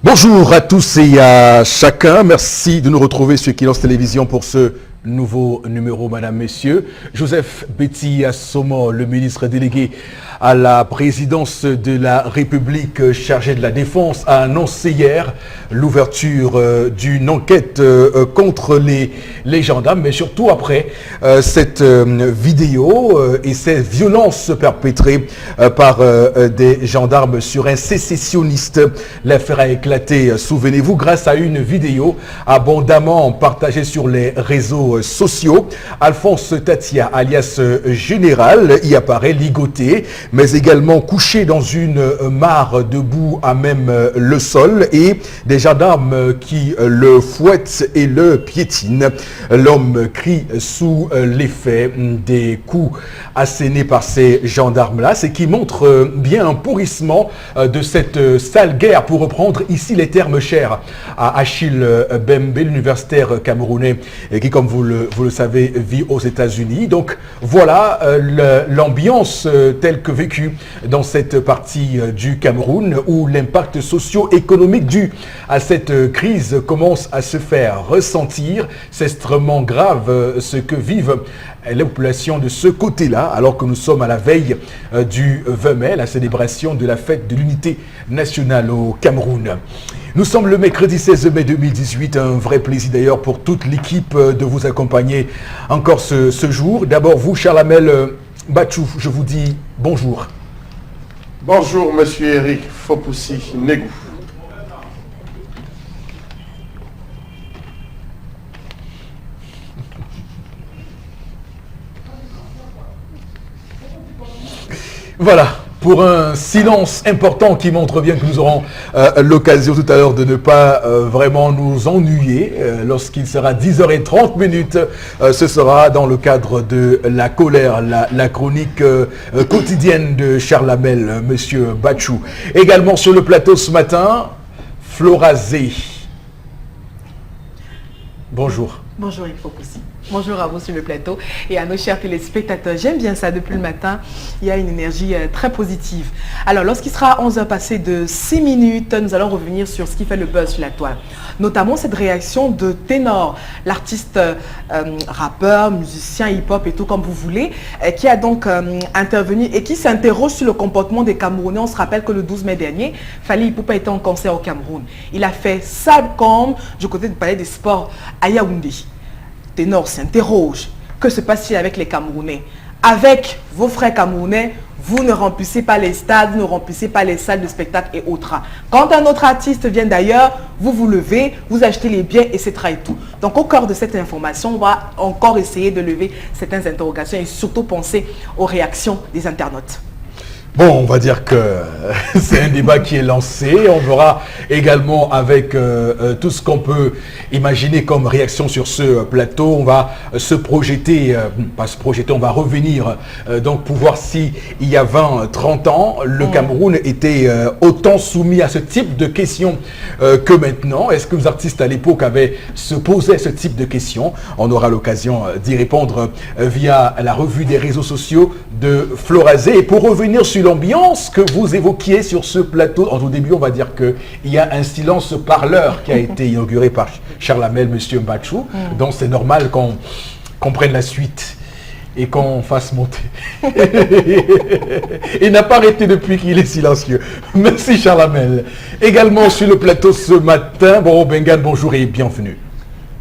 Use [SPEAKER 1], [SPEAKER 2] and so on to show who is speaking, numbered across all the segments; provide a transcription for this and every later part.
[SPEAKER 1] Bonjour à tous et à chacun. Merci de nous retrouver sur Equinox Télévision pour ce nouveau numéro, madame, messieurs. Joseph Betty Assomo, le ministre délégué à la présidence de la République chargé de la Défense, a annoncé hier l'ouverture d'une enquête contre les gendarmes, mais surtout après cette vidéo et ces violences perpétrées par des gendarmes sur un sécessionniste. L'affaire a éclaté, souvenez-vous, grâce à une vidéo abondamment partagée sur les réseaux sociaux. Alphonse Tatia, alias Général, y apparaît ligoté, mais également couché dans une mare de boue à même le sol, et des gendarmes qui le fouettent et le piétinent. L'homme crie sous l'effet des coups assénés par ces gendarmes-là, ce qui montre bien un pourrissement de cette sale guerre, pour reprendre ici les termes chers à Achille Bembe, l'universitaire camerounais, qui, comme vous le savez, vit aux États-Unis. Donc voilà l'ambiance telle que vécue dans cette partie du Cameroun, où l'impact socio-économique dû à cette crise commence à se faire ressentir. C'est extrêmement grave ce que vivent les populations de ce côté-là, alors que nous sommes à la veille du 20 mai, la célébration de la fête de l'unité nationale au Cameroun. Nous sommes le mercredi 16 mai 2018, un vrai plaisir d'ailleurs pour toute l'équipe de vous accompagner encore ce jour. D'abord vous, Charlamel Bachou, je vous dis bonjour.
[SPEAKER 2] Bonjour monsieur Eric Fopoussi Negou.
[SPEAKER 1] Voilà, pour un silence important qui montre bien que nous aurons l'occasion tout à l'heure de ne pas vraiment nous ennuyer. Lorsqu'il sera 10h30, ce sera dans le cadre de la colère, la chronique quotidienne de Charlamel, monsieur Bachou. Également sur le plateau ce matin, Florazé. Bonjour.
[SPEAKER 3] Bonjour, il faut aussi. Bonjour à vous sur le plateau et à nos chers téléspectateurs. J'aime bien ça depuis le matin. Il y a une énergie très positive. Alors, lorsqu'il sera 11h passé de 6 minutes, nous allons revenir sur ce qui fait le buzz sur la toile. Notamment cette réaction de Ténor, l'artiste rappeur, musicien, hip-hop et tout comme vous voulez, qui a donc intervenu et qui s'interroge sur le comportement des Camerounais. On se rappelle que le 12 mai dernier, Fally Ipupa était en concert au Cameroun. Il a fait Sadcom du côté du Palais des Sports à Yaoundé. Ténor s'interroge. Que se passe-t-il avec les Camerounais? Avec vos frères camerounais, vous ne remplissez pas les stades, vous ne remplissez pas les salles de spectacle et autres. Quand un autre artiste vient d'ailleurs, vous vous levez, vous achetez les billets, etc. et tout. Donc au cœur de cette information, on va encore essayer de lever certaines interrogations et surtout penser aux réactions des internautes.
[SPEAKER 1] Bon, on va dire que c'est un débat qui est lancé. On verra également avec tout ce qu'on peut imaginer comme réaction sur ce plateau. On va se projeter, pas se projeter, on va revenir donc pour voir si il y a 20, 30 ans, le Cameroun était autant soumis à ce type de questions que maintenant. Est-ce que les artistes à l'époque avaient se posaient ce type de questions? On aura l'occasion d'y répondre via la revue des réseaux sociaux de Florazé. Et pour revenir sur l'ambiance que vous évoquiez sur ce plateau, au début, on va dire qu'il y a un silence parleur qui a été inauguré par Charlamel, monsieur Bachou. Donc c'est normal qu'on prenne la suite et qu'on fasse monter. Il n'a pas arrêté depuis qu'il est silencieux. Merci Charlamel. Également sur le plateau ce matin, Boro Bengan, bonjour et bienvenue.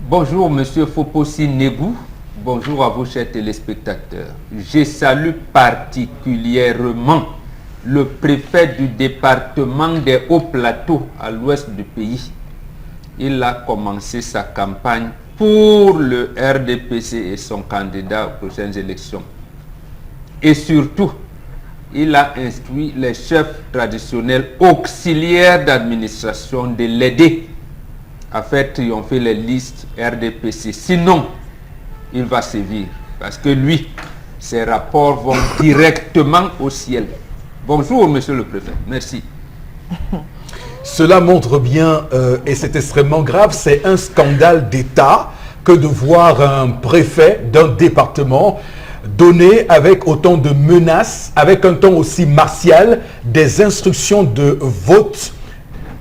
[SPEAKER 4] Bonjour monsieur Fopoussi Negou. Bonjour à vous chers téléspectateurs. Je salue particulièrement le préfet du département des Hauts-Plateaux à l'ouest du pays. Il a commencé sa campagne pour le RDPC et son candidat aux prochaines élections. Et surtout, il a instruit les chefs traditionnels auxiliaires d'administration de l'aider à faire triompher les listes RDPC. Sinon, il va sévir parce que lui, ses rapports vont directement au ciel. Bonjour, monsieur le préfet. Merci.
[SPEAKER 1] Cela montre bien, et c'est extrêmement grave, c'est un scandale d'État que de voir un préfet d'un département donner avec autant de menaces, avec un ton aussi martial, des instructions de vote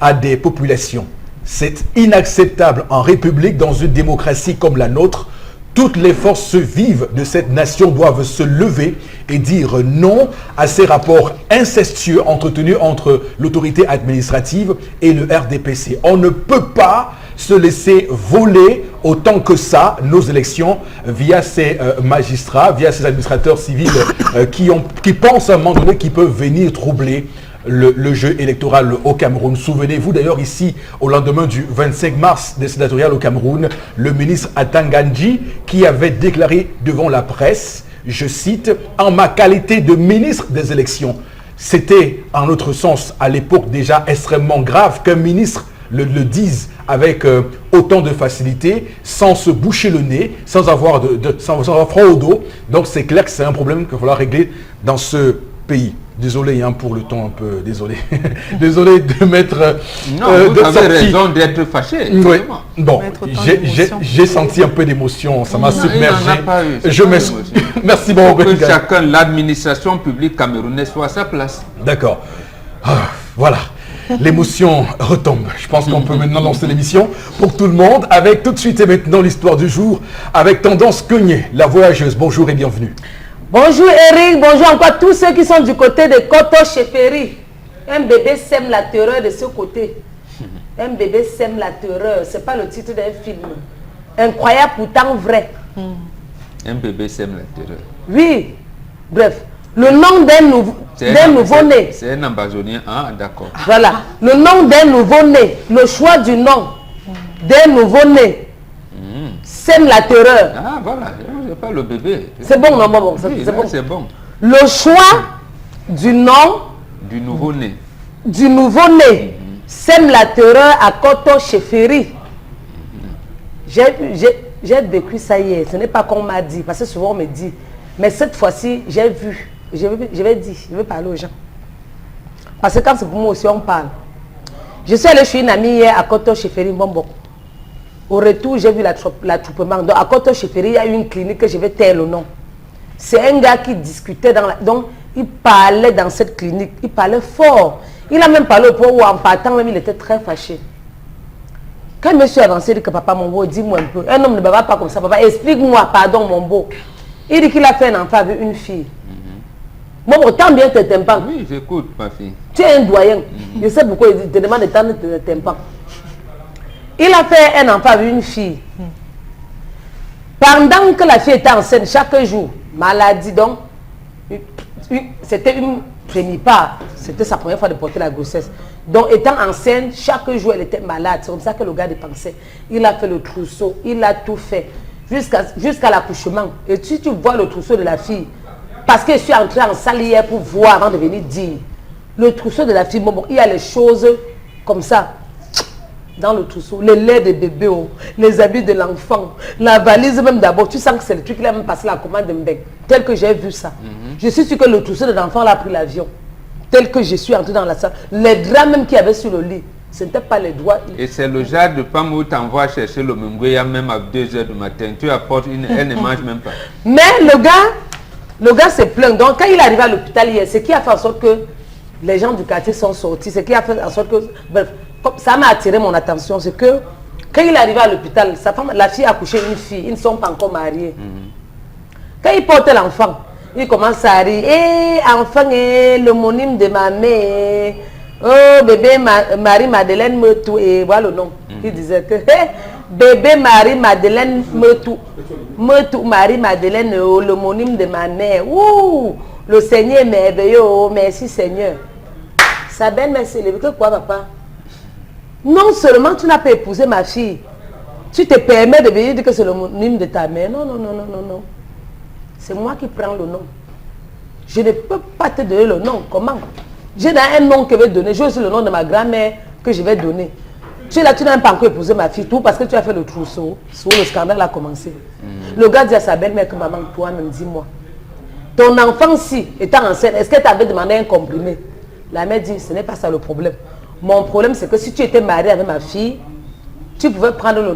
[SPEAKER 1] à des populations. C'est inacceptable en République, dans une démocratie comme la nôtre. Toutes les forces vives de cette nation doivent se lever et dire non à ces rapports incestueux entretenus entre l'autorité administrative et le RDPC. On ne peut pas se laisser voler autant que ça nos élections via ces magistrats, via ces administrateurs civils qui pensent à un moment donné qu'ils peuvent venir troubler le jeu électoral au Cameroun. Souvenez-vous d'ailleurs ici, au lendemain du 25 mars des sénatoriales au Cameroun, le ministre Atangandji qui avait déclaré devant la presse, je cite, « En ma qualité de ministre des élections ». C'était, en notre sens, à l'époque déjà extrêmement grave qu'un ministre le dise avec autant de facilité, sans se boucher le nez, sans avoir froid au dos. Donc c'est clair que c'est un problème qu'il va falloir régler dans ce pays. Désolé pour le ton un peu, désolé. Désolé de mettre...
[SPEAKER 4] Non, vous avez raison d'être fâché.
[SPEAKER 1] Oui. Bon, j'ai senti un peu d'émotion, ça m'a submergé. Je m'excuse. Merci beaucoup.
[SPEAKER 4] Que chacun, l'administration publique camerounaise soit à sa place.
[SPEAKER 1] D'accord. Voilà. L'émotion retombe. Je pense qu'on peut maintenant lancer l'émission pour tout le monde avec tout de suite et maintenant l'histoire du jour avec Tendance Cogné, la voyageuse. Bonjour et bienvenue.
[SPEAKER 5] Bonjour Eric, bonjour encore tous ceux qui sont du côté de Koto Cheferi. Un bébé sème la terreur de ce côté. Un bébé sème la terreur, c'est pas le titre d'un film. Incroyable pourtant vrai.
[SPEAKER 4] Un bébé sème la terreur.
[SPEAKER 5] Oui, bref. Le nom d'un nouveau-né.
[SPEAKER 4] C'est un ambazonien, d'accord.
[SPEAKER 5] Voilà. Le nom d'un nouveau-né, le choix du nom d'un nouveau-né sème la terreur.
[SPEAKER 4] Ah voilà, je parle le bébé.
[SPEAKER 5] C'est bon, non, bon,
[SPEAKER 4] oui,
[SPEAKER 5] c'est bon.
[SPEAKER 4] C'est bon.
[SPEAKER 5] Le choix du nom
[SPEAKER 4] du nouveau-né.
[SPEAKER 5] Du nouveau-né sème la terreur à Koto Cheferi. J'ai vécu ça hier. Ce n'est pas qu'on m'a dit, parce que souvent on me dit. Mais cette fois-ci, j'ai vu. Je vais parler aux gens. Parce que quand c'est pour moi aussi, on parle. Je suis allée chez une amie hier à Koto Cheferi, Mbombo. Au retour, j'ai vu l'attroupement. Donc, à Koto Cheferi, il y a eu une clinique que je vais taire le nom. C'est un gars qui discutait donc, il parlait dans cette clinique. Il parlait fort. Il a même parlé au point où, en partant, même, il était très fâché. Quand je me suis avancé, il dit que papa, mon beau, dis-moi un peu. Un homme ne va pas comme ça. Papa, explique-moi, pardon, mon beau. Il dit qu'il a fait un enfant avec une fille. Bon, autant bien tes tympans.
[SPEAKER 4] Oui, j'écoute, ma fille.
[SPEAKER 5] Tu es un doyen. Je sais pourquoi il te demande de tendre tes tympans. Il a fait un enfant avec une fille. Pendant que la fille était enceinte, chaque jour, maladie, donc, c'était une première part. C'était sa première fois de porter la grossesse. Donc, étant enceinte, chaque jour, elle était malade. C'est comme ça que le gars dépensait. Il a fait le trousseau, il a tout fait. Jusqu'à l'accouchement. Et si tu vois le trousseau de la fille, parce que je suis entrée en salle hier pour voir avant de venir dire, le trousseau de la fille, bon, il y a les choses comme ça, dans le trousseau, les laits de bébé, les habits de l'enfant, la valise même d'abord, tu sens que c'est le truc, il a même passé la commande de Mbek, tel que j'ai vu ça. Je suis sûre que le trousseau de l'enfant a pris l'avion, tel que je suis entrée dans la salle. Les draps même qu'il y avait sur le lit, ce n'était pas les doigts.
[SPEAKER 4] Et c'est le genre de femme où tu envoies chercher le mungouya même à 2 h du matin. Tu apportes elle ne mange même pas.
[SPEAKER 5] Mais le gars se plaint. Donc quand il est arrivé à l'hôpital hier, ce qui a fait en sorte que les gens du quartier sont sortis, ce qui a fait en sorte que... Bref, ça m'a attiré mon attention, c'est que quand il est arrivé à l'hôpital, sa femme, la fille a accouché une fille, ils ne sont pas encore mariés. Quand il porte l'enfant, il commence à rire. Enfant, le monime de ma mère. Oh, bébé Marie-Madeleine me tout. Et voilà le nom. Il disait que bébé Marie-Madeleine me tout. Me tout Marie-Madeleine, le monime de ma mère. Ouh, le Seigneur est merveilleux. Oh, merci Seigneur. Sa belle-mère s'est levée. Que quoi, papa? Non seulement tu n'as pas épousé ma fille, tu te permets de venir dire que c'est le monime de ta mère. Non, non, non, non, non, non. C'est moi qui prends le nom. Je ne peux pas te donner le nom. Comment? J'ai un nom que je vais donner. J'ai aussi le nom de ma grand-mère que je vais donner. Tu es là, tu n'as pas encore épousé ma fille, tout parce que tu as fait le trousseau. Où le scandale a commencé. Le gars dit à sa belle-mère que maman, toi-même, dis-moi. Ton enfant-ci, étant enceinte, est-ce qu'elle t'avait demandé un comprimé? La mère dit, ce n'est pas ça le problème. Mon problème, c'est que si tu étais marié avec ma fille, tu pouvais prendre le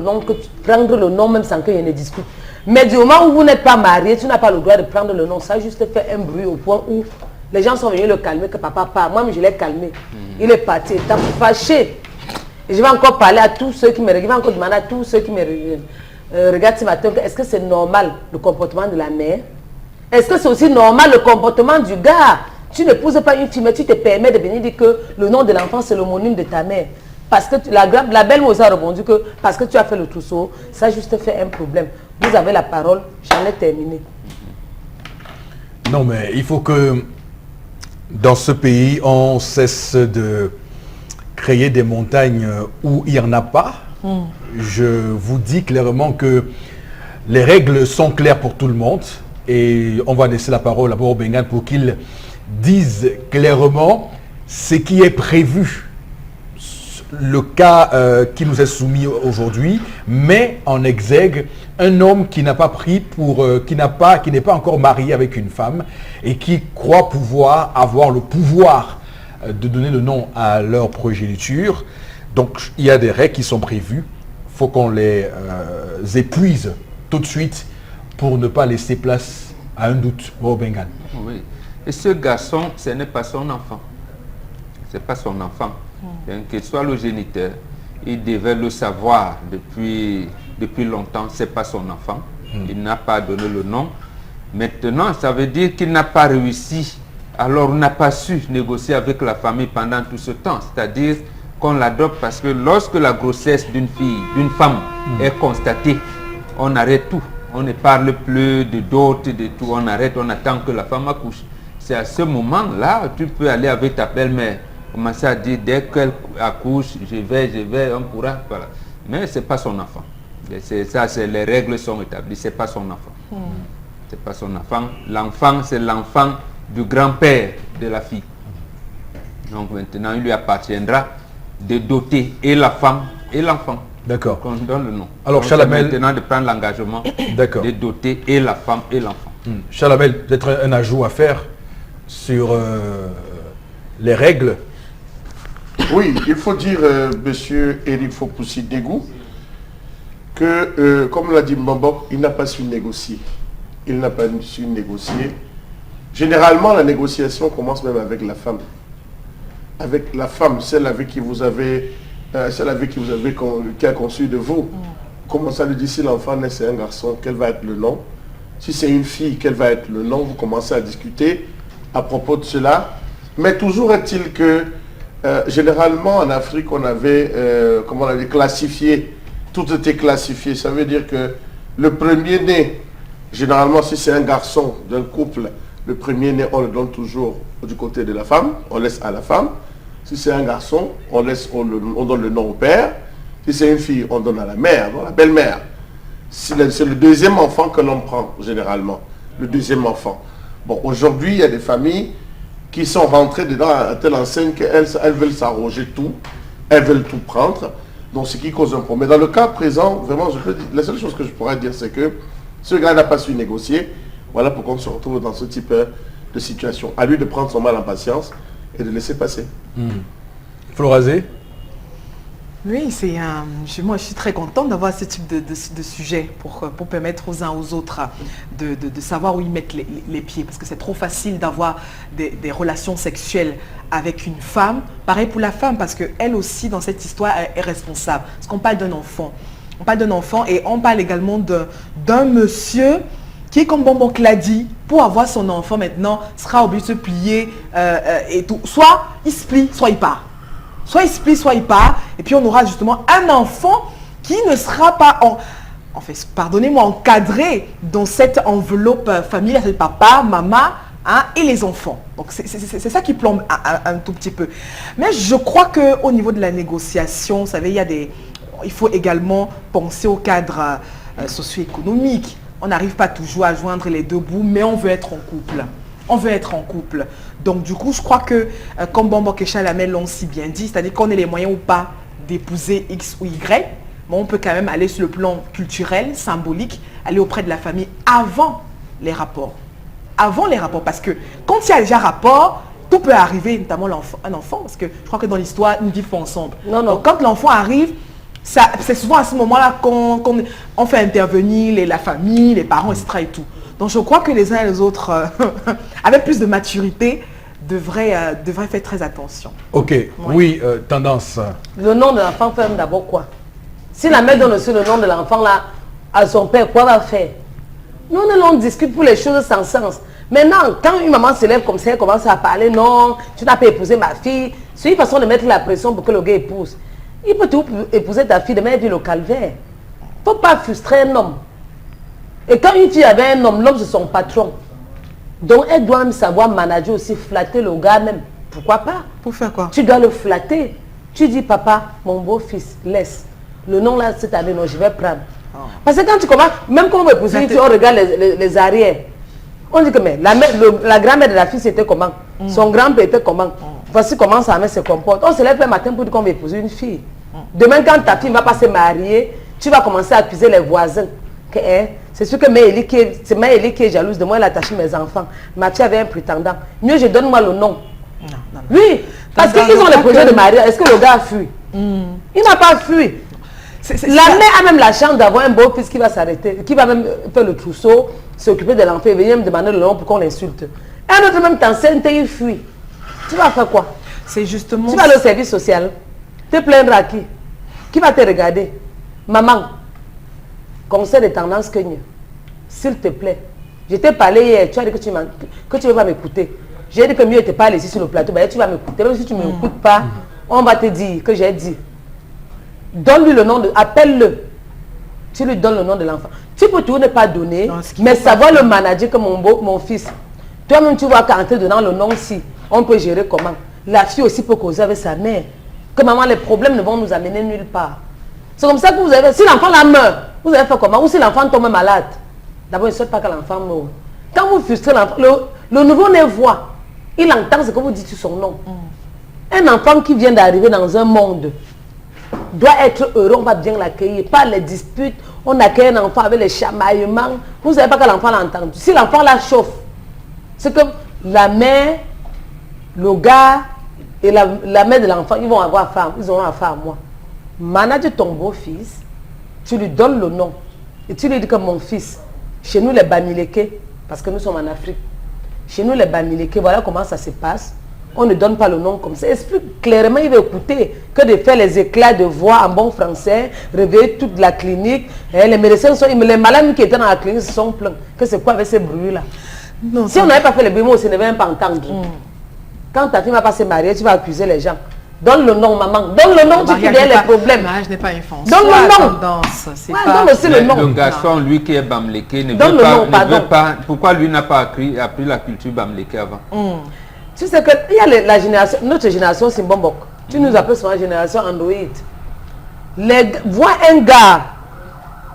[SPEAKER 5] nom même sans qu'il y ait une dispute. Mais du moment où vous n'êtes pas marié, tu n'as pas le droit de prendre le nom. Ça a juste fait un bruit au point où les gens sont venus le calmer, que papa part. Moi, je l'ai calmé. Il est parti, étant fâché. Et je vais encore parler à tous ceux qui me regardent, je vais encore demander à tous ceux qui me regardent ce matin, est-ce que c'est normal le comportement de la mère? Est-ce que c'est aussi normal le comportement du gars? Tu n'épouses pas une fille, mais tu te permets de venir dire que le nom de l'enfant, c'est l'homonyme de ta mère. Parce que la belle Mose a répondu que parce que tu as fait le trousseau, ça a juste fait un problème. Vous avez la parole, j'en ai terminé.
[SPEAKER 1] Non, mais il faut que dans ce pays, on cesse de créer des montagnes où il n'y en a pas. Je vous dis clairement que les règles sont claires pour tout le monde et on va laisser la parole à Bobo Bengane pour qu'il dise clairement ce qui est prévu. Le cas qui nous est soumis aujourd'hui met en exergue un homme qui n'a pas pris pour, qui n'est pas encore marié avec une femme et qui croit pouvoir avoir le pouvoir de donner le nom à leur progéniture. Donc il y a des règles qui sont prévues. Il faut qu'on les épuise tout de suite pour ne pas laisser place à un doute. Bobo Bengane.
[SPEAKER 4] Oui. Et ce garçon, ce n'est pas son enfant. Ce n'est pas son enfant. Qu'il soit le géniteur, il devait le savoir depuis longtemps, ce n'est pas son enfant. Il n'a pas donné le nom. Maintenant, ça veut dire qu'il n'a pas réussi. Alors, on n'a pas su négocier avec la famille pendant tout ce temps. C'est-à-dire qu'on l'adopte parce que lorsque la grossesse d'une fille, d'une femme est constatée, on arrête tout. On ne parle plus de dot, de tout. On arrête, on attend que la femme accouche. C'est à ce moment-là, tu peux aller avec ta belle-mère. Commencer à dire dès qu'elle accouche, je vais, on pourra. Voilà. Mais ce n'est pas son enfant. Les règles sont établies, ce n'est pas son enfant. C'est pas son enfant. L'enfant, c'est l'enfant du grand-père de la fille. Donc maintenant, il lui appartiendra de doter et la femme et l'enfant.
[SPEAKER 1] D'accord.
[SPEAKER 4] Qu'on donne le nom.
[SPEAKER 1] Alors, Chalamel,
[SPEAKER 4] maintenant de prendre l'engagement de doter et la femme et l'enfant.
[SPEAKER 1] Chalamel, peut-être un ajout à faire sur les règles.
[SPEAKER 2] Oui, il faut dire, monsieur Eric Fopoussi Negou, que, comme l'a dit Mbambok, il n'a pas su négocier. Il n'a pas su négocier. Généralement, la négociation commence même avec la femme. Avec la femme, celle avec qui vous avez, qui a conçu de vous. Commencez à lui dire si l'enfant naît, c'est un garçon, quel va être le nom. Si c'est une fille, quel va être le nom. Vous commencez à discuter à propos de cela. Mais toujours est-il que généralement en Afrique, on avait, classifié, tout était classifié. Ça veut dire que le premier-né, généralement si c'est un garçon d'un couple, le premier-né, on le donne toujours du côté de la femme, on laisse à la femme. Si c'est un garçon, on donne le nom au père. Si c'est une fille, on donne à la mère, à la belle-mère. C'est le deuxième enfant que l'on prend, généralement. Le deuxième enfant. Bon, aujourd'hui, il y a des familles qui sont rentrées dedans à telle enseigne qu'elles veulent s'arroger tout, elles veulent tout prendre, donc ce qui cause un problème. Mais dans le cas présent, vraiment, la seule chose que je pourrais dire, c'est que ce gars n'a pas su négocier, voilà pourquoi on se retrouve dans ce type de situation. À lui de prendre son mal en patience et de laisser passer.
[SPEAKER 1] Florazé.
[SPEAKER 3] Oui, moi je suis très contente d'avoir ce type de sujet pour permettre aux uns aux autres de savoir où ils mettent les pieds. Parce que c'est trop facile d'avoir des relations sexuelles avec une femme. Pareil pour la femme, parce qu'elle aussi dans cette histoire est responsable. Parce qu'on parle d'un enfant. On parle d'un enfant et on parle également d'un monsieur qui, comme Bonboncle l'a dit, pour avoir son enfant maintenant, sera obligé de se plier et tout. Soit il se plie, soit il part. Soit il se plie, soit il part. Et puis on aura justement un enfant qui ne sera pas, pardonnez-moi, encadré dans cette enveloppe familiale, c'est papa, maman et les enfants. Donc c'est ça qui plombe un tout petit peu. Mais je crois qu'au niveau de la négociation, vous savez, il faut également penser au cadre socio-économique. On n'arrive pas toujours à joindre les deux bouts, mais on veut être en couple. On veut être en couple. Donc du coup, je crois que, comme Bombok et Chalamel l'ont si bien dit, c'est-à-dire qu'on ait les moyens ou pas d'épouser X ou Y, mais on peut quand même aller sur le plan culturel, symbolique, aller auprès de la famille avant les rapports. Avant les rapports, parce que quand il y a déjà rapport, tout peut arriver, notamment un enfant, parce que je crois que dans l'histoire, ils ne vivent pas ensemble. Non. Donc quand l'enfant arrive, c'est souvent à ce moment-là qu'on fait intervenir la famille, les parents, etc. et tout. Donc je crois que les uns et les autres, avec plus de maturité, devraient faire très attention.
[SPEAKER 1] Ok, oui, tendance.
[SPEAKER 5] Le nom de l'enfant fait d'abord quoi? Si la mère donne aussi le nom de l'enfant là à son père, quoi va faire? Nous, on discute pour les choses sans sens. Maintenant, quand une maman se lève comme ça, elle commence à parler, non, tu n'as pas épousé ma fille. C'est une façon de mettre la pression pour que le gars épouse. Il peut tout épouser ta fille, demain elle vit le calvaire. Il ne faut pas frustrer un homme. Et quand une fille avait un homme, l'homme c'est son patron. Donc elle doit même savoir manager aussi, flatter le gars même. Pourquoi pas?
[SPEAKER 3] Pour faire quoi?
[SPEAKER 5] Tu dois le flatter. Tu dis, papa, mon beau-fils, laisse. Le nom là, cette année, non, je vais prendre. Parce que quand tu commences, même quand on veut épouser une fille, on regarde les arrières. On dit que mais la grand-mère de la fille, c'était comment? Son grand-père était comment? Voici comment sa mère se comporte. On se lève le matin pour dire qu'on veut épouser une fille. Demain, quand ta fille ne va pas se marier, tu vas commencer à accuser les voisins. C'est sûr que c'est Maëlie qui est jalouse de moi, elle a attaché mes enfants. Ma fille avait un prétendant. Mieux, je donne moi le nom. Non. Oui, parce qu'ils ont les projets de mariage. Est-ce que le gars a fui? Il n'a pas fui. La mère a même la chance d'avoir un beau-fils qui va s'arrêter, qui va même faire le trousseau, s'occuper de l'enfant et venir me demander le nom pour qu'on l'insulte. Un autre même t'enseigne, il fuit. Tu vas faire quoi?
[SPEAKER 3] C'est justement...
[SPEAKER 5] Tu vas aller au service social. Te plaindre à qui? Qui va te regarder? Maman, conseil de tendance que s'il te plaît. Je t'ai parlé hier, tu as dit que tu ne veux pas m'écouter. J'ai dit que mieux te parler ici sur le plateau, ben, tu vas m'écouter. Même si tu ne m'écoutes pas, on va te dire que j'ai dit. Donne-lui le nom, appelle-le. Tu lui donnes le nom de l'enfant. Tu peux tout ne pas donner, mais savoir le manager comme mon fils. Toi-même, tu vois qu'en te donnant le nom, si on peut gérer comment. La fille aussi peut causer avec sa mère. Que maman, les problèmes ne vont nous amener nulle part. C'est comme ça que vous avez... Si l'enfant la meurt, vous avez fait comment? Ou si l'enfant tombe malade. D'abord, il ne souhaite pas que l'enfant meure. Quand vous frustrez l'enfant, le nouveau-né voit. Il entend ce que vous dites sur son nom. Un enfant qui vient d'arriver dans un monde doit être heureux, on va bien l'accueillir. Pas les disputes, on accueille un enfant avec les chamaillements. Vous ne savez pas que l'enfant l'a entendu. Si l'enfant la chauffe, c'est que la mère, le gars et la mère de l'enfant, ils vont avoir affaire, ils auront affaire à moi. Manage ton beau-fils, tu lui donnes le nom. Et tu lui dis que mon fils, chez nous les Bamileke, parce que nous sommes en Afrique, chez nous les Bamileke, voilà comment ça se passe. On ne donne pas le nom comme ça. Explique clairement, il va écouter que de faire les éclats de voix en bon français, réveiller toute la clinique. Les médecins les malades qui étaient dans la clinique se sont plaints. Que c'est quoi avec ces bruits-là? Si on n'avait pas fait les bruits, on ne se devait même pas entendre. Quand ta fille va pas se marier, tu vas accuser les gens. Donne le nom, maman. Donne le nom, tu peux les problèmes.
[SPEAKER 3] Le mariage n'est pas une fonction.
[SPEAKER 5] Donne le nom.
[SPEAKER 3] Donne
[SPEAKER 5] aussi le nom.
[SPEAKER 4] Le garçon, lui qui est Bamileke, ne veut pas. Pourquoi lui n'a pas appris la culture Bamileke avant?
[SPEAKER 5] Tu sais qu'il y a la génération, notre génération Simbombok. Tu nous appelles souvent génération Android. Vois un gars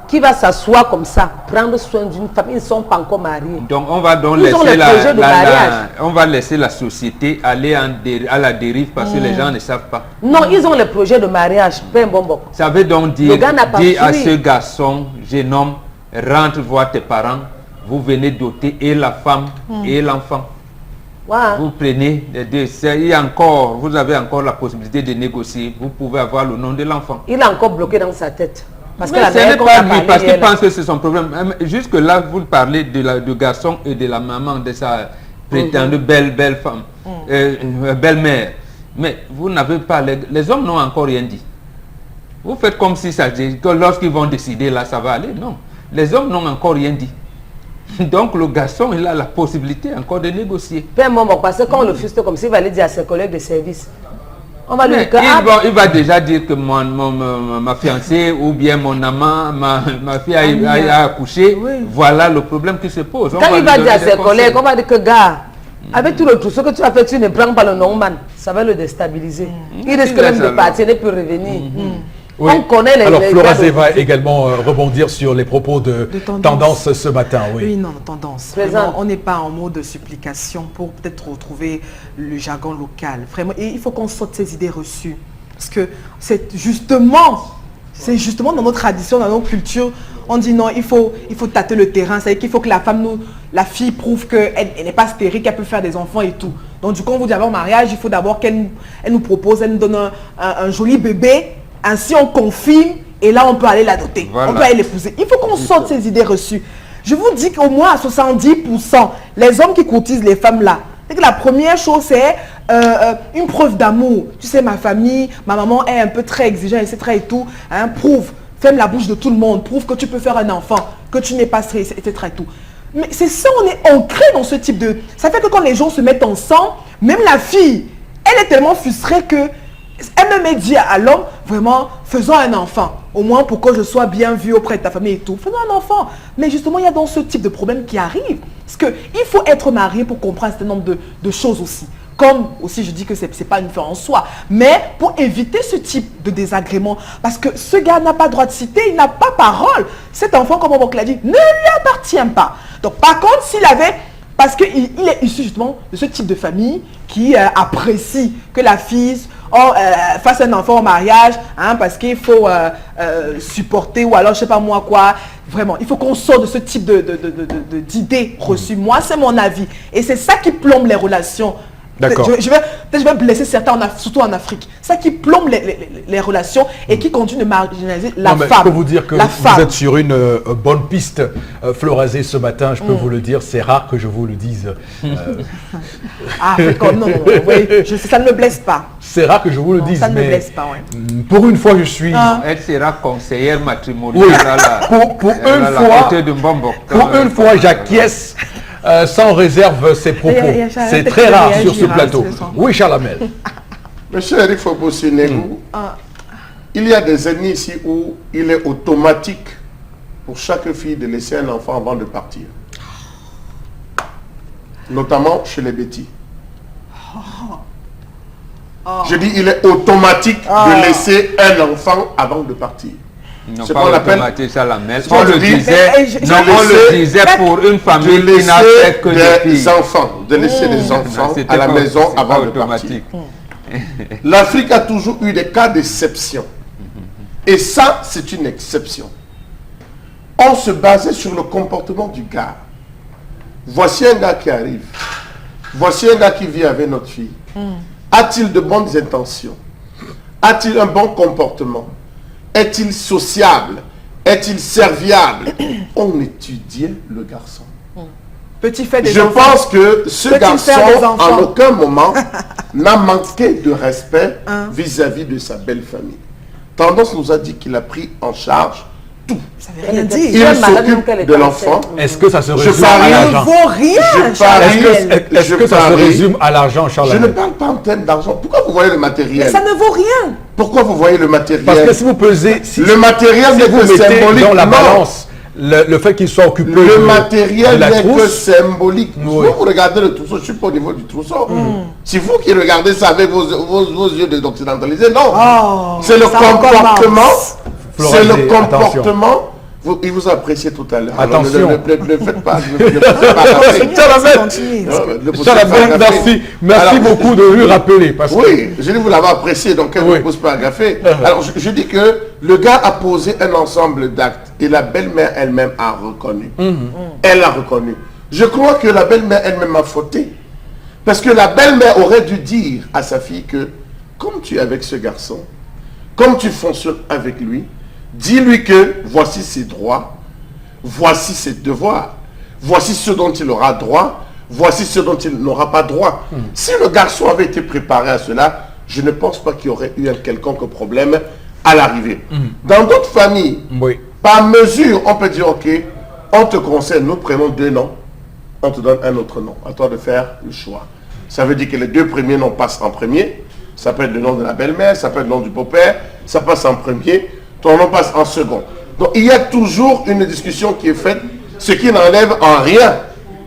[SPEAKER 5] qui va s'asseoir comme ça, prendre soin d'une femme, ils ne sont pas encore mariés.
[SPEAKER 4] Donc on va donc laisser la société aller à la dérive parce que les gens ne savent pas.
[SPEAKER 5] Non, ils ont le projet de mariage, pas un bonbon.
[SPEAKER 4] Ça veut donc dire à ce garçon, jeune homme, rentre voir tes parents, vous venez doter et la femme et l'enfant. Vous prenez les deux, vous avez encore la possibilité de négocier, vous pouvez avoir le nom de l'enfant.
[SPEAKER 5] Il est encore bloqué dans sa tête. Parce
[SPEAKER 4] que ce n'est pas lui, parce qu'il pense que c'est son problème. Jusque là, vous parlez du garçon et de la maman de sa prétendue belle femme, belle-mère. Mais vous n'avez pas, les hommes n'ont encore rien dit. Vous faites comme si ça dit que lorsqu'ils vont décider là, ça va aller. Non, les hommes n'ont encore rien dit. Donc le garçon, il a la possibilité encore de négocier.
[SPEAKER 5] Parce que quand on le frustre comme ça, il va aller dire à ses collègues de service. On va lui dire que,
[SPEAKER 4] il va déjà dire que ma fiancée ou bien mon amant, ma fille a accouché. Voilà le problème qui se pose.
[SPEAKER 5] Quand il va dire à ses collègues, on va dire que gars, avec tout le trousseau que tu as fait, tu ne prends pas le nom man. Ça va le déstabiliser. Il risque même de partir et puis revenir.
[SPEAKER 1] Oui. On connaît les... Alors, Florazé va également rebondir sur les propos de tendance ce matin.
[SPEAKER 3] Oui, non, tendance. Vraiment, on n'est pas en mode de supplication pour peut-être retrouver le jargon local. Vraiment, et il faut qu'on sorte ces idées reçues. Parce que c'est justement dans nos traditions, dans nos cultures, on dit non, il faut tâter le terrain. C'est-à-dire qu'il faut que la fille prouve qu'elle n'est pas stérile, qu'elle peut faire des enfants et tout. Donc, du coup, on vous dit avant le mariage, il faut d'abord qu'elle nous propose, elle nous donne un joli bébé. Ainsi, on confirme et là, on peut aller l'adopter. Voilà. On peut aller l'épouser. Il faut qu'on sorte ces idées reçues. Je vous dis qu'au moins à 70%, les hommes qui courtisent les femmes là, C'est que la première chose, c'est une preuve d'amour. Tu sais, ma famille, ma maman est un peu très exigeante, etc. et tout. Hein, prouve, ferme la bouche de tout le monde, prouve que tu peux faire un enfant, que tu n'es pas stressé, etc. et tout. Mais c'est ça, on est ancré dans ce type de... Ça fait que quand les gens se mettent ensemble, même la fille, elle est tellement frustrée que elle me dit à l'homme, vraiment, faisons un enfant. Au moins pour que je sois bien vu auprès de ta famille et tout. Faisons un enfant. Mais justement, il y a dans ce type de problème qui arrive. Parce qu'il faut être marié pour comprendre un certain nombre de choses aussi. Comme aussi, je dis que ce n'est pas une fin en soi. Mais pour éviter ce type de désagrément. Parce que ce gars n'a pas droit de citer, il n'a pas parole. Cet enfant, comme on l'a dit, ne lui appartient pas. Donc par contre, s'il avait... Parce qu'il est issu justement de ce type de famille qui apprécie que la fille fasse un enfant au mariage, hein, parce qu'il faut supporter, ou alors je sais pas moi quoi. Vraiment, il faut qu'on sorte de ce type d'idées reçues. Moi, c'est mon avis. Et c'est ça qui plombe les relations.
[SPEAKER 1] D'accord.
[SPEAKER 3] Je vais blesser certains, surtout en Afrique. Ça qui plombe les relations et qui continue de marginaliser la femme.
[SPEAKER 1] Je peux vous dire que vous êtes sur une bonne piste, Florazé, ce matin. Je peux vous le dire, c'est rare que je vous le dise.
[SPEAKER 3] Ah, non, oui, ça ne me blesse pas.
[SPEAKER 1] C'est rare que je vous le dise,
[SPEAKER 3] ça ne me
[SPEAKER 1] mais
[SPEAKER 3] blesse pas, ouais.
[SPEAKER 1] Pour une fois, je suis...
[SPEAKER 4] Elle sera conseillère matrimoniale.
[SPEAKER 1] Oui, pour une fois, j'acquiesce sans réserve ses propos. C'est très rare sur ce plateau. Oui, Charles Hamel.
[SPEAKER 2] Monsieur Eric Foposi Negou, il y a des années ici où il est automatique pour chaque fille de laisser un enfant avant de partir. Notamment chez les bêtis. Je dis, il est automatique de laisser un enfant avant de partir.
[SPEAKER 4] C'est qu'on appelle ça la messe. On le disait pour une famille qui n'a fait que
[SPEAKER 2] des enfants, de laisser des enfants à la maison avant de partir. L'Afrique a toujours eu des cas d'exception. Et ça, c'est une exception. On se basait sur le comportement du gars. Voici un gars qui arrive. Voici un gars qui vit avec notre fille. A-t-il de bonnes intentions? A-t-il un bon comportement? Est-il sociable? Est-il serviable? On étudiait le garçon.
[SPEAKER 3] Petit fait des
[SPEAKER 2] Je
[SPEAKER 3] enfants.
[SPEAKER 2] pense que ce garçon, en aucun moment, n'a manqué de respect vis-à-vis de sa belle famille. Tendance nous a dit qu'il a pris en charge tout.
[SPEAKER 3] Ça veut rien dire.
[SPEAKER 2] Il s'occupe de l'enfant.
[SPEAKER 1] Est-ce que ça se résume
[SPEAKER 3] Ça
[SPEAKER 1] à
[SPEAKER 3] ne
[SPEAKER 1] l'argent?
[SPEAKER 3] vaut rien,
[SPEAKER 1] Est-ce que ça se résume à l'argent, Charles
[SPEAKER 2] Je ne
[SPEAKER 1] Hamel?
[SPEAKER 2] parle pas en termes d'argent. Pourquoi vous voyez le matériel?
[SPEAKER 3] Mais ça ne vaut rien.
[SPEAKER 2] Pourquoi vous voyez le matériel?
[SPEAKER 1] Parce que si vous pesez...
[SPEAKER 2] le matériel n'est
[SPEAKER 1] vous
[SPEAKER 2] que
[SPEAKER 1] mettez
[SPEAKER 2] symbolique.
[SPEAKER 1] dans la
[SPEAKER 2] Non.
[SPEAKER 1] balance le fait qu'il soit occupé
[SPEAKER 2] Le matériel
[SPEAKER 1] de la
[SPEAKER 2] n'est que
[SPEAKER 1] trousse.
[SPEAKER 2] symbolique.
[SPEAKER 1] Oui.
[SPEAKER 2] Vous regardez le trousseau, je ne suis pas au niveau du trousseau. C'est vous qui regardez ça avec vos yeux d'occidentalisé. Non.
[SPEAKER 3] Oh,
[SPEAKER 2] c'est le
[SPEAKER 3] ça
[SPEAKER 2] comportement. C'est le
[SPEAKER 1] Florazé,
[SPEAKER 2] comportement. Il vous a apprécié tout à l'heure.
[SPEAKER 1] Attention.
[SPEAKER 2] Ne faites pas.
[SPEAKER 1] Merci beaucoup de lui rappeler. Parce que...
[SPEAKER 2] Oui, je dis vous l'avez apprécié, donc elle ne vous pose pas agafé. Alors je dis que le gars a posé un ensemble d'actes et la belle-mère elle-même a reconnu. Elle a reconnu. Je crois que la belle-mère elle-même a fauté. Parce que la belle-mère aurait dû dire à sa fille que, comme tu es avec ce garçon, comme tu fonctionnes avec lui, dis-lui que voici ses droits, voici ses devoirs, voici ce dont il aura droit, voici ce dont il n'aura pas droit. Si le garçon avait été préparé à cela, je ne pense pas qu'il y aurait eu un quelconque problème à l'arrivée. Dans d'autres familles, par mesure, on peut dire, ok, on te conseille, nous prenons 2 noms, on te donne un autre nom. À toi de faire le choix. Ça veut dire que les 2 premiers noms passent en premier. Ça peut être le nom de la belle-mère, ça peut être le nom du beau-père, ça passe en premier, ton nom passe en second. Donc il y a toujours une discussion qui est faite, ce qui n'enlève en rien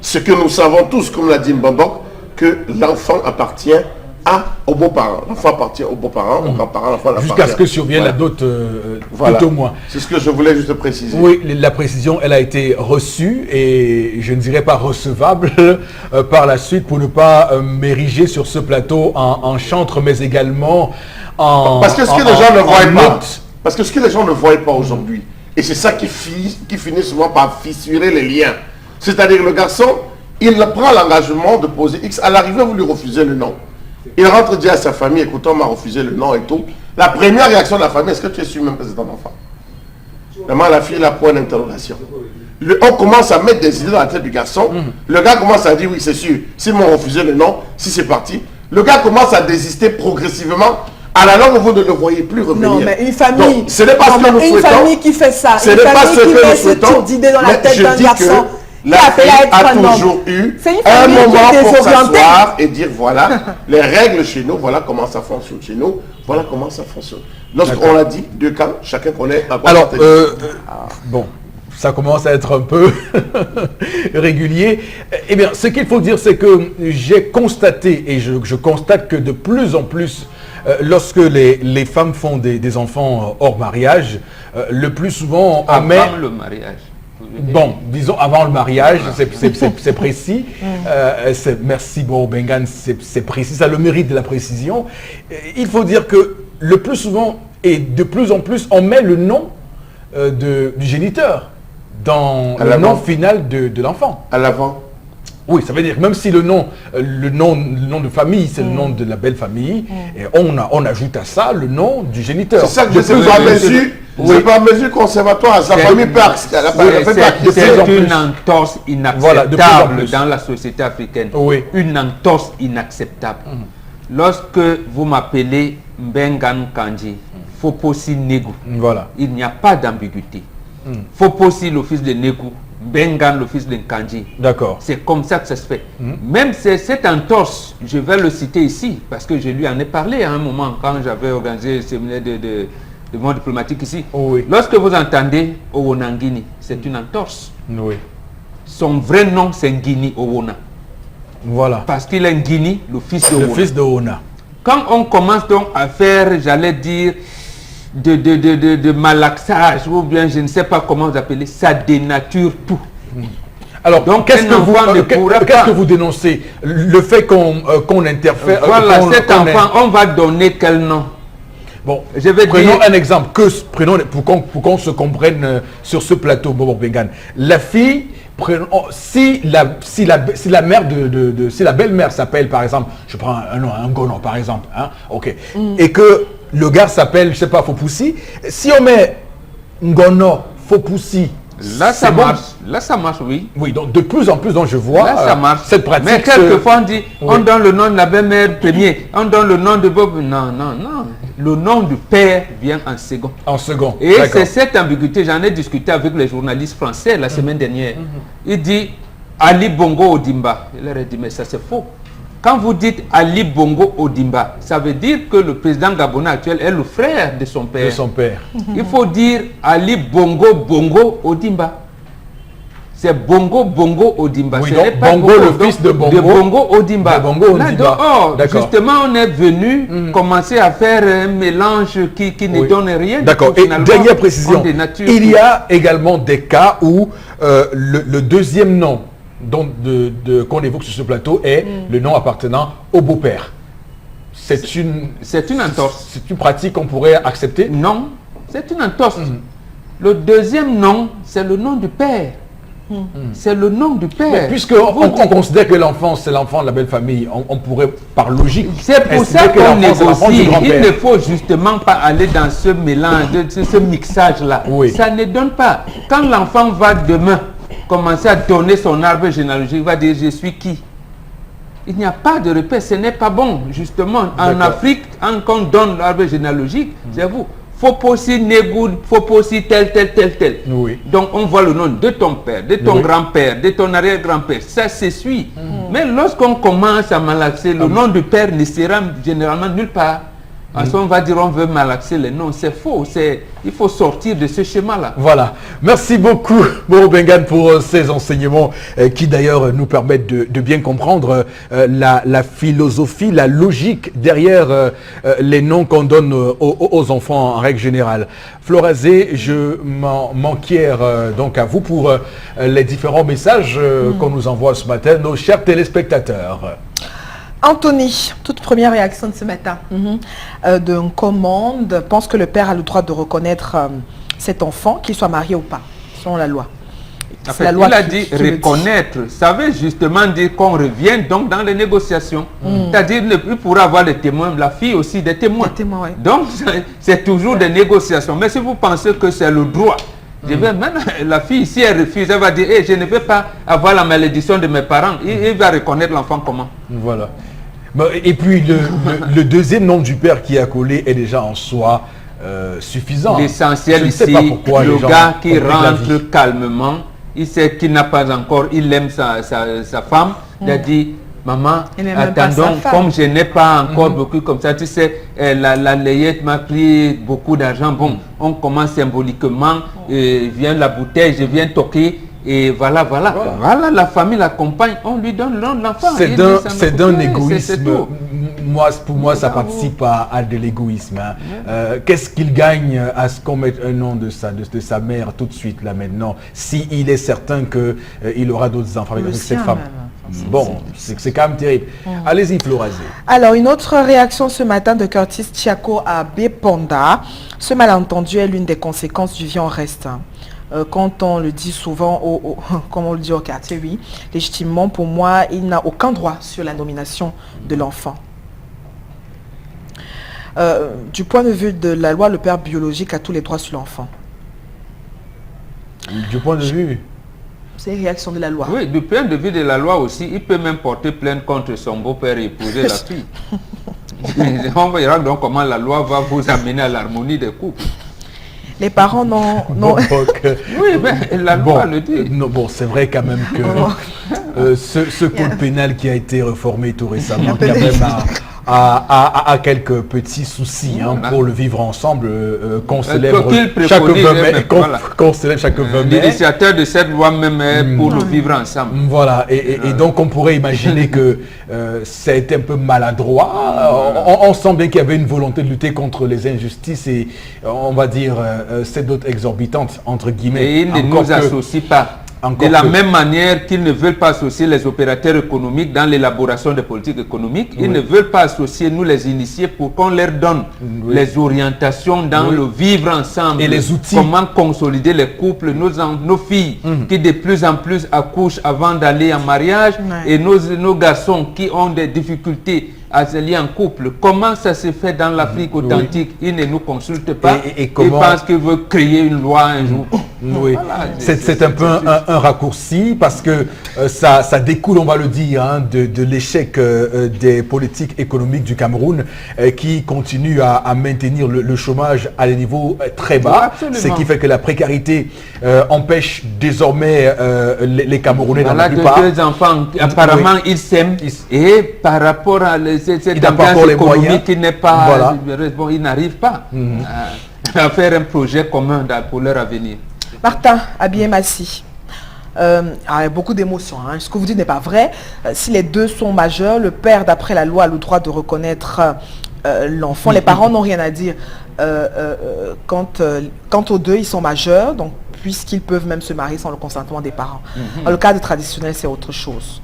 [SPEAKER 2] ce que nous savons tous, comme l'a dit Mbambok, que l'enfant appartient aux beaux-parents. L'enfant appartient aux beaux-parents, aux grands-parents, l'enfant appartient.
[SPEAKER 1] Jusqu'à ce que survienne la dot, tout au moins.
[SPEAKER 2] C'est ce que je voulais juste préciser.
[SPEAKER 1] Oui, la précision, elle a été reçue et je ne dirais pas recevable par la suite pour ne pas m'ériger sur ce plateau en chantre, mais également en...
[SPEAKER 2] Parce que ce que les gens ne voient pas, parce que ce que les gens ne voient pas aujourd'hui, et c'est ça qui finit souvent par fissurer les liens. C'est-à-dire le garçon, il prend l'engagement de poser X. À l'arrivée, vous lui refusez le nom. Il rentre dire à sa famille, écoute, on m'a refusé le nom et tout. La première réaction de la famille, est-ce que tu es sûr même que c'est ton enfant? Maman, la fille, là, point d'interrogation. On commence à mettre des idées dans la tête du garçon. Le gars commence à dire, oui, c'est sûr. S'ils m'ont refusé le nom, si c'est parti. Le gars commence à désister progressivement. À la longue, vous ne le voyez plus revenir.
[SPEAKER 3] Non, mais une famille,
[SPEAKER 2] donc, ce n'est pas ce que nous souhaitons.
[SPEAKER 3] Une famille qui fait ça,
[SPEAKER 2] ce n'est pas ce que nous souhaitons.
[SPEAKER 3] D'idées dans la tête d'un garçon.
[SPEAKER 2] La fille a toujours eu un moment pour s'asseoir et dire voilà, les règles chez nous, voilà comment ça fonctionne chez nous, voilà comment ça fonctionne. Lorsqu'on a dit deux cas, chacun connaît à quoi.
[SPEAKER 1] Alors, bon, ça commence à être un peu régulier. Eh bien, ce qu'il faut dire, c'est que j'ai constaté, et je constate que de plus en plus, lorsque les femmes font des enfants hors mariage, le plus souvent on met...
[SPEAKER 4] Avant le mariage.
[SPEAKER 1] Bon, disons avant le mariage, c'est précis. Merci Bengan, c'est précis, ça a le mérite de la précision. Il faut dire que le plus souvent et de plus en plus, on met le nom du géniteur dans le nom final de l'enfant.
[SPEAKER 2] À l'avant.
[SPEAKER 1] Oui, ça veut dire que même si le nom de famille, c'est le nom de la belle famille, et on ajoute à ça le nom du géniteur.
[SPEAKER 2] C'est ça que je sais pas mesure. C'est pas mesure conservatoire, sa famille peut
[SPEAKER 4] c'est une entorse inacceptable dans la société africaine.
[SPEAKER 1] Oui.
[SPEAKER 4] Une entorse inacceptable. Lorsque vous m'appelez Mbengan Kandji, Foposi Négou,
[SPEAKER 1] voilà.
[SPEAKER 4] Il n'y a pas d'ambiguïté. Foposi, le fils de Négou, Bengan, le fils de Kandji.
[SPEAKER 1] D'accord.
[SPEAKER 4] C'est comme ça que ça se fait. Même cette entorse, je vais le citer ici, parce que je lui en ai parlé à un moment quand j'avais organisé le séminaire de monde diplomatique ici.
[SPEAKER 1] Oui.
[SPEAKER 4] Lorsque vous entendez Owonangini, c'est une entorse.
[SPEAKER 1] Oui.
[SPEAKER 4] Son vrai nom, c'est Ngini Owona.
[SPEAKER 1] Voilà.
[SPEAKER 4] Parce qu'il est Ngini, le fils de Owona.
[SPEAKER 1] Le fils de Owona.
[SPEAKER 4] Quand on commence donc à faire, j'allais dire, de malaxage, ou bien je ne sais pas comment vous appelez, ça dénature tout.
[SPEAKER 1] Alors, donc, qu'est-ce que vous dénoncez? Le fait qu'on interfère...
[SPEAKER 4] Voilà, cet enfant, on va donner quel nom?
[SPEAKER 1] Bon, prenons un exemple, pour qu'on se comprenne sur ce plateau, Bobo Bengan. La fille, si la mère si la belle-mère s'appelle, par exemple, je prends un nom, un Gono, par exemple, hein, ok, et que le gars s'appelle, je sais pas, Fopoussi, si on met Ngono, Fopoussi,
[SPEAKER 4] là ça marche, là ça marche, oui.
[SPEAKER 1] Oui, donc de plus en plus, donc je vois
[SPEAKER 4] là, ça marche.
[SPEAKER 1] cette pratique.
[SPEAKER 4] Mais quelquefois on dit, on donne le nom de la belle-mère premier, on donne le nom de Bob. Non, non, non. Le nom du père vient en second.
[SPEAKER 1] En second.
[SPEAKER 4] Et c'est cette ambiguïté, j'en ai discuté avec les journalistes français la semaine dernière. Il dit Ali Bongo Odimba. Il leur a dit, mais ça c'est faux. Quand vous dites Ali Bongo Odimba, ça veut dire que le président gabonais actuel est le frère de son père.
[SPEAKER 1] De son père.
[SPEAKER 4] Il faut dire Ali Bongo Odimba. C'est Bongo Odimba.
[SPEAKER 1] Oui, donc Bongo, le fils de Bongo.
[SPEAKER 4] De Bongo Odimba.
[SPEAKER 1] De Bongo Odimba.
[SPEAKER 4] Là, justement, on est venu commencer à faire un mélange qui ne donne rien.
[SPEAKER 1] D'accord. Et dernière précision, il y a également des cas où le deuxième nom qu'on évoque sur ce plateau est le nom appartenant au beau-père. C'est une
[SPEAKER 4] entorse.
[SPEAKER 1] C'est une pratique qu'on pourrait accepter?
[SPEAKER 4] Non, c'est une entorse. Le deuxième nom, c'est le nom du père. C'est le nom du père.
[SPEAKER 1] Mais puisqu'on considère que l'enfant, c'est l'enfant de la belle famille, on pourrait, par logique...
[SPEAKER 4] C'est pour ça qu'on négocie. Il ne faut justement pas aller dans ce mélange, ce mixage-là.
[SPEAKER 1] Oui.
[SPEAKER 4] Ça ne donne pas. Quand l'enfant va demain commencer à donner son arbre généalogique, il va dire « je suis qui ?» Il n'y a pas de repère, ce n'est pas bon. Justement, en Afrique, quand on donne l'arbre généalogique, c'est vous. Foposi Négou, Foposi tel.
[SPEAKER 1] Oui.
[SPEAKER 4] Donc on voit le nom de ton père, de ton grand-père, de ton arrière-grand-père. Ça se suit. Mais lorsqu'on commence à malaxer, le nom du père ne sera généralement nulle part. Ensuite, on va dire on veut malaxer les noms. C'est faux. Il faut sortir de ce schéma-là.
[SPEAKER 1] Voilà. Merci beaucoup, Bobo Bengan, pour ces enseignements qui d'ailleurs nous permettent de bien comprendre la philosophie, la logique derrière les noms qu'on donne aux enfants en règle générale. Florazé, je m'enquière donc à vous pour les différents messages qu'on nous envoie ce matin, nos chers téléspectateurs.
[SPEAKER 3] Anthony, toute première réaction de ce matin, d'un commande, pense que le père a le droit de reconnaître cet enfant, qu'il soit marié ou pas, selon la loi.
[SPEAKER 4] En fait, il a dit reconnaître, ça veut justement dire qu'on revient donc dans les négociations. C'est-à-dire qu'il pourra avoir des témoins, la fille aussi des témoins.
[SPEAKER 3] Des témoins, oui.
[SPEAKER 4] Donc c'est toujours des négociations. Mais si vous pensez que c'est le droit Je vais même, la fille, si elle refuse, elle va dire, je ne veux pas avoir la malédiction de mes parents. Il va reconnaître l'enfant comment?
[SPEAKER 1] Voilà. Et puis le deuxième nom du père qui est accolé est déjà en soi suffisant.
[SPEAKER 4] L'essentiel ici, le gars qui rentre calmement, il sait qu'il n'a pas encore, il aime sa femme, il a dit, maman, attendons, comme je n'ai pas encore beaucoup comme ça, tu sais, la layette m'a pris beaucoup d'argent. Bon, on commence symboliquement, vient la bouteille, je viens toquer, et voilà, la famille l'accompagne, on lui donne l'enfant.
[SPEAKER 1] C'est d'un égoïsme. Pour moi, ça participe à de l'égoïsme. Hein. Qu'est-ce qu'il gagne à ce qu'on mette un nom de sa mère tout de suite, là, maintenant, s'il est certain qu'il aura d'autres enfants avec cette femme? Bon, c'est quand même terrible. Allez-y, Florazé.
[SPEAKER 3] Alors, une autre réaction ce matin de Curtis Chiako à Beponda. Ce malentendu est l'une des conséquences du viens reste. Quand on le dit souvent, comme on le dit au quartier, oui, légitimement, pour moi, il n'a aucun droit sur la nomination de l'enfant. Du point de vue de la loi, le père biologique a tous les droits sur l'enfant.
[SPEAKER 1] Du point de vue...
[SPEAKER 3] C'est une réaction de la loi.
[SPEAKER 4] Oui, du point de vue de la loi aussi, il peut même porter plainte contre son beau-père et épouser la fille. On verra donc comment la loi va vous amener à l'harmonie des couples.
[SPEAKER 3] Les parents n'ont...
[SPEAKER 4] Oui, mais la loi le dit.
[SPEAKER 1] Non, bon, c'est vrai quand même que ce code pénal qui a été reformé tout récemment, quand même a quelques petits soucis pour le vivre ensemble, qu'on célèbre chaque 20 mai.
[SPEAKER 4] L'initiateur de cette loi même est pour le vivre ensemble.
[SPEAKER 1] Voilà, et donc on pourrait imaginer que ça a été un peu maladroit. On sent bien qu'il y avait une volonté de lutter contre les injustices et on va dire c'est d'autres exorbitantes, entre guillemets.
[SPEAKER 4] Et ils ne nous associent pas. De la même manière qu'ils ne veulent pas associer les opérateurs économiques dans l'élaboration des politiques économiques, ils ne veulent pas associer nous les initiés pour qu'on leur donne les orientations dans le vivre ensemble.
[SPEAKER 1] Et les outils.
[SPEAKER 4] Comment consolider les couples, nos filles qui de plus en plus accouchent avant d'aller en mariage et nos garçons qui ont des difficultés à se lier en couple. Comment ça se fait dans l'Afrique authentique? Ils ne nous consultent pas.
[SPEAKER 1] Et comment...
[SPEAKER 4] Ils pensent qu'ils veulent créer une loi un jour.
[SPEAKER 1] Oui, voilà, c'est un peu un raccourci parce que ça découle, on va le dire, de l'échec des politiques économiques du Cameroun qui continue à maintenir le chômage à des niveaux très bas. Ce qui fait que la précarité empêche désormais les Camerounais dans la plupart.
[SPEAKER 4] Deux enfants, apparemment ils s'aiment et par rapport à cette ambiance économique qui n'est pas... Bon, ils n'arrivent pas à faire un projet commun pour leur avenir.
[SPEAKER 3] Martin Abiyemassi, beaucoup d'émotions. Ce que vous dites n'est pas vrai. Si les deux sont majeurs, le père, d'après la loi, a le droit de reconnaître l'enfant. Les parents n'ont rien à dire. Quant aux deux, ils sont majeurs, donc puisqu'ils peuvent même se marier sans le consentement des parents. Dans le cadre traditionnel, c'est autre chose.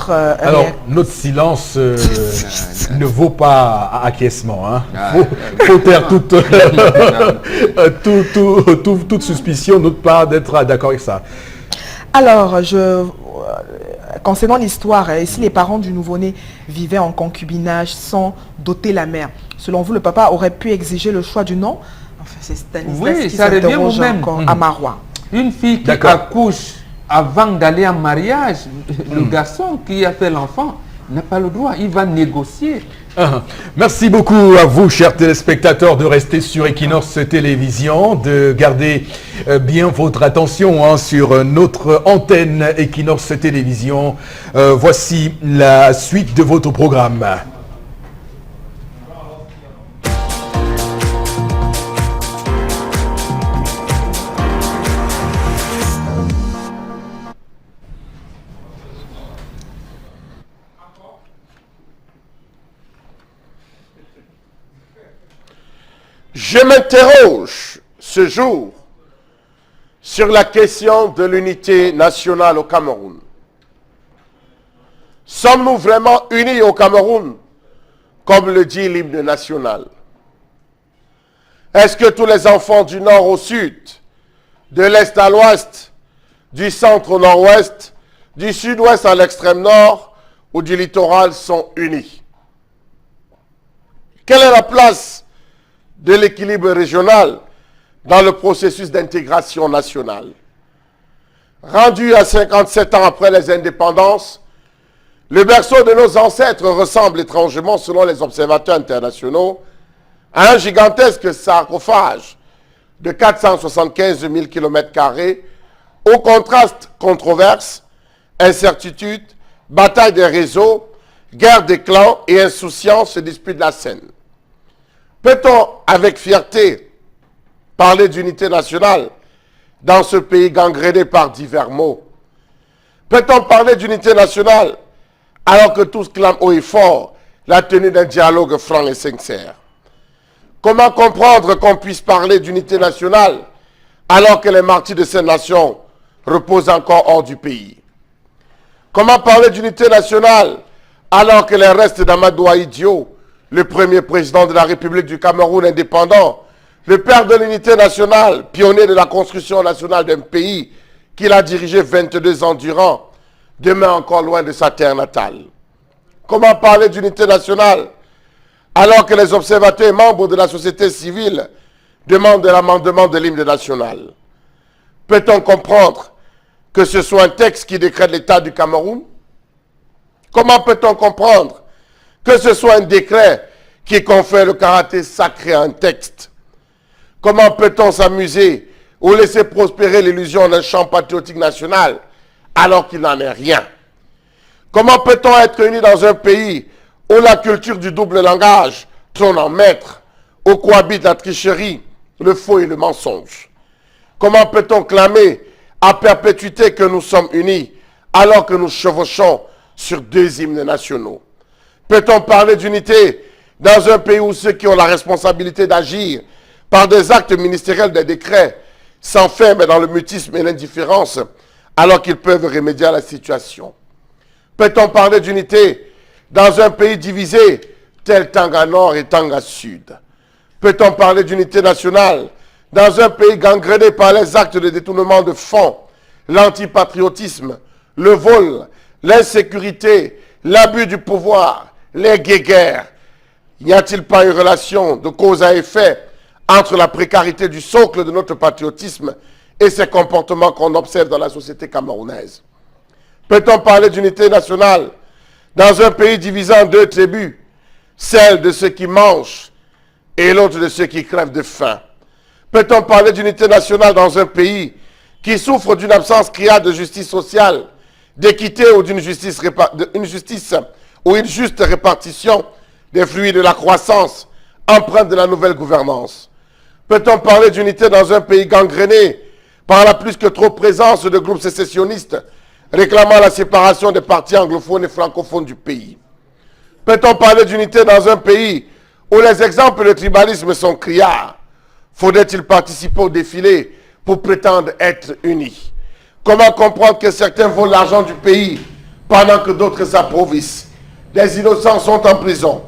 [SPEAKER 1] Alors, notre silence ne vaut pas acquiescement. Faut taire toute suspicion, notre part d'être d'accord avec ça.
[SPEAKER 3] Alors, concernant l'histoire, si les parents du nouveau-né vivaient en concubinage sans doter la mère, selon vous, le papa aurait pu exiger le choix du nom? Enfin, c'est Stanislas qui s'interroge encore à Marois.
[SPEAKER 4] Une fille qui accouche avant d'aller en mariage, le garçon qui a fait l'enfant n'a pas le droit, il va négocier.
[SPEAKER 1] Merci beaucoup à vous, chers téléspectateurs, de rester sur Equinox Télévision, de garder bien votre attention sur notre antenne Equinox Télévision. Voici la suite de votre programme.
[SPEAKER 2] Je m'interroge ce jour sur la question de l'unité nationale au Cameroun. Sommes-nous vraiment unis au Cameroun, comme le dit l'hymne national? Est-ce que tous les enfants du nord au sud, de l'est à l'ouest, du centre au nord-ouest, du sud-ouest à l'extrême nord ou du littoral sont unis? Quelle est la place de l'équilibre régional dans le processus d'intégration nationale. Rendu à 57 ans après les indépendances, le berceau de nos ancêtres ressemble étrangement, selon les observateurs internationaux, à un gigantesque sarcophage de 475 000 km², au contraste controverses, incertitudes, bataille des réseaux, guerre des clans et insouciance se disputent la scène. Peut-on, avec fierté, parler d'unité nationale dans ce pays gangréné par divers maux? Peut-on parler d'unité nationale alors que tous clament haut et fort la tenue d'un dialogue franc et sincère? Comment comprendre qu'on puisse parler d'unité nationale alors que les martyrs de cette nation reposent encore hors du pays? Comment parler d'unité nationale alors que les restes d'Amadou Ahidjo, le premier président de la République du Cameroun indépendant, le père de l'unité nationale, pionnier de la construction nationale d'un pays qu'il a dirigé 22 ans durant, demeure encore loin de sa terre natale? Comment parler d'unité nationale alors que les observateurs et membres de la société civile demandent l'amendement de l'hymne national? Peut-on comprendre que ce soit un texte qui décrète l'état du Cameroun? Comment peut-on comprendre que ce soit un décret qui confère le caractère sacré à un texte? Comment peut-on s'amuser ou laisser prospérer l'illusion d'un chant patriotique national alors qu'il n'en est rien? Comment peut-on être unis dans un pays où la culture du double langage trône en maître, où cohabitent la tricherie, le faux et le mensonge? Comment peut-on clamer à perpétuité que nous sommes unis alors que nous chevauchons sur deux hymnes nationaux? Peut-on parler d'unité dans un pays où ceux qui ont la responsabilité d'agir par des actes ministériels, des décrets, s'enferment dans le mutisme et l'indifférence alors qu'ils peuvent remédier à la situation? Peut-on parler d'unité dans un pays divisé tel Tanga Nord et Tanga Sud? Peut-on parler d'unité nationale dans un pays gangréné par les actes de détournement de fonds, l'antipatriotisme, le vol, l'insécurité, l'abus du pouvoir, les guéguerres? N'y a-t-il pas une relation de cause à effet entre la précarité du socle de notre patriotisme et ces comportements qu'on observe dans la société camerounaise? Peut-on parler d'unité nationale dans un pays divisé en deux tribus, celle de ceux qui mangent et l'autre de ceux qui crèvent de faim? Peut-on parler d'unité nationale dans un pays qui souffre d'une absence criarde de justice sociale, d'équité ou d'une justice ou une juste répartition des fluides de la croissance, empreinte de la nouvelle gouvernance? Peut-on parler d'unité dans un pays gangréné par la plus que trop présence de groupes sécessionnistes réclamant la séparation des partis anglophones et francophones du pays? Peut-on parler d'unité dans un pays où les exemples de tribalisme sont criards? Faudrait-il participer au défilé pour prétendre être unis? Comment comprendre que certains volent l'argent du pays pendant que d'autres s'appauvrissent? Les innocents sont en prison.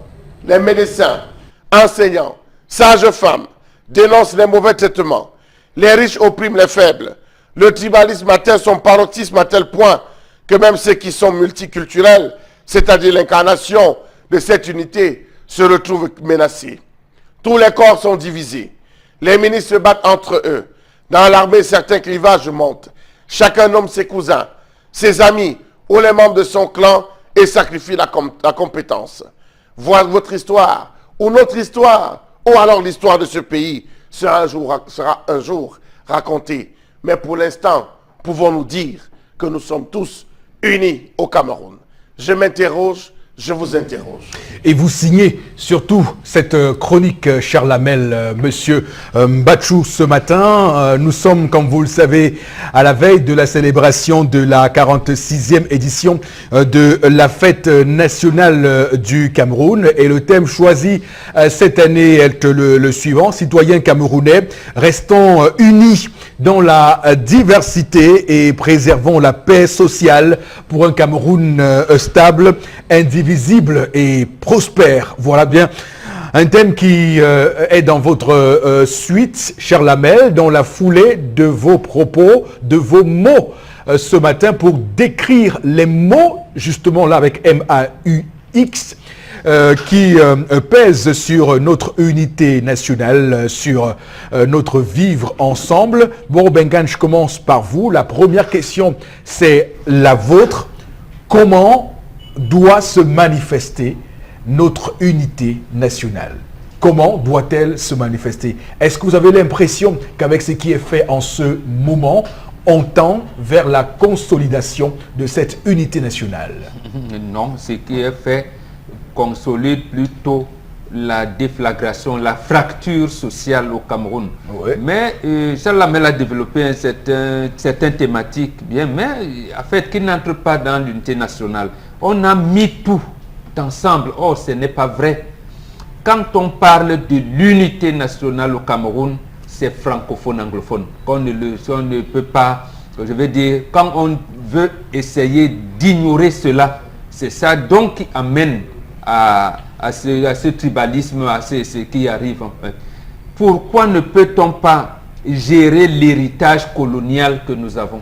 [SPEAKER 2] Les médecins, enseignants, sages-femmes dénoncent les mauvais traitements. Les riches oppriment les faibles. Le tribalisme atteint son paroxysme à tel point que même ceux qui sont multiculturels, c'est-à-dire l'incarnation de cette unité, se retrouvent menacés. Tous les corps sont divisés. Les ministres se battent entre eux. Dans l'armée, certains clivages montent. Chacun nomme ses cousins, ses amis ou les membres de son clan et sacrifie la compétence. Voir votre histoire ou notre histoire ou alors l'histoire de ce pays sera un jour racontée. Mais pour l'instant, pouvons-nous dire que nous sommes tous unis au Cameroun? Je m'interroge, je vous interroge.
[SPEAKER 1] Et vous signez surtout cette chronique, cher Lamel, monsieur Mbachou, ce matin. Nous sommes, comme vous le savez, à la veille de la célébration de la 46e édition de la fête nationale du Cameroun. Et le thème choisi cette année est le suivant: citoyens camerounais, restons unis dans la diversité et préservons la paix sociale pour un Cameroun stable, indivisible et prospère. Voilà bien un thème qui est dans votre suite, cher Lamel, dans la foulée de vos propos, de vos mots ce matin pour décrire les mots, justement là avec M-A-U-X, qui pèsent sur notre unité nationale, sur notre vivre ensemble. Bon, Bengan, je commence par vous. La première question, c'est la vôtre. Comment doit se manifester notre unité nationale? Comment doit-elle se manifester? Est-ce que vous avez l'impression qu'avec ce qui est fait en ce moment, on tend vers la consolidation de cette unité nationale?
[SPEAKER 4] Non, ce qui est fait consolide plutôt la déflagration, la fracture sociale au Cameroun.
[SPEAKER 1] Oui.
[SPEAKER 4] Mais Charles Lamel a développé certaines thématiques, bien, mais en fait, qui n'entre pas dans l'unité nationale. On a mis tout ensemble. Or, ce n'est pas vrai. Quand on parle de l'unité nationale au Cameroun, c'est francophone-anglophone. On ne peut pas, je veux dire, quand on veut essayer d'ignorer cela, c'est ça donc qui amène à ce tribalisme, à ce qui arrive en fait. Pourquoi ne peut-on pas gérer l'héritage colonial que nous avons?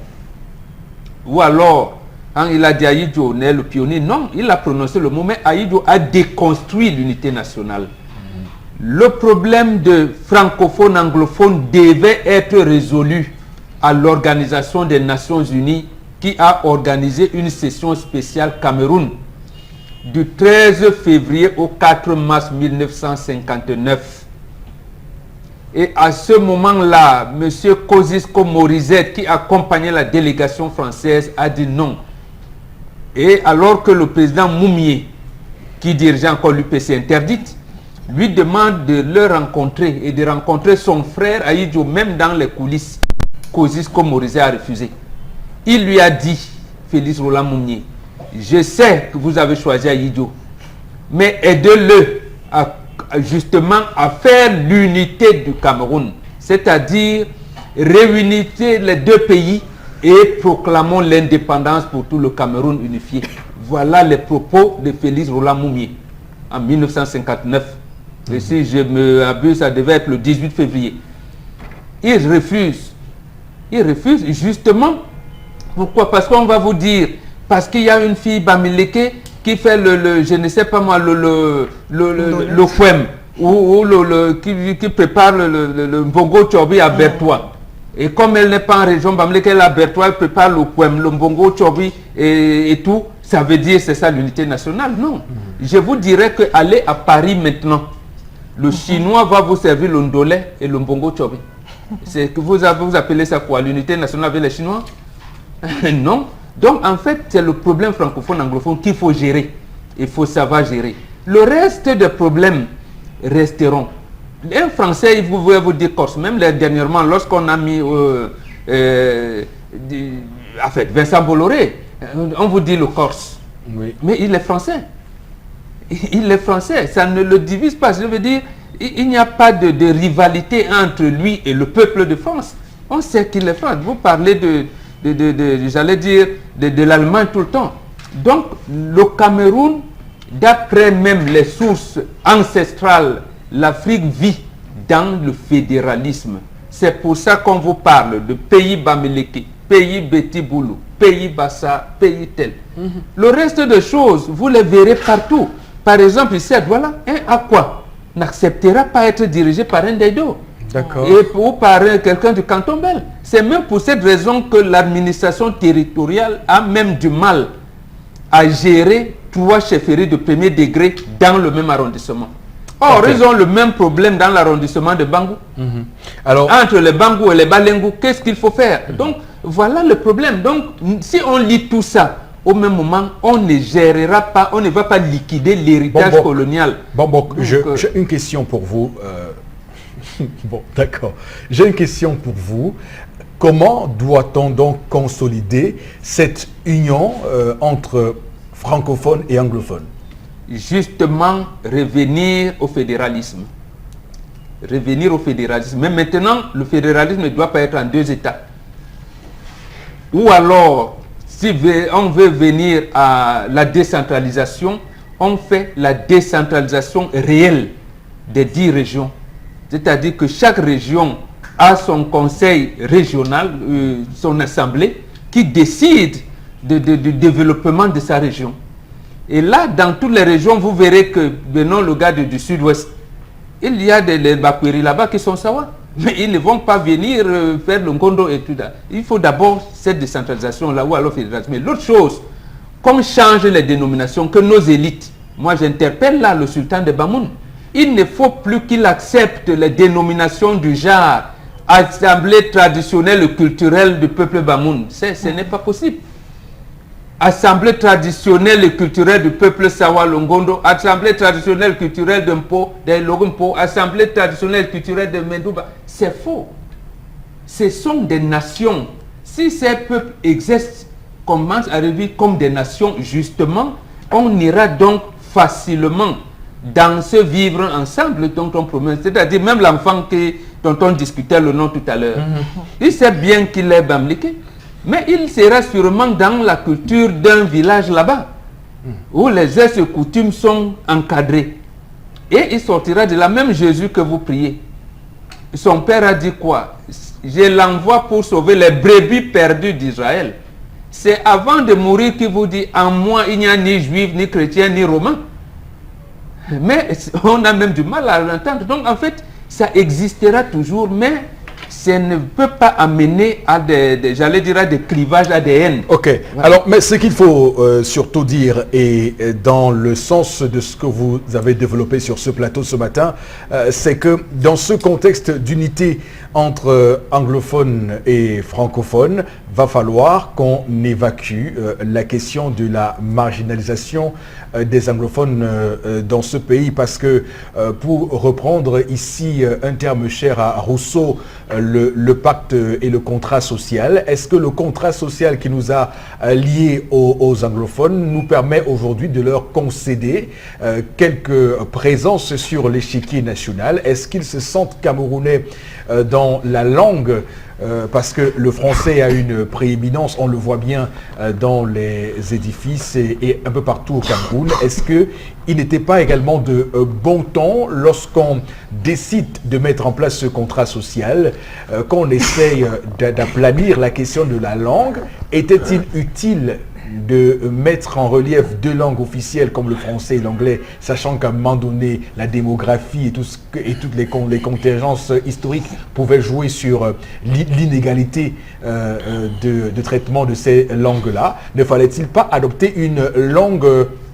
[SPEAKER 4] Ou alors, quand il a dit Ahidjo, on est le pionnier, non, il a prononcé le mot, mais Ahidjo a déconstruit l'unité nationale. Le problème de francophone-anglophone devait être résolu à l'Organisation des Nations Unies qui a organisé une session spéciale Cameroun du 13 février au 4 mars 1959. Et à ce moment-là, M. Kosciusko Morizet, qui accompagnait la délégation française, a dit non. Et alors que le président Moumié, qui dirigeait encore l'UPC interdite, lui demande de le rencontrer et de rencontrer son frère Ahidjo, même dans les coulisses, Kosciusko Morizet a refusé. Il lui a dit, Félix Roland Moumié, je sais que vous avez choisi Ahidjo, mais aidez-le justement à faire l'unité du Cameroun, c'est-à-dire réunir les deux pays et proclamons l'indépendance pour tout le Cameroun unifié. Voilà les propos de Félix Roland Moumié en 1959. Et si je me abuse, ça devait être le 18 février. Il refuse. Il refuse justement. Pourquoi? Parce qu'on va vous dire, parce qu'il y a une fille Bamileke qui fait je ne sais pas moi, le poème, ou qui prépare le Mbongo Tchobi à Bertois. Et comme elle n'est pas en région Bamileke, elle est à Bertois, elle prépare le poème, le Mbongo Tchobi et tout. Ça veut dire c'est ça l'unité nationale? Non. Je vous dirais que allez à Paris maintenant. Le chinois va vous servir le ndolé et le Mbongo Tchobi. C'est que vous appelez ça quoi? L'unité nationale avec les Chinois? Non. Donc en fait, c'est le problème francophone-anglophone qu'il faut gérer. Il faut savoir gérer. Le reste des problèmes resteront. Un Français, il pouvait vous dire Corse. Même dernièrement, lorsqu'on a mis en fait, Vincent Bolloré, on vous dit le Corse.
[SPEAKER 1] Oui.
[SPEAKER 4] Mais il est français. Il est français. Ça ne le divise pas. Je veux dire, il n'y a pas de rivalité entre lui et le peuple de France. On sait qu'il est français. Vous parlez j'allais dire, de l'Allemagne tout le temps. Donc, le Cameroun, d'après même les sources ancestrales, l'Afrique vit dans le fédéralisme. C'est pour ça qu'on vous parle de pays Bamileke, pays Beti Boulou, pays Bassa, pays tel. Le reste des choses, vous les verrez partout. Par exemple, ici à Douala, un Akwa n'acceptera pas être dirigé par un Daido.
[SPEAKER 1] D'accord.
[SPEAKER 4] Et pour par quelqu'un du canton Bel. C'est même pour cette raison que l'administration territoriale a même du mal à gérer 3 chefferies de premier degré dans le même arrondissement. Or, okay, ils ont le même problème dans l'arrondissement de Bangou. Alors, entre les Bangou et les Balengou, qu'est-ce qu'il faut faire? Donc, voilà le problème. Donc, si on lit tout ça, au même moment, on ne gérera pas, on ne va pas liquider l'héritage colonial.
[SPEAKER 1] J'ai une question pour vous. Bon, d'accord. J'ai une question pour vous. Comment doit-on donc consolider cette union entre francophones et anglophones?
[SPEAKER 4] Justement, revenir au fédéralisme. Revenir au fédéralisme. Mais maintenant, le fédéralisme ne doit pas être en 2 États. Ou alors, si on veut venir à la décentralisation, on fait la décentralisation réelle des 10 régions. C'est-à-dire que chaque région a son conseil régional, son assemblée, qui décide du développement de sa région. Et là, dans toutes les régions, vous verrez que, venons le gars du sud-ouest, il y a des Bakweri là-bas qui sont sawa. Mais ils ne vont pas venir faire le Ngondo et tout ça. Il faut d'abord cette décentralisation là ou alors fédération. Mais l'autre chose, comme changent les dénominations, que nos élites, moi j'interpelle là le sultan de Bamoun, il ne faut plus qu'il accepte les dénominations du genre Assemblée traditionnelle et culturelle du peuple Bamoun. Ce n'est pas possible. Assemblée traditionnelle et culturelle du peuple Sawa Longondo, Assemblée traditionnelle et culturelle de Mpo, de Logompo, Assemblée traditionnelle et culturelle de Mendouba. C'est faux. Ce sont des nations. Si ces peuples existent, commencent à vivre comme des nations, justement, on ira donc facilement dans ce vivre ensemble dont on promet. C'est-à-dire même l'enfant dont on discutait le nom tout à l'heure. Il sait bien qu'il est bamliqué. Mais il sera sûrement dans la culture d'un village là-bas, où les us et coutumes sont encadrés. Et il sortira de là, même Jésus que vous priez. Son père a dit quoi? Je l'envoie pour sauver les brebis perdues d'Israël. C'est avant de mourir qu'il vous dit, en moi il n'y a ni juif, ni chrétien, ni romain. Mais on a même du mal à l'entendre. Donc en fait, ça existera toujours, mais ça ne peut pas amener à j'allais dire à des clivages ADN.
[SPEAKER 1] Ok. Voilà. Alors, mais ce qu'il faut surtout dire, et dans le sens de ce que vous avez développé sur ce plateau ce matin, c'est que dans ce contexte d'unité entre anglophones et francophones, va falloir qu'on évacue la question de la marginalisation des anglophones dans ce pays, parce que pour reprendre ici un terme cher à Rousseau, le pacte et le contrat social, est-ce que le contrat social qui nous a liés aux anglophones nous permet aujourd'hui de leur concéder quelques présences sur l'échiquier national? Est-ce qu'ils se sentent camerounais dans la langue? Parce que le français a une prééminence, on le voit bien dans les édifices et un peu partout au Cameroun. Est-ce qu'il n'était pas également de bon ton, lorsqu'on décide de mettre en place ce contrat social, qu'on essaye d'aplanir la question de la langue? Était-il utile de mettre en relief deux langues officielles comme le français et l'anglais, sachant qu'à un moment donné, la démographie et toutes les contingences historiques pouvaient jouer sur l'inégalité de traitement de ces langues-là? Ne fallait-il pas adopter une langue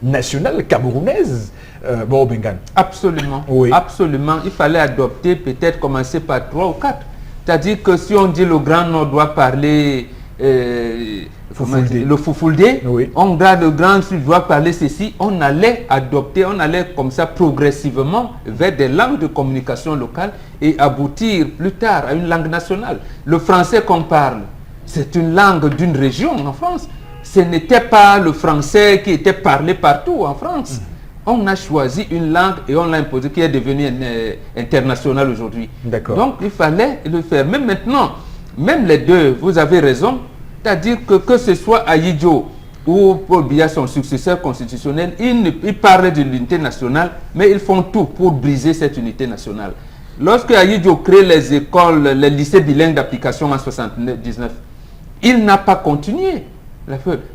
[SPEAKER 1] nationale camerounaise? Bon, Bengan. Absolument.
[SPEAKER 4] Oui. Absolument. Il fallait adopter, peut-être commencer par 3 ou 4. C'est-à-dire que si on dit le Grand Nord doit parler le Foufoulde, oui. On garde le Grand Sud doit parler ceci, on allait adopter, on allait comme ça progressivement vers des langues de communication locale et aboutir plus tard à une langue nationale. Le français qu'on parle, c'est une langue d'une région en France. Ce n'était pas le français qui était parlé partout en France. On a choisi une langue et on l'a imposée, qui est devenue internationale aujourd'hui. Donc il fallait le faire. Même maintenant, même les deux, vous avez raison. C'est-à-dire que ce soit Ahidjo ou Paul Biya, son successeur constitutionnel, ils parlent de l'unité nationale, mais ils font tout pour briser cette unité nationale. Lorsque Ahidjo crée les écoles, les lycées bilingues d'application en 1979, il n'a pas continué.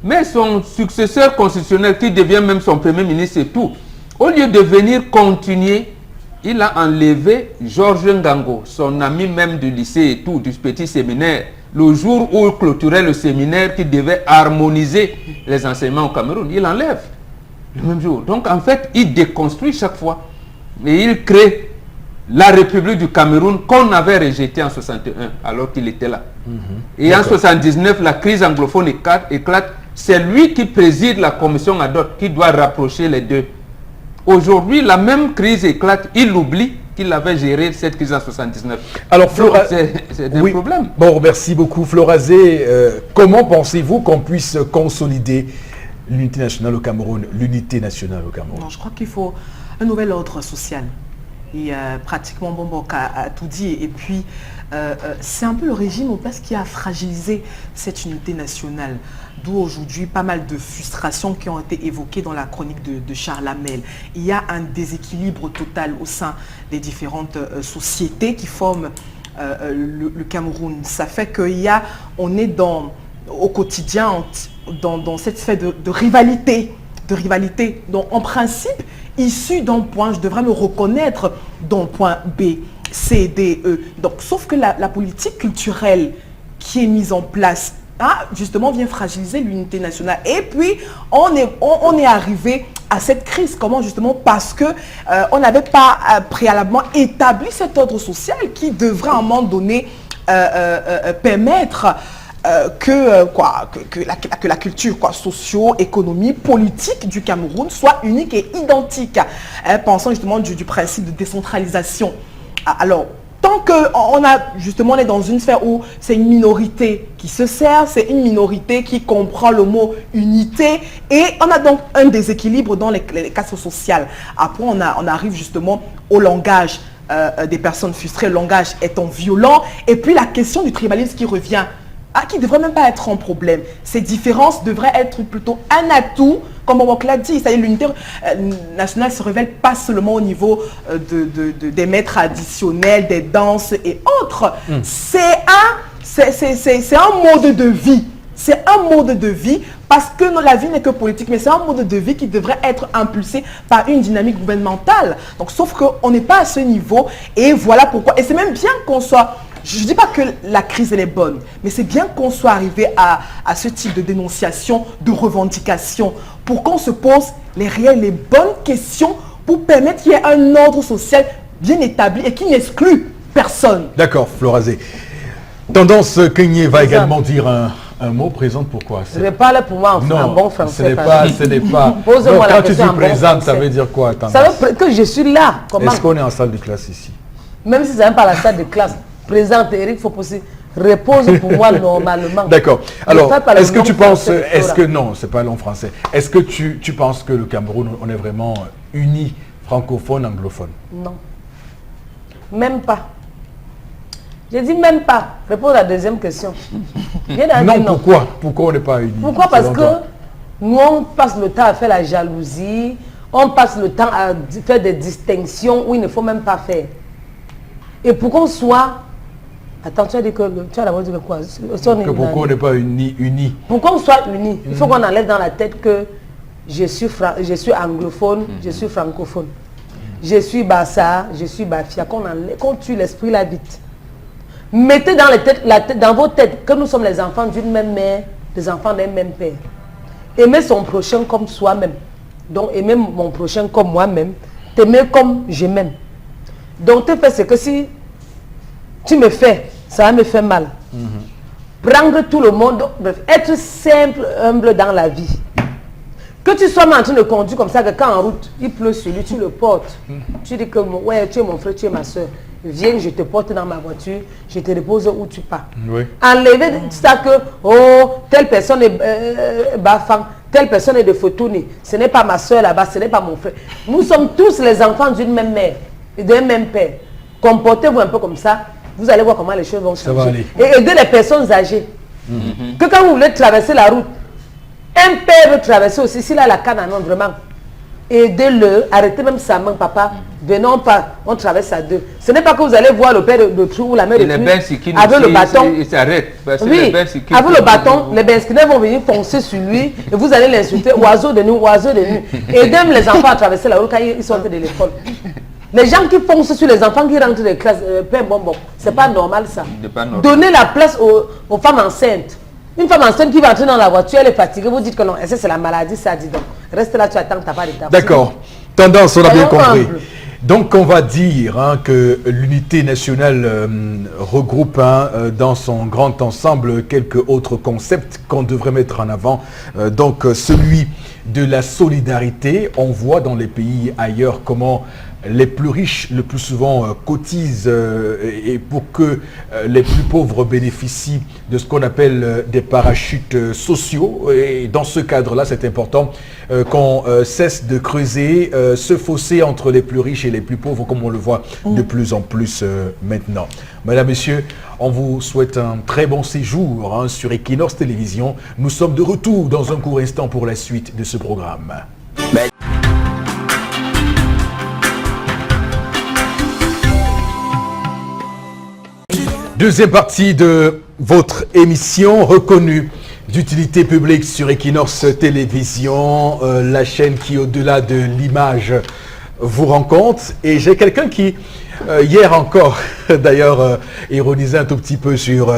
[SPEAKER 4] Mais son successeur constitutionnel, qui devient même son premier ministre et tout, au lieu de venir continuer, il a enlevé Georges Ngango, son ami même du lycée et tout, du petit séminaire, le jour où il clôturait le séminaire qui devait harmoniser les enseignements au Cameroun. Il enlève le même jour. Donc en fait, il déconstruit chaque fois. Et il crée la République du Cameroun qu'on avait rejetée en 61, alors qu'il était là. Et en 79, la crise anglophone éclate. C'est lui qui préside la commission ad hoc qui doit rapprocher les deux. Aujourd'hui, la même crise éclate. Il oublie qu'il avait géré cette crise en 79.
[SPEAKER 1] Alors,
[SPEAKER 4] c'est un problème.
[SPEAKER 1] Bon, merci beaucoup, Florazé. Comment pensez-vous qu'on puisse consolider l'unité nationale au Cameroun, l'unité nationale au Cameroun?
[SPEAKER 3] Non, je crois qu'il faut un nouvel ordre social. Et pratiquement Bombok a tout dit. Et puis, c'est un peu le régime en place qui a fragilisé cette unité nationale. D'où aujourd'hui pas mal de frustrations qui ont été évoquées dans la chronique de Charles Hamel. Il y a un déséquilibre total au sein des différentes sociétés qui forment le Cameroun. Ça fait qu'on est au quotidien dans cette sphère de rivalité de rivalité. Donc, en principe, issu d'un point, je devrais me reconnaître dans point B, C, D, E. Donc, sauf que la politique culturelle qui est mise en place, justement, vient fragiliser l'unité nationale. Et puis, on est arrivé à cette crise. Comment, justement? Parce que on n'avait pas préalablement établi cet ordre social qui devrait, à un moment donné, permettre que la culture socio-économie, politique du Cameroun soit unique et identique. Pensons justement du principe de décentralisation. Alors, tant qu'on on est dans une sphère où c'est une minorité qui se sert, c'est une minorité qui comprend le mot unité, et on a donc un déséquilibre dans les classes sociales. Après, on arrive justement au langage des personnes frustrées, le langage étant violent, et puis la question du tribalisme qui revient, qui ne devrait même pas être un problème. Ces différences devraient être plutôt un atout, comme Wok l'a dit. C'est-à-dire l'unité nationale se révèle pas seulement au niveau des mets traditionnels, des danses et autres. C'est un mode de vie. C'est un mode de vie parce que la vie n'est que politique, mais c'est un mode de vie qui devrait être impulsé par une dynamique gouvernementale. Donc, sauf qu'on n'est pas à ce niveau, et voilà pourquoi. Et c'est même bien qu'on soit... Je ne dis pas que la crise elle est bonne, mais c'est bien qu'on soit arrivé à ce type de dénonciation, de revendication, pour qu'on se pose les réelles, les bonnes questions pour permettre qu'il y ait un ordre social bien établi et qui n'exclut personne.
[SPEAKER 1] D'accord, Florazé. Tendance Kenyé va également dire un mot. Présente pourquoi?
[SPEAKER 5] Je parle pour moi en bon français.
[SPEAKER 1] Ce n'est pas.
[SPEAKER 5] Pose-moi la
[SPEAKER 1] quand tu
[SPEAKER 5] question
[SPEAKER 1] dis
[SPEAKER 5] en bon
[SPEAKER 1] présente, ça
[SPEAKER 5] français.
[SPEAKER 1] veut dire quoi?
[SPEAKER 5] Ça veut dire que je suis là.
[SPEAKER 1] Est-ce qu'on est en salle de classe ici?
[SPEAKER 5] Même si ce n'est pas la salle de classe, présente Eric Foposi, repose pour moi normalement.
[SPEAKER 1] D'accord. Alors, est-ce que tu penses,
[SPEAKER 5] non,
[SPEAKER 1] c'est pas long français. Est-ce que tu penses que le Cameroun, on est vraiment unis, francophone, anglophone?
[SPEAKER 5] Non. Même pas. J'ai dit même pas. Réponds à la deuxième question.
[SPEAKER 1] Non, pourquoi? Pourquoi on n'est pas unis?
[SPEAKER 5] Pourquoi? Parce que nous, on passe le temps à faire la jalousie, on passe le temps à faire des distinctions où il ne faut même pas faire. Et pour qu'on soit... Attends, tu as dit que... Tu as d'abord dit que quoi?
[SPEAKER 1] Que pourquoi on n'est pas unis?
[SPEAKER 5] Pour qu'on soit unis, il faut qu'on enlève dans la tête que je suis anglophone, je suis francophone. Je suis Bassa, je suis Bafia. Qu'on tue l'esprit là vite. Mettez dans vos têtes que nous sommes les enfants d'une même mère, des enfants d'un même père. Aimer son prochain comme soi-même. Donc aimer mon prochain comme moi-même. T'aimer comme je m'aime. Donc te fais ce que si tu me fais, ça va me faire mal. Prendre tout le monde, bref, être simple, humble dans la vie. Que tu sois en train de conduire comme ça, que quand en route, il pleut sur lui, tu le portes. Tu dis que ouais, tu es mon frère, tu es ma soeur. Viens, je te porte dans ma voiture, je te repose où tu pars.
[SPEAKER 1] Oui.
[SPEAKER 5] Enlever ça que, telle personne est bafang, telle personne est de Fotouni. Ce n'est pas ma soeur là-bas, ce n'est pas mon frère. Nous sommes tous les enfants d'une même mère et d'un même père. Comportez-vous un peu comme ça, vous allez voir comment les choses vont changer. Et aider les personnes âgées. Que quand vous voulez traverser la route, un père veut traverser aussi, s'il a la canne en vraiment. Aidez-le, arrêtez même sa main, papa. Venons pas, on traverse à deux. Ce n'est pas que vous allez voir le père de trou ou la mère de trou avec le bâton.
[SPEAKER 4] Il s'arrête.
[SPEAKER 5] Oui, avec le bâton, les Benskines vont venir foncer sur lui et vous allez l'insulter. Oiseau de nuit, oiseau de nuit. Aidez les enfants à traverser la route quand ils sortent de l'école. Les gens qui foncent sur les enfants qui rentrent de classe, c'est pas normal ça. Donnez la place aux femmes enceintes. Une femme enceinte qui va entrer dans la voiture, elle est fatiguée, vous dites que non, c'est la maladie, ça dit donc. Reste là, tu attends que tu n'as pas d'étape.
[SPEAKER 1] D'accord. Tendance, on a bien compris. Donc on va dire que l'unité nationale regroupe dans son grand ensemble quelques autres concepts qu'on devrait mettre en avant. Donc celui de la solidarité, on voit dans les pays ailleurs comment les plus riches le plus souvent cotisent et pour que les plus pauvres bénéficient de ce qu'on appelle des parachutes sociaux. Et dans ce cadre-là, c'est important qu'on cesse de creuser ce fossé entre les plus riches et les plus pauvres, comme on le voit de plus en plus maintenant. Mesdames, Messieurs, on vous souhaite un très bon séjour sur Equinox Télévision. Nous sommes de retour dans un court instant pour la suite de ce programme. Deuxième partie de votre émission reconnue d'utilité publique sur Equinox Télévision, la chaîne qui, au-delà de l'image, vous rencontre. Et j'ai quelqu'un qui, hier encore, d'ailleurs, ironisait un tout petit peu sur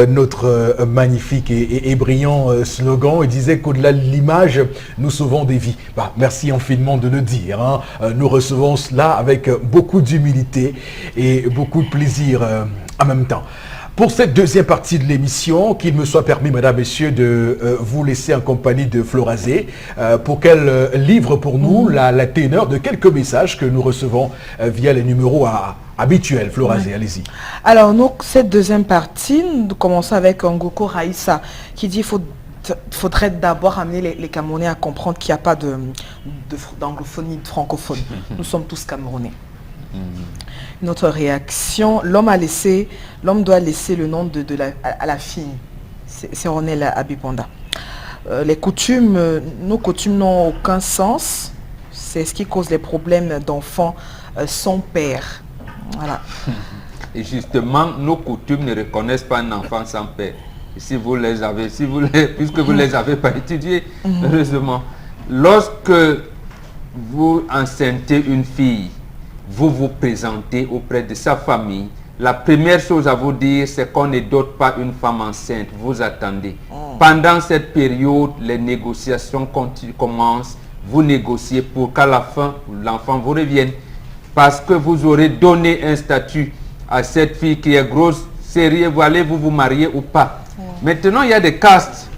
[SPEAKER 1] notre magnifique et brillant slogan. Il disait qu'au-delà de l'image, nous sauvons des vies. Bah, merci infiniment de le dire. Hein. Nous recevons cela avec beaucoup d'humilité et beaucoup de plaisir en même temps. Pour cette deuxième partie de l'émission, qu'il me soit permis, mesdames, messieurs, de vous laisser en compagnie de Florazé pour qu'elle livre pour nous la teneur de quelques messages que nous recevons via les numéros habituels. Florazé, allez-y. Alors, donc, cette deuxième partie, nous commençons avec Ngoko Raïssa qui dit qu'il faudrait d'abord amener les Camerounais à comprendre qu'il n'y a pas d'anglophonie, de francophonie. Nous sommes tous Camerounais. Notre réaction, l'homme doit laisser le nom à la fille. C'est Ronel Abipanda. Les coutumes, nos coutumes n'ont aucun sens. C'est ce qui cause les problèmes d'enfants sans père. Voilà.
[SPEAKER 4] Et justement, nos coutumes ne reconnaissent pas un enfant sans père. Si vous les avez, puisque vous ne les avez pas étudiés, heureusement. Lorsque vous enceintez une fille, vous vous présentez auprès de sa famille. La première chose à vous dire, c'est qu'on ne dote pas une femme enceinte. Vous attendez. Pendant cette période, les négociations commencent. Vous négociez pour qu'à la fin, l'enfant vous revienne. Parce que vous aurez donné un statut à cette fille qui est grosse, sérieux, vous allez vous marier ou pas. Maintenant, il y a des castes.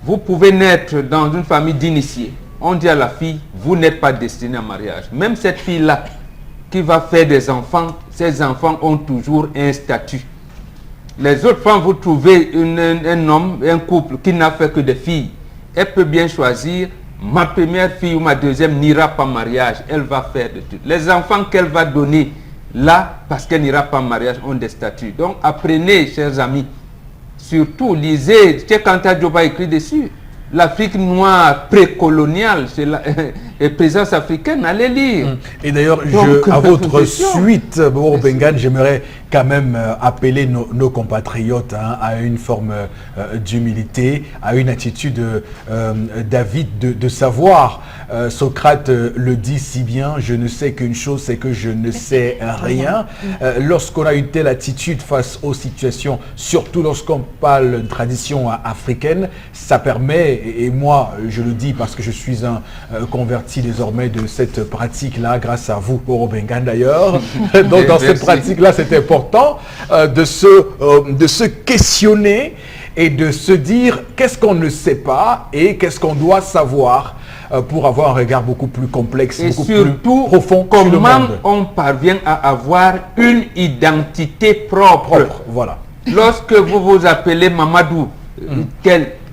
[SPEAKER 4] Vous pouvez naître dans une famille d'initiés. On dit à la fille, vous n'êtes pas destinée à mariage. Même cette fille-là, qui va faire des enfants, ces enfants ont toujours un statut. Les autres femmes, vous trouvez un homme, un couple qui n'a fait que des filles. Elle peut bien choisir, ma première fille ou ma deuxième n'ira pas en mariage, elle va faire de tout. Les enfants qu'elle va donner là, parce qu'elle n'ira pas en mariage, ont des statuts. Donc apprenez, chers amis, surtout lisez, Tchekanta Diop a écrit dessus. L'Afrique noire précoloniale, c'est la présence africaine, allez lire.
[SPEAKER 1] Et d'ailleurs, à votre suite, Boro Bengan, j'aimerais quand même appeler nos compatriotes à une forme d'humilité, à une attitude, David, de savoir. Socrate le dit si bien, je ne sais qu'une chose, c'est que je ne sais rien. Lorsqu'on a une telle attitude face aux situations, surtout lorsqu'on parle de tradition africaine, ça permet, et moi je le dis parce que je suis un converti désormais de cette pratique-là, grâce à vous, Boro Bengan d'ailleurs. Donc dans cette pratique-là, c'est important de se questionner et de se dire qu'est-ce qu'on ne sait pas et qu'est-ce qu'on doit savoir pour avoir un regard beaucoup plus complexe,
[SPEAKER 4] et
[SPEAKER 1] beaucoup
[SPEAKER 4] surtout,
[SPEAKER 1] plus profond.
[SPEAKER 4] Comment on parvient à avoir une identité propre.
[SPEAKER 1] Voilà.
[SPEAKER 4] Lorsque vous vous appelez Mamadou,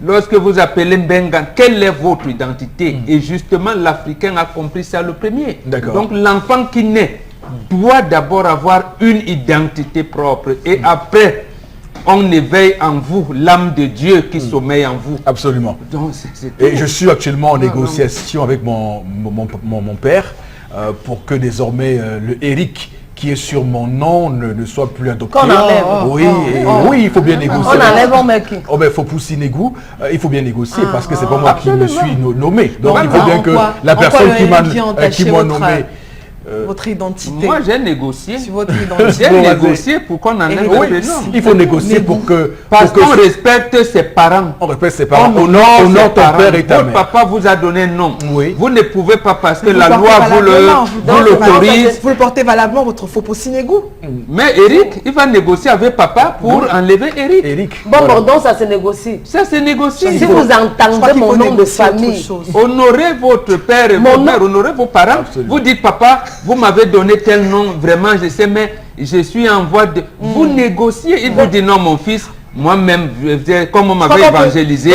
[SPEAKER 4] lorsque vous appelez Mbengan, quelle est votre identité? Et justement, l'Africain a compris ça le premier. Donc l'enfant qui naît doit d'abord avoir une identité propre. Et après, on éveille en vous l'âme de Dieu qui sommeille en vous.
[SPEAKER 1] Absolument. Donc, et je suis actuellement en négociation avec mon père pour que désormais le Eric qui est sur mon nom ne soit plus adopté.
[SPEAKER 5] Qu'on enlève.
[SPEAKER 1] Oui, il faut bien négocier.
[SPEAKER 5] On enlève un mec.
[SPEAKER 1] Oh ben, il faut pousser Négou. Il faut bien négocier parce que c'est pas moi qui me suis nommé. Donc il faut bien que la personne qui m'a nommé.
[SPEAKER 3] Votre identité.
[SPEAKER 4] Moi, j'ai négocié.
[SPEAKER 3] Sur votre identité.
[SPEAKER 4] J'ai négocié pour qu'on enlève le prénom.
[SPEAKER 1] Il faut négocier pour que...
[SPEAKER 4] Parce qu'on respecte ses parents.
[SPEAKER 1] On respecte ses parents. On honore ton père et ta mère.
[SPEAKER 4] Votre papa vous a donné un nom.
[SPEAKER 1] Oui.
[SPEAKER 4] Vous ne pouvez pas parce que la loi vous l'autorise.
[SPEAKER 3] Vous le portez valablement, votre faux Négou.
[SPEAKER 4] Mais Eric, il va négocier avec papa pour enlever Eric.
[SPEAKER 5] Bon, donc ça se négocie.
[SPEAKER 4] Ça se négocie.
[SPEAKER 5] Si vous entendez mon nom de famille,
[SPEAKER 4] honorez votre père et votre mère, honorez vos parents. Vous dites papa, vous m'avez donné tel nom, vraiment je sais, mais je suis en voie de... Vous négociez, il vous dit non mon fils, moi-même, comme on m'avait évangélisé,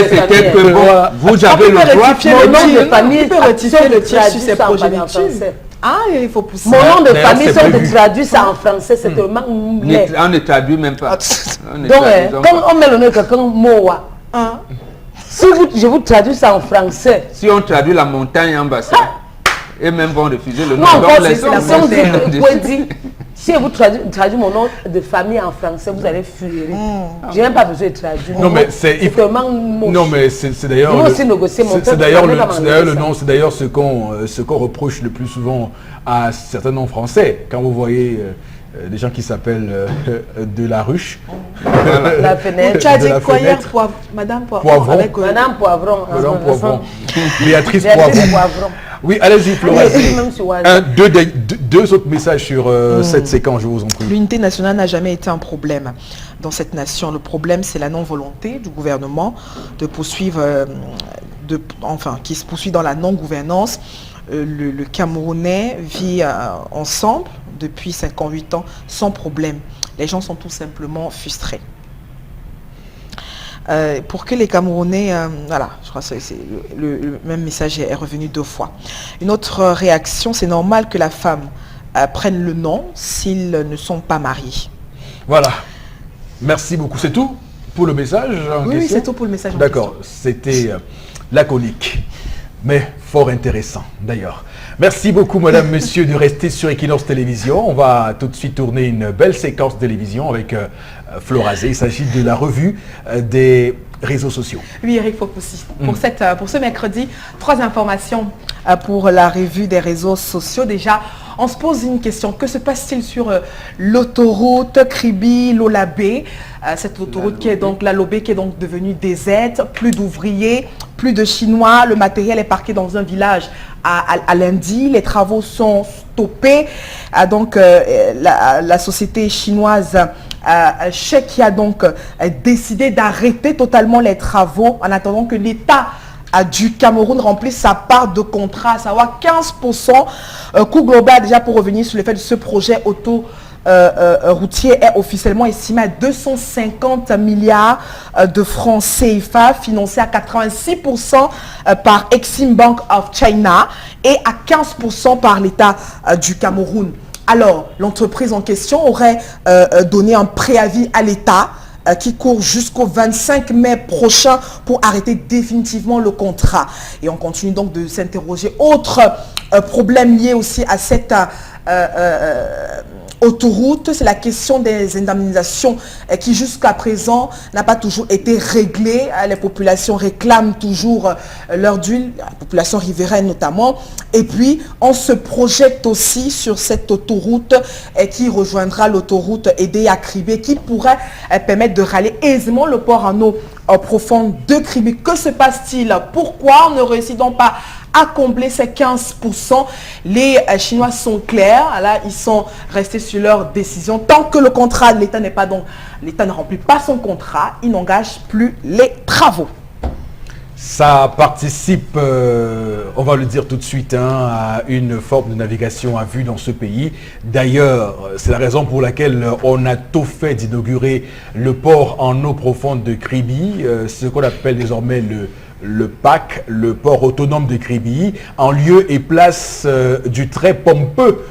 [SPEAKER 4] c'était que bon, vous avez le droit.
[SPEAKER 5] Mon nom de famille,
[SPEAKER 3] peut rectifier le tir sur ses progénitures. Ah, il faut pousser.
[SPEAKER 5] Mon nom de famille, si on te traduit ça en français, c'est tellement...
[SPEAKER 4] On ne traduit même pas.
[SPEAKER 5] Donc, quand on met le nom de quelqu'un, Moa, si je vous traduis ça en français...
[SPEAKER 4] Si on traduit la montagne en bas, et même vont refuser le nom.
[SPEAKER 5] Non,
[SPEAKER 4] donc les
[SPEAKER 5] si Si vous traduisez mon nom de famille en français, vous allez fuir. J'ai même pas besoin de traduire.
[SPEAKER 1] Non, mais c'est
[SPEAKER 5] tellement moche.
[SPEAKER 1] Non, mais c'est d'ailleurs.
[SPEAKER 5] Ils vont aussi négocier mon
[SPEAKER 1] C'est d'ailleurs le nom, c'est d'ailleurs ce qu'on reproche le plus souvent à certains noms français. Quand vous voyez des gens qui s'appellent de la ruche.
[SPEAKER 5] La fenêtre.
[SPEAKER 3] Tu as dit quoi hier,
[SPEAKER 5] Madame
[SPEAKER 1] Poivron.
[SPEAKER 5] Madame Poivron.
[SPEAKER 1] Madame Poivron. Béatrice
[SPEAKER 5] Poivron.
[SPEAKER 1] Oui, allez-y, Florence. Deux autres messages sur cette séquence, je vous en prie.
[SPEAKER 3] L'unité nationale n'a jamais été un problème dans cette nation. Le problème, c'est la non-volonté du gouvernement de poursuivre, qui se poursuit dans la non-gouvernance. Le Camerounais vit ensemble depuis 58 ans sans problème. Les gens sont tout simplement frustrés. Pour que les Camerounais, voilà, je crois que le même message est revenu 2 fois. Une autre réaction, c'est normal que la femme prenne le nom s'ils ne sont pas mariés.
[SPEAKER 1] Voilà. Merci beaucoup. C'est tout pour le message en question?
[SPEAKER 3] Oui, c'est tout pour le message en
[SPEAKER 1] D'accord. C'était laconique, mais fort intéressant d'ailleurs. Merci beaucoup, madame, monsieur, de rester sur Equinox Télévision. On va tout de suite tourner une belle séquence de télévision avec Florazé. Il s'agit de la revue des réseaux sociaux.
[SPEAKER 3] Oui, Eric Fopoussi. Pour ce mercredi, 3 informations pour la revue des réseaux sociaux. Déjà, on se pose une question. Que se passe-t-il sur l'autoroute Kribi-Lolabé? Cette autoroute qui est donc la Lobé, qui est donc devenue déserte, plus d'ouvriers, plus de Chinois, le matériel est parqué dans un village à lundi, les travaux sont stoppés. Donc la société chinoise Chèque qui a donc décidé d'arrêter totalement les travaux en attendant que l'État du Cameroun remplisse sa part de contrat, à savoir 15%. Coût global, déjà pour revenir sur le fait de ce projet routier est officiellement estimé à 250 milliards de francs CFA, financé à 86% par Exim Bank of China et à 15% par l'État du Cameroun. Alors, l'entreprise en question aurait donné un préavis à l'État qui court jusqu'au 25 mai prochain pour arrêter définitivement le contrat. Et on continue donc de s'interroger. Autre problème lié aussi à cette autoroute, c'est la question des indemnisations qui jusqu'à présent n'a pas toujours été réglée. Les populations réclament toujours leur dû, la population riveraine notamment. Et puis, on se projette aussi sur cette autoroute qui rejoindra l'autoroute Edé-Akribé, qui pourrait permettre de rallier aisément le port en eau profonde de Kribi. Que se passe-t-il? Pourquoi on ne réussit donc pas à combler ces 15%? Les Chinois sont clairs, là ils sont restés sur leur décision. Tant que le contrat de l'État n'est pas donc, l'État ne remplit pas son contrat, il n'engage plus les travaux.
[SPEAKER 1] Ça participe, on va le dire tout de suite, à une forme de navigation à vue dans ce pays. D'ailleurs, c'est la raison pour laquelle on a tout fait d'inaugurer le port en eau profonde de Kribi, ce qu'on appelle désormais le PAC, le port autonome de Kribi, en lieu et place du très pompeux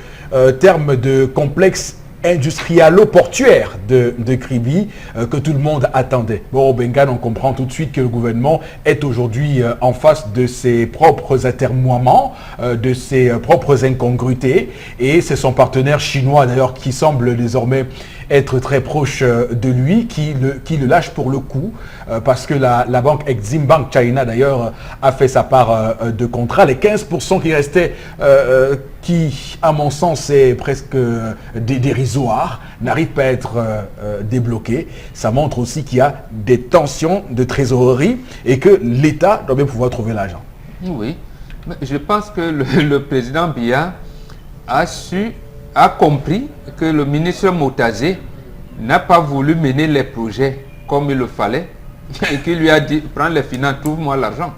[SPEAKER 1] terme de complexe industrialo-portuaire de Kribi que tout le monde attendait. Bon, au Bengale, on comprend tout de suite que le gouvernement est aujourd'hui en face de ses propres atermoiements, de ses propres incongruités, et c'est son partenaire chinois d'ailleurs qui semble désormais être très proche de lui, qui le lâche pour le coup, parce que la banque Exim Bank China d'ailleurs a fait sa part de contrat. Les 15% qui restaient, qui à mon sens est presque dérisoire, n'arrivent pas à être débloqués. Ça montre aussi qu'il y a des tensions de trésorerie et que l'État doit bien pouvoir trouver l'argent.
[SPEAKER 4] Oui, mais je pense que le président Biya a compris que le ministre Moutazé n'a pas voulu mener les projets comme il le fallait et qu'il lui a dit prends les finances, trouve-moi l'argent.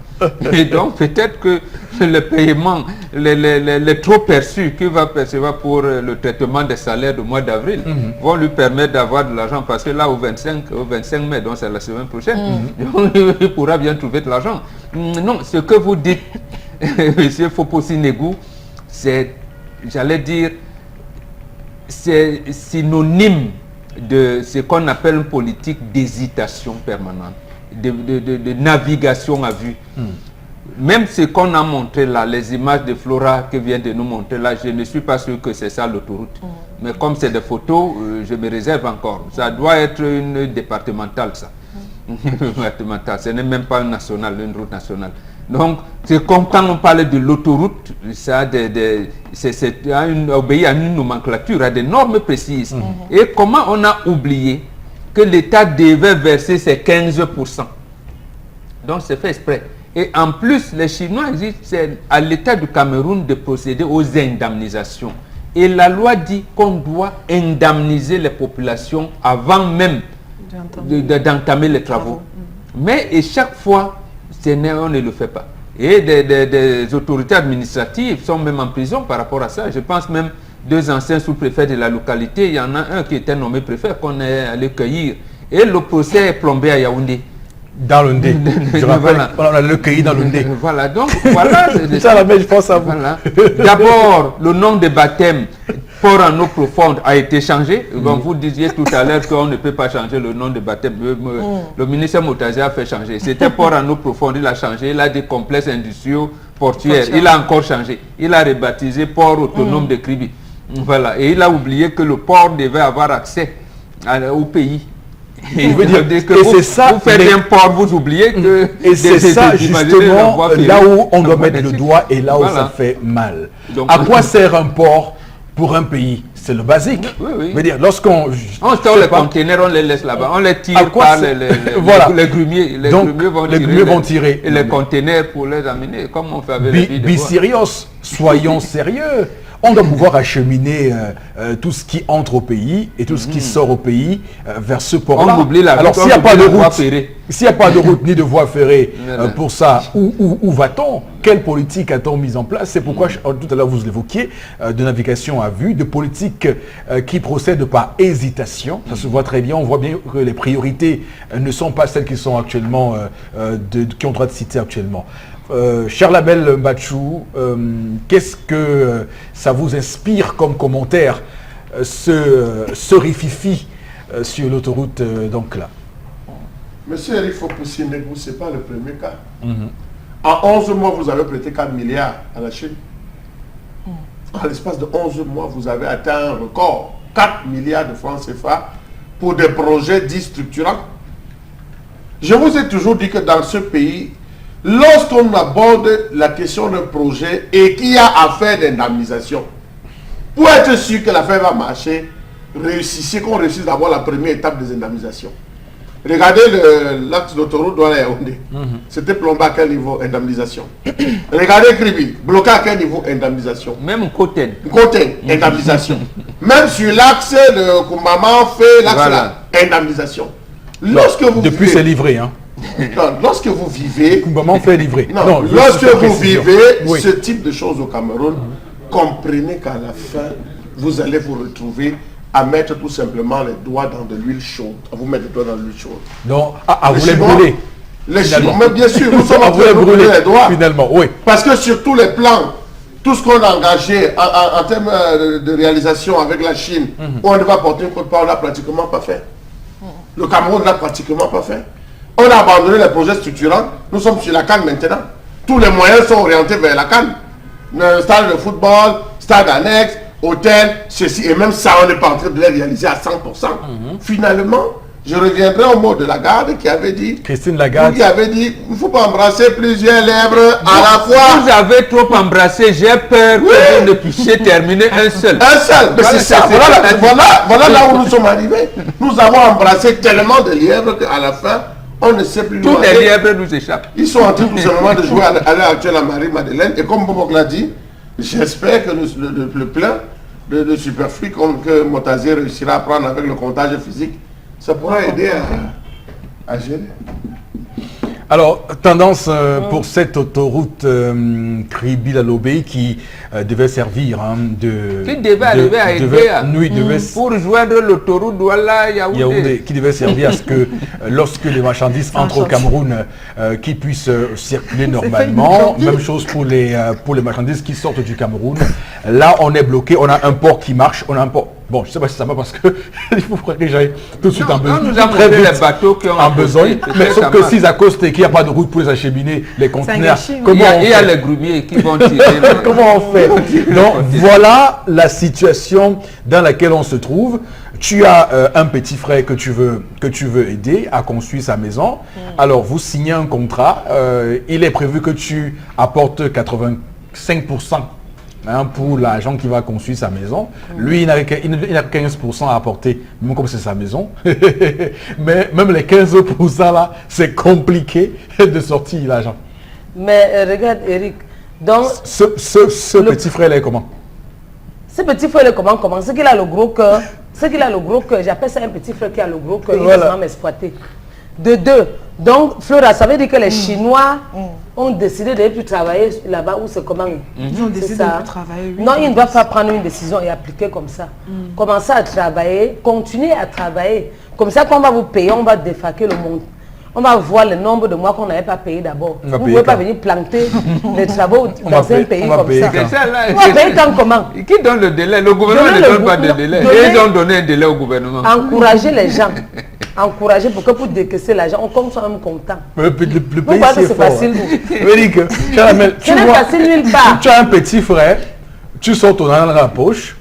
[SPEAKER 4] Et donc peut-être que le paiement, les trop perçus qu'il va percevoir pour le traitement des salaires du mois d'avril vont lui permettre d'avoir de l'argent, parce que là au 25 mai, donc c'est la semaine prochaine, il pourra bien trouver de l'argent. Non, ce que vous dites, M. Fopoussi Negou, c'est, j'allais dire, c'est synonyme de ce qu'on appelle une politique d'hésitation permanente, de navigation à vue. même ce qu'on a montré là, les images de Flora que vient de nous montrer là, je ne suis pas sûr que c'est ça l'autoroute. Mais comme c'est des photos, je me réserve encore. Ça doit être une départementale, ça. Départementale, ce n'est même pas une nationale, une route nationale. Donc, c'est comme quand on parle de l'autoroute, ça obéit à une nomenclature, à des normes précises. Et comment on a oublié que l'État devait verser ces 15%. Donc, c'est fait exprès. Et en plus, les Chinois disent c'est à l'État du Cameroun de procéder aux indemnisations. Et la loi dit qu'on doit indemniser les populations avant même d'entamer les travaux. Mais et chaque fois, on ne le fait pas. Et des autorités administratives sont même en prison par rapport à ça. Je pense même 2 anciens sous-préfets de la localité, il y en a un qui était nommé préfet qu'on est allé cueillir. Et le procès est plombé à Yaoundé.
[SPEAKER 1] Dans le Ndé. Je rappelle, on a le cueilli dans le Ndé.
[SPEAKER 4] Voilà, donc voilà.
[SPEAKER 1] Ça la je pense à vous.
[SPEAKER 4] Voilà. D'abord, le nom de baptême port en eau profonde a été changé. Comme vous disiez tout à l'heure qu'on ne peut pas changer le nom de baptême. Le ministère Moutazi a fait changer. C'était port en eau profonde, il a changé. Il a des complexes industriels portuaires. Il a encore changé. Il a rebaptisé port autonome de Kribi. Voilà. Et il a oublié que le port devait avoir accès au pays.
[SPEAKER 1] Et je veux dire que
[SPEAKER 4] vous faites un port, vous oubliez que...
[SPEAKER 1] Et c'est ça justement là où on doit mettre le doigt et là où ça fait mal. Donc, à quoi sert un port pour un pays? C'est le basique. Je veux dire, lorsqu'on...
[SPEAKER 4] On sort les conteneurs, on les laisse là-bas, on les tire par les grumiers. Les grumiers vont tirer. Et les conteneurs pour les amener, comme on fait avec les billes de bois.
[SPEAKER 1] Bisérios, soyons sérieux. On doit pouvoir acheminer tout ce qui entre au pays et tout ce qui sort au pays vers ce port-là.
[SPEAKER 4] On oublie la
[SPEAKER 1] Alors s'il n'y a pas de route, s'il n'y a pas de route ni de voie ferrée pour ça, où va-t-on? Quelle politique a-t-on mise en place? C'est pourquoi tout à l'heure vous l'évoquiez, de navigation à vue, de politique qui procède par hésitation. Ça se voit très bien. On voit bien que les priorités ne sont pas celles qui sont actuellement, qui ont droit de citer actuellement. Cher Label Mbachou, qu'est-ce que ça vous inspire comme commentaire, ce rififi sur l'autoroute donc là?
[SPEAKER 2] Monsieur Eric Fopoussi-Negou, ce n'est pas le premier cas. En 11 mois, vous avez prêté 4 milliards à la Chine. En l'espace de 11 mois, vous avez atteint un record. 4 milliards de francs CFA pour des projets dits structurants. Je vous ai toujours dit que dans ce pays, lorsqu'on aborde la question d'un projet et qu'il y a affaire d'indemnisation, pour être sûr que l'affaire va marcher, réussissez qu'on réussisse d'abord la première étape des indemnisations. Regardez l'axe d'autoroute Douala-Yaoundé. C'était plombé à quel niveau? Indemnisation. Regardez Kribi, bloqué à quel niveau? Indemnisation.
[SPEAKER 4] Même Koten.
[SPEAKER 2] Koten, indemnisation. Même sur l'axe de Koumama, fait l'axe là, indemnisation. Lorsque vous
[SPEAKER 1] depuis c'est livré, hein.
[SPEAKER 2] Non, lorsque vous vivez...
[SPEAKER 1] Koumama fait livrer.
[SPEAKER 2] Non, lorsque vous vivez ce type de choses au Cameroun, comprenez qu'à la fin, vous allez vous retrouver à mettre tout simplement les doigts dans de l'huile chaude. À vous mettre les doigts dans de l'huile chaude.
[SPEAKER 1] Donc, à vous les brûler.
[SPEAKER 2] Les Chinois, mais bien sûr, nous sommes en train de brûler les doigts.
[SPEAKER 1] Finalement, oui.
[SPEAKER 2] Parce que sur tous les plans, tout ce qu'on a engagé en termes de réalisation avec la Chine, où on devait apporter une côte-part, on l'a pratiquement pas fait. Le Cameroun l'a pratiquement pas fait. On a abandonné les projets structurants. Nous sommes sur la CAN maintenant. Tous les moyens sont orientés vers la CAN. Stade de football, stade annexe, hôtel, ceci. Et même ça, on n'est pas en train de les réaliser à 100%. Finalement, je reviendrai au mot de Lagarde qui avait dit...
[SPEAKER 1] Christine Lagarde.
[SPEAKER 2] Qui avait dit, il ne faut pas embrasser plusieurs lèvres à la fois.
[SPEAKER 4] Vous avez trop embrassé, j'ai peur que vous ne puissiez terminer un seul.
[SPEAKER 2] Un seul, mais c'est ça. Voilà là où nous sommes arrivés. Nous avons embrassé tellement de lièvres qu'à la fin, on ne sait plus.
[SPEAKER 4] Tous les lièvres nous échappent.
[SPEAKER 2] Ils sont en train tout simplement de jouer à l'heure actuelle à Marie-Madeleine. Et comme Bobok l'a dit, j'espère que le plein de superflu que Moutazi réussira à prendre avec le comptage physique, ça pourra aider à gérer.
[SPEAKER 1] Alors, tendance pour cette autoroute Kribi-Lalobé qui devait servir de...
[SPEAKER 4] Qui devait arriver à aider
[SPEAKER 1] pour
[SPEAKER 4] rejoindre l'autoroute Douala-Yaoundé.
[SPEAKER 1] Qui devait servir à ce que lorsque les marchandises entrent au Cameroun, qu'ils puissent circuler normalement. Même chose pour les marchandises qui sortent du Cameroun. Là, on est bloqué, on a un port qui marche, on a un port... Bon, je ne sais pas si ça va parce que il faut que j'aille tout de suite en besoin.
[SPEAKER 4] Nous avons les bateaux qui ont
[SPEAKER 1] en besoin. Mais sauf que s'ils accostent et qu'il n'y a pas de route pour les acheminer, les conteneurs, comment on fait?
[SPEAKER 4] Il y a les grumiers qui vont tirer.
[SPEAKER 1] Comment on fait? Donc, voilà la situation dans laquelle on se trouve. Tu as un petit frère que tu veux aider à construire sa maison. Alors, vous signez un contrat. Il est prévu que tu apportes 85% pour l'agent qui va construire sa maison. Lui, il n'a que 15% à apporter, même comme c'est sa maison. Mais même les 15% là, c'est compliqué de sortir l'argent.
[SPEAKER 5] Mais regarde, Eric, donc...
[SPEAKER 1] Ce petit frère là est comment?
[SPEAKER 5] Ce petit frère est comment? C'est qu'il a le gros cœur. C'est qu'il a le gros cœur. J'appelle ça un petit frère qui a le gros cœur. Il va m'exploiter. De deux. Donc, Flora, ça veut dire que les Chinois ont décidé de ne plus travailler là-bas où c'est comment?
[SPEAKER 3] Ils ont décidé de ne plus travailler. Oui,
[SPEAKER 5] non, ils ne doivent pas prendre une décision et appliquer comme ça. Commencer à travailler, continuer à travailler. Comme ça, quand on va vous payer, on va défaquer le monde. On va voir le nombre de mois qu'on n'avait pas payé d'abord. Vous ne pouvez pas venir planter les travaux dans un pays comme ça. On va payer quand comment?
[SPEAKER 4] Qui donne le délai? Le gouvernement ne donne pas de délai. Ils ont donné un délai au gouvernement.
[SPEAKER 5] Encourager les gens. Encourager pour que pour décaisser l'argent, on compte soit même content.
[SPEAKER 1] Le pays,
[SPEAKER 5] c'est facile.
[SPEAKER 1] Tu vois,
[SPEAKER 5] facile nulle part.
[SPEAKER 1] Tu as un petit frère, tu sors ton argent dans la poche,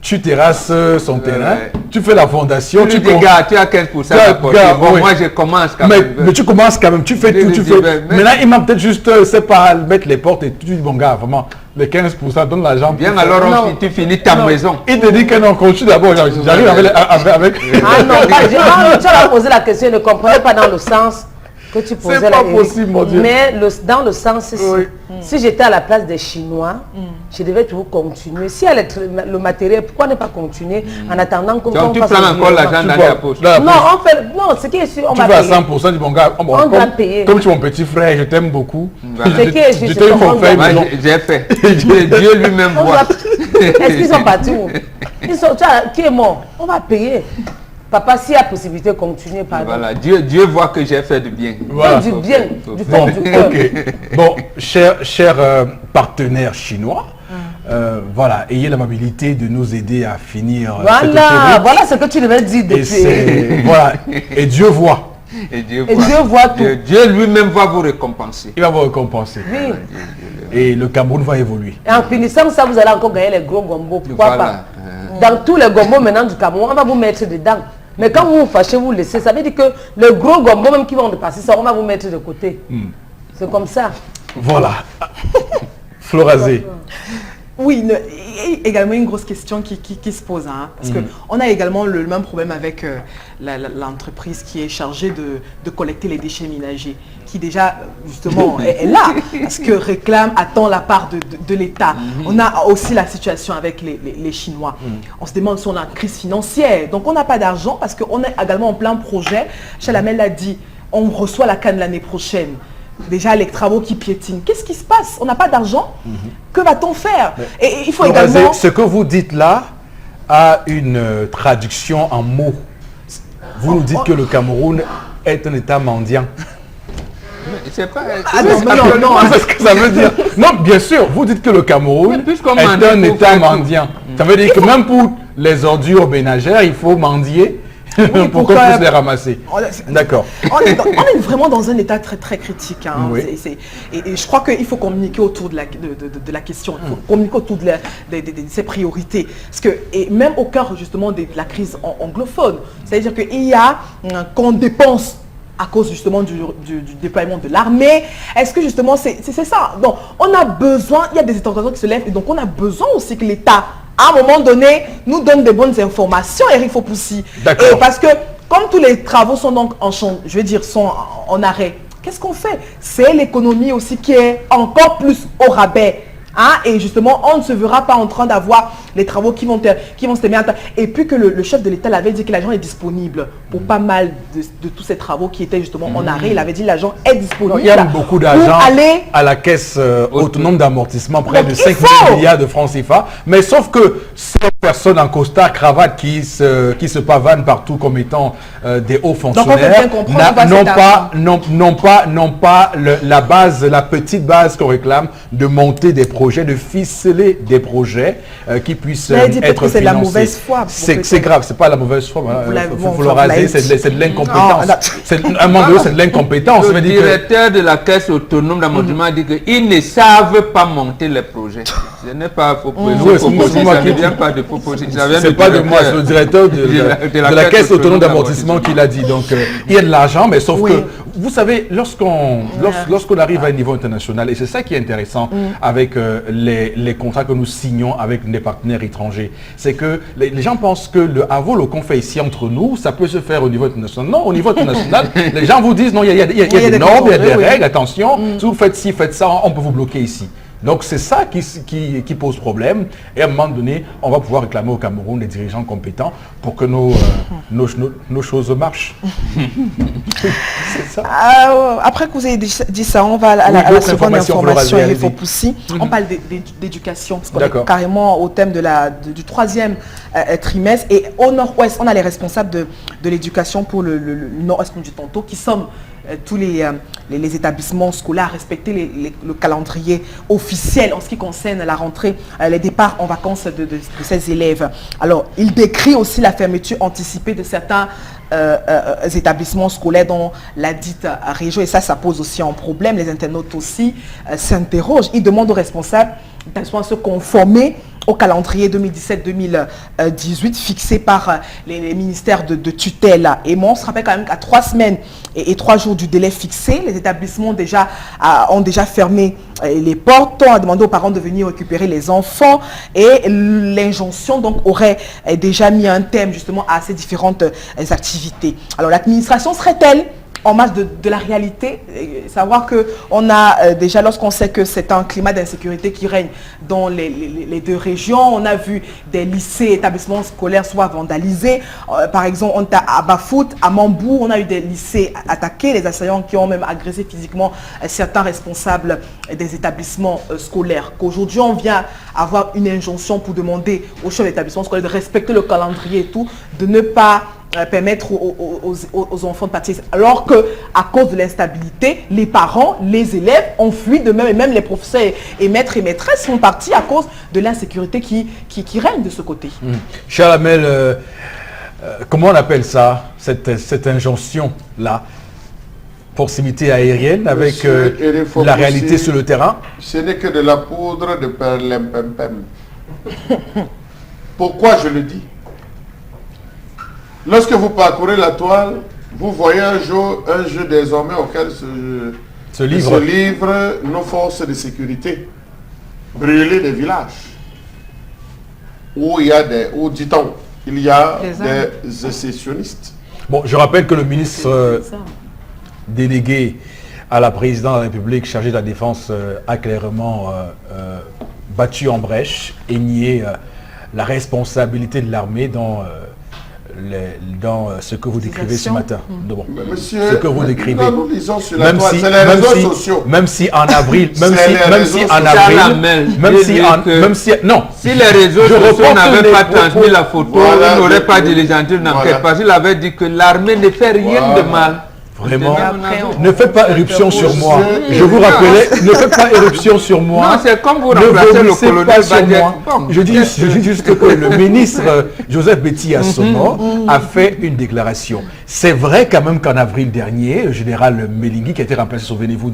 [SPEAKER 1] tu terrasses son terrain, tu fais la fondation,
[SPEAKER 4] tu dis, gars, tu as 15% d'apporter. Bon, moi je commence quand même.
[SPEAKER 1] Mais tu commences quand même, tu fais tout, tu fais. Maintenant, il m'a peut-être juste, c'est pas mettre les portes et tu dis, bon gars, vraiment, les 15%, donne l'argent.
[SPEAKER 4] Bien, alors tu finis ta maison.
[SPEAKER 1] Il te dit que non, continue d'abord, j'arrive avec...
[SPEAKER 5] Ah non, tu as posé la question, je ne comprenais pas dans le sens que tu posais la question.
[SPEAKER 1] C'est pas possible, mon Dieu.
[SPEAKER 5] Mais dans le sens, si j'étais à la place des Chinois, je devais toujours continuer. Si elle est le matériel, pourquoi ne pas continuer en attendant qu'on fasse...
[SPEAKER 4] Donc tu prends encore l'argent dans la poche.
[SPEAKER 5] Non, ce qui est sûr, on va payer.
[SPEAKER 1] Tu vas à 100%, dis bon gars,
[SPEAKER 5] on va payer.
[SPEAKER 1] Comme tu es mon petit frère, je t'aime beaucoup.
[SPEAKER 4] J'ai fait. Dieu lui-même voit.
[SPEAKER 5] Est-ce qu'ils sont partis où? Qui est mort? On va payer. Papa, s'il y a possibilité de continuer, pardon.
[SPEAKER 4] Voilà, Dieu voit que j'ai fait du bien.
[SPEAKER 5] Voilà. Du bien, du fond du cœur.
[SPEAKER 1] Bon, cher partenaire chinois, voilà, ayez l'amabilité de nous aider à finir cette autoroute.
[SPEAKER 5] Voilà ce que tu devais dire depuis.
[SPEAKER 1] Voilà, et Dieu voit.
[SPEAKER 5] Et Dieu voit tout.
[SPEAKER 4] Dieu lui-même va vous récompenser.
[SPEAKER 1] Il va vous récompenser.
[SPEAKER 5] Oui.
[SPEAKER 1] Et le Cameroun va évoluer.
[SPEAKER 5] Et en finissant ça, vous allez encore gagner les gros gombos. Pourquoi pas? Dans tous les gombos maintenant du Cameroun, on va vous mettre dedans. Mais quand vous vous fâchez, vous laissez, ça veut dire que le gros gombo même qui vont dépasser ça, on va vous mettre de côté. C'est comme ça.
[SPEAKER 1] Voilà. Florazé.
[SPEAKER 3] Oui, il y a également une grosse question qui se pose. Hein, parce qu'on a également le même problème avec l'entreprise qui est chargée de collecter les déchets ménagers, qui déjà, justement, est là, parce que réclame, attend la part de l'État. On a aussi la situation avec les Chinois. On se demande si on a une crise financière. Donc, on n'a pas d'argent parce qu'on est également en plein projet. Chalamel l'a dit, on reçoit la canne l'année prochaine. Déjà, les travaux qui piétinent. Qu'est-ce qui se passe? On n'a pas d'argent. Que va-t-on faire? Et il faut également...
[SPEAKER 1] Ce que vous dites là a une traduction en mots. Vous nous dites que le Cameroun est un État mendiant.
[SPEAKER 4] C'est pas...
[SPEAKER 1] non, c'est ce que ça veut dire. Non, bien sûr, vous dites que le Cameroun est un État mendiant. Ça veut dire que même pour les ordures ménagères, il faut mendier. Oui, pour qu'on puisse les ramasser. D'accord.
[SPEAKER 3] On est vraiment dans un état très très critique. Hein.
[SPEAKER 1] Oui.
[SPEAKER 3] Et je crois qu'il faut communiquer autour de la question. Il faut communiquer autour de ses priorités. Parce que, et même au cœur justement de la crise anglophone. C'est-à-dire qu'il y a qu'on dépense à cause justement du déploiement de l'armée. Est-ce que justement c'est ça? Donc on a besoin, il y a des interrogations qui se lèvent et donc on a besoin aussi que l'État à un moment donné, nous donne des bonnes informations, Eric Fopoussi. Et parce que, comme tous les travaux sont donc sont en arrêt, qu'est-ce qu'on fait? C'est l'économie aussi qui est encore plus au rabais. Hein? Et justement, on ne se verra pas en train d'avoir les travaux qui vont se terminer. Et puis que le chef de l'État l'avait dit que l'argent est disponible pour pas mal de tous ces travaux qui étaient justement en arrêt. Il avait dit que l'argent est disponible.
[SPEAKER 1] Il y a beaucoup d'argent à la caisse autonome d'amortissement, près de 5 milliards de francs CFA. Mais sauf que ces personnes en costard, cravate qui se pavanent partout comme étant des hauts fonctionnaires n'ont pas la petite base qu'on réclame de monter des projets, de ficeler des projets qui puisse
[SPEAKER 3] Mais elle dit peut-être
[SPEAKER 1] être
[SPEAKER 3] que c'est la
[SPEAKER 1] financé.
[SPEAKER 3] mauvaise foi.
[SPEAKER 1] C'est grave, c'est pas la mauvaise foi. Il faut le raser, c'est de l'incompétence. Un moment donné, c'est de l'incompétence.
[SPEAKER 4] Le directeur de la caisse autonome d'amortissement a dit qu'ils ne savent pas monter les projets. Ce n'est pas faux. Ça ne vient pas de faux projets.
[SPEAKER 1] C'est pas de moi, c'est le directeur de la caisse autonome d'amortissement qui l'a dit. Donc, il y a de l'argent, mais sauf que, vous savez, lorsqu'on arrive à un niveau international, et c'est ça qui est intéressant avec les contrats que nous signons avec des partenaires étrangers, c'est que les gens pensent que le avolo qu'on fait ici entre nous, ça peut se faire au niveau international. Non, au niveau international, les gens vous disent non, il y a des normes, il y a des règles, attention, si vous faites ci, faites ça, on peut vous bloquer ici. Donc c'est ça qui pose problème. Et à un moment donné, on va pouvoir réclamer au Cameroun des dirigeants compétents pour que nos choses marchent. C'est ça.
[SPEAKER 3] Après que vous ayez dit ça, on va à la seconde information. Il faut pousser. On parle d'éducation, parce qu'on est carrément au thème du troisième trimestre. Et au nord-ouest, on a les responsables de l'éducation pour le nord-ouest du Tonto qui sont tous les établissements scolaires à respecter le calendrier officiel en ce qui concerne la rentrée, les départs en vacances de ces élèves. Alors, il décrit aussi la fermeture anticipée de certains établissements scolaires dans la dite région. Et ça pose aussi un problème. Les internautes aussi s'interrogent. Ils demandent aux responsables d'établissements à se conformer au calendrier 2017-2018 fixé par les ministères de tutelle. Et moi, on se rappelle quand même qu'à 3 semaines et 3 jours du délai fixé, les établissements ont déjà fermé les portes. On a demandé aux parents de venir récupérer les enfants et l'injonction donc aurait déjà mis un thème justement à ces différentes activités. Alors l'administration serait-elle en masse de la réalité, savoir qu'on a déjà, lorsqu'on sait que c'est un climat d'insécurité qui règne dans les deux régions, on a vu des lycées, établissements scolaires soit vandalisés. Par exemple, on a à Bafout, à Mambou, on a eu des lycées attaqués, les assaillants qui ont même agressé physiquement certains responsables des établissements scolaires. Qu'aujourd'hui, on vient avoir une injonction pour demander aux chefs d'établissement scolaires de respecter le calendrier et tout, de ne pas permettre aux enfants de partir. Alors que, à cause de l'instabilité, les parents, les élèves ont fui de même, et même les professeurs et maîtres et maîtresses sont partis à cause de l'insécurité qui règne de ce côté.
[SPEAKER 1] Charles Hamel, comment on appelle ça, cette injonction-là? Proximité aérienne avec la réalité sur le terrain?
[SPEAKER 2] Ce n'est que de la poudre de perlimpempem. Pourquoi je le dis? Lorsque vous parcourez la toile, vous voyez un jeu désormais auquel se livrent nos forces de sécurité. Brûler des villages. Où dit-on, il y a des sécessionnistes.
[SPEAKER 1] Bon, je rappelle que le ministre délégué à la présidence de la République chargé de la défense a clairement battu en brèche et nié la responsabilité de l'armée dans ce que vous décrivez ce matin. Bon,
[SPEAKER 2] monsieur,
[SPEAKER 1] ce que vous décrivez.
[SPEAKER 2] Nous lisons sur la toile, c'est les réseaux sociaux.
[SPEAKER 1] Même si en avril,
[SPEAKER 4] si les réseaux sociaux n'avaient pas transmis la photo, ils n'auraient pas diligenté une enquête. Parce qu'il avait dit que l'armée ne fait rien de mal.
[SPEAKER 1] Vraiment, ne faites pas éruption sur moi. Je vous rappelais, ne faites pas éruption sur moi.
[SPEAKER 4] Non, c'est comme vous remplacez le colonel Badiek.
[SPEAKER 1] Je dis juste que le ministre Joseph Betty Assomo a fait une déclaration. C'est vrai quand même qu'en avril dernier, le général Melingui, qui a été remplacé, souvenez-vous,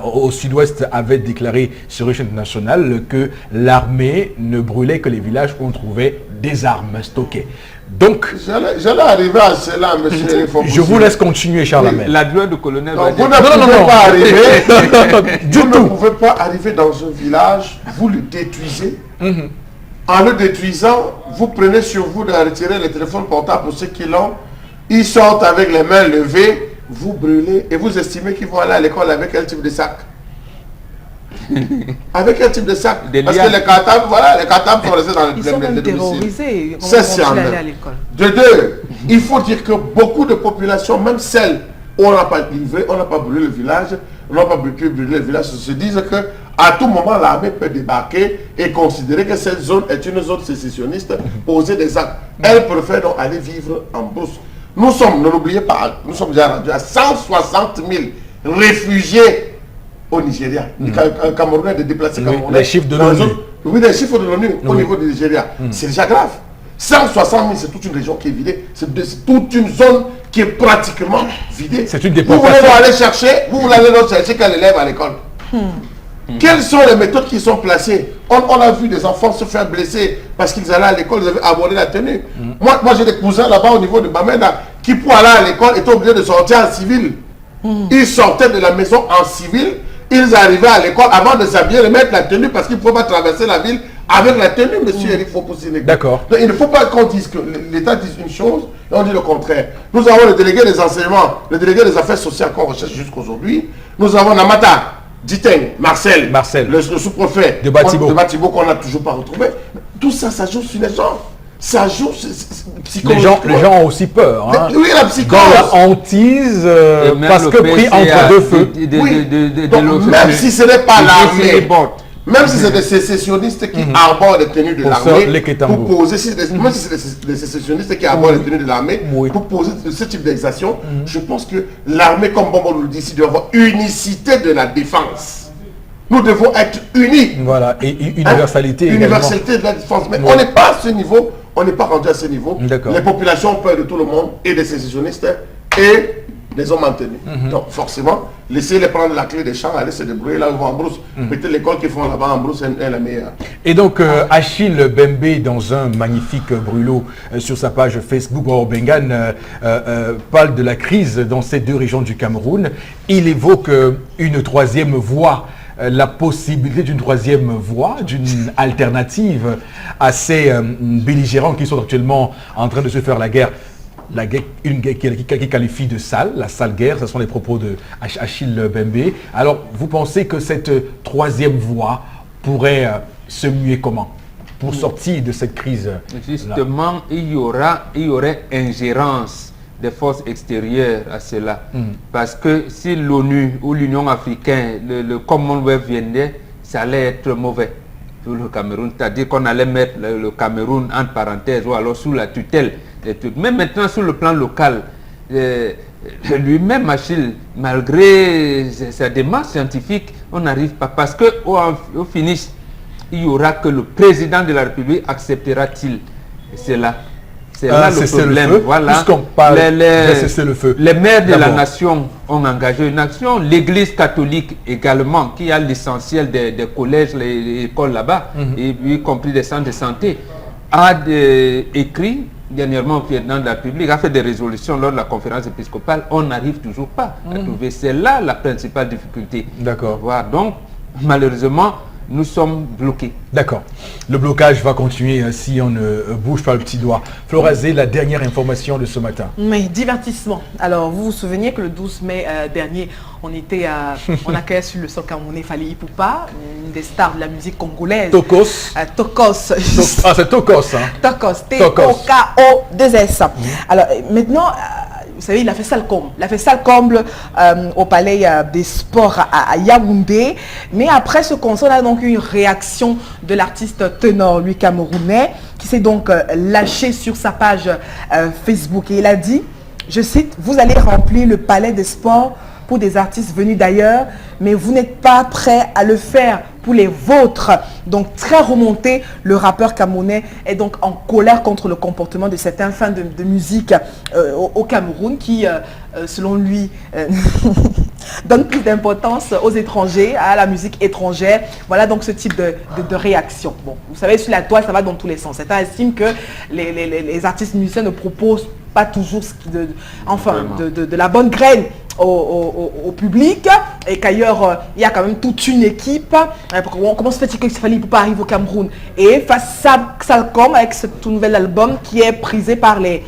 [SPEAKER 1] au sud-ouest, avait déclaré sur une chaîne nationale que l'armée ne brûlait que les villages où on trouvait des armes stockées. Donc,
[SPEAKER 2] j'allais arriver à cela, monsieur.
[SPEAKER 1] Je vous laisse continuer, Charles Hamel.
[SPEAKER 4] L'adjoint du colonel.
[SPEAKER 2] Vous ne pouvez pas arriver dans un village, vous le détruisez. En le détruisant, vous prenez sur vous de retirer les téléphones portables pour ceux qui l'ont. Ils sortent avec les mains levées, vous brûlez et vous estimez qu'ils vont aller à l'école avec quel type de sac? Avec quel type de sac? Parce que les cartables, les cartables sont restés dans les
[SPEAKER 3] terrorisés.
[SPEAKER 2] C'est à l'école. De deux, il faut dire que beaucoup de populations, même celles où on n'a pas livré, on n'a pas brûlé le village, on n'a pas brûlé le village, se disent que à tout moment l'armée peut débarquer et considérer que cette zone est une zone sécessionniste, poser des actes. Elle préfère donc aller vivre en brousse. Nous sommes, ne l'oubliez pas, nous sommes déjà rendus à 160 000 réfugiés au Nigeria. Un Camerounais de déplacés camerounais.
[SPEAKER 1] Les chiffres de l'ONU.
[SPEAKER 2] Oui, les chiffres de l'ONU au niveau du Nigeria, c'est déjà grave. 160 000, c'est toute une région qui est vidée. C'est toute une zone qui est pratiquement vidée.
[SPEAKER 1] C'est une
[SPEAKER 2] Vous
[SPEAKER 1] déportation.
[SPEAKER 2] voulez aller chercher, vous allez chercher qu'elle élève à l'école. Quelles sont les méthodes qui sont placées? On a vu des enfants se faire blesser parce qu'ils allaient à l'école, ils avaient abordé la tenue. Moi j'ai des cousins là-bas au niveau de Bamenda qui, pour aller à l'école, étaient obligés de sortir en civil. Ils sortaient de la maison en civil, ils arrivaient à l'école avant de s'habiller, de mettre la tenue parce qu'ils ne pouvaient pas traverser la ville avec la tenue, monsieur Eric Fopoussi-Negou.
[SPEAKER 1] D'accord.
[SPEAKER 2] Il ne faut pas qu'on dise que l'État dise une chose et on dit le contraire. Nous avons le délégué des enseignements, le délégué des affaires sociales qu'on recherche jusqu'aujourd'hui. Nous avons Namata, Diteng, Marcel, le sous-préfet
[SPEAKER 1] de Batibo
[SPEAKER 2] qu'on n'a toujours pas retrouvé. Tout ça, ça joue sur les gens. Ça joue psychologiquement.
[SPEAKER 1] Les gens ont aussi peur. Hein.
[SPEAKER 2] Oui, la psychose.
[SPEAKER 1] Dans la hantise, parce que pris entre deux feux.
[SPEAKER 2] Donc, même si ce n'est pas l'armée, même si c'est des sécessionnistes qui arborent les tenues de l'armée, pour poser, même si c'est des sécessionnistes qui arborent les tenues de l'armée, pour poser ce type d'exaction, je pense que l'armée, comme Bombo nous le dit ici, doit avoir unicité de la défense. Nous devons être unis.
[SPEAKER 1] Voilà, et universalité également.
[SPEAKER 2] Universalité de la défense. Mais on n'est pas à ce niveau, on n'est pas rendu à ce niveau.
[SPEAKER 1] D'accord.
[SPEAKER 2] Les populations ont peur de tout le monde, et des sécessionnistes, et les ont maintenus. Donc forcément, laissez-les prendre la clé des champs, aller se débrouiller là où ils vont en brousse. Peut-être l'école qu'ils font là-bas en brousse est la meilleure.
[SPEAKER 1] Et donc Achille Bembe, dans un magnifique brûlot sur sa page Facebook, Bengan, parle de la crise dans ces deux régions du Cameroun. Il évoque une troisième voie, la possibilité d'une troisième voie, d'une alternative à ces belligérants qui sont actuellement en train de se faire la guerre. Une guerre qui qualifie de sale, la sale guerre, ce sont les propos de Achille Bembe. Alors, vous pensez que cette troisième voie pourrait se muer comment pour sortir de cette crise?
[SPEAKER 4] Justement, il y aurait ingérence des forces extérieures à cela. Parce que si l'ONU ou l'Union africaine, le Commonwealth viendrait, ça allait être mauvais pour le Cameroun. C'est-à-dire qu'on allait mettre le Cameroun entre parenthèses ou alors sous la tutelle. Mais maintenant, sur le plan local, lui-même, Achille, malgré sa démarche scientifique, on n'arrive pas. Parce qu'au finish, il y aura que le président de la République acceptera-t-il cela. C'est là le problème.
[SPEAKER 1] Le feu.
[SPEAKER 4] Voilà.
[SPEAKER 1] Puisqu'on parle de cesser le feu.
[SPEAKER 4] Les maires de la nation ont engagé une action. L'Église catholique également, qui a l'essentiel des collèges, les écoles là-bas, y compris des centres de santé, a écrit dernièrement au président de la République, a fait des résolutions lors de la conférence épiscopale. On n'arrive toujours pas à trouver. C'est là la principale difficulté.
[SPEAKER 1] D'accord.
[SPEAKER 4] Voilà. Donc, malheureusement, nous sommes bloqués. D'accord.
[SPEAKER 1] Le blocage va continuer si on ne bouge pas le petit doigt. Florazé, la dernière information de ce matin.
[SPEAKER 3] Mais divertissement. Alors, vous vous souvenez que le 12 mai dernier, on accueillait sur le sol camerounais Fally Ipupa, une des stars de la musique congolaise.
[SPEAKER 1] Tokos.
[SPEAKER 3] Tokos.
[SPEAKER 1] Ah, c'est Tokos. Hein.
[SPEAKER 3] Tokos. T-O-K-O-2-S. Alors, maintenant... vous savez, il a fait ça le comble. Il a fait ça le comble au Palais des Sports à Yaoundé. Mais après ce concert, on a donc eu une réaction de l'artiste ténor, lui camerounais, qui s'est donc lâché sur sa page Facebook. Et il a dit, je cite, « Vous allez remplir le Palais des Sports pour des artistes venus d'ailleurs, mais vous n'êtes pas prêts à le faire pour les vôtres. » Donc très remonté, le rappeur camerounais est donc en colère contre le comportement de certains fans de musique au Cameroun qui, selon lui, donne plus d'importance aux étrangers, à la musique étrangère. Voilà donc ce type de réaction. Bon, vous savez, sur la toile, ça va dans tous les sens. Certains estiment que les artistes musiciens ne proposent pas toujours de la bonne graine au public, et qu'ailleurs il y a quand même toute une équipe. Comment se fait-il que Fally Ipupa arrive au Cameroun et face à Salcom avec ce tout nouvel album qui est prisé par les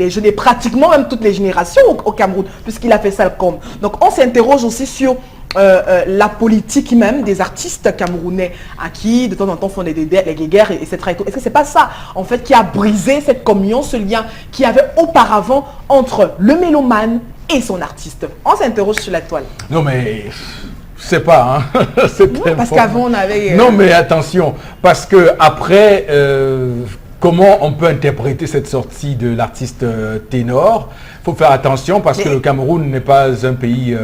[SPEAKER 3] jeunes et pratiquement même toutes les générations au Cameroun, puisqu'il a fait Salcom. Donc on s'interroge aussi sur la politique même des artistes camerounais à qui de temps en temps font les guéguerres, et c'est très... Est-ce que c'est pas ça en fait qui a brisé cette communion, ce lien qu'il y avait auparavant entre le mélomane et son artiste? On s'interroge sur la toile.
[SPEAKER 1] Non mais... c'est pas, hein.
[SPEAKER 3] Parce qu'avant on avait...
[SPEAKER 1] Non mais attention, parce que après, comment on peut interpréter cette sortie de l'artiste ténor? Il faut faire attention parce que le Cameroun n'est pas un pays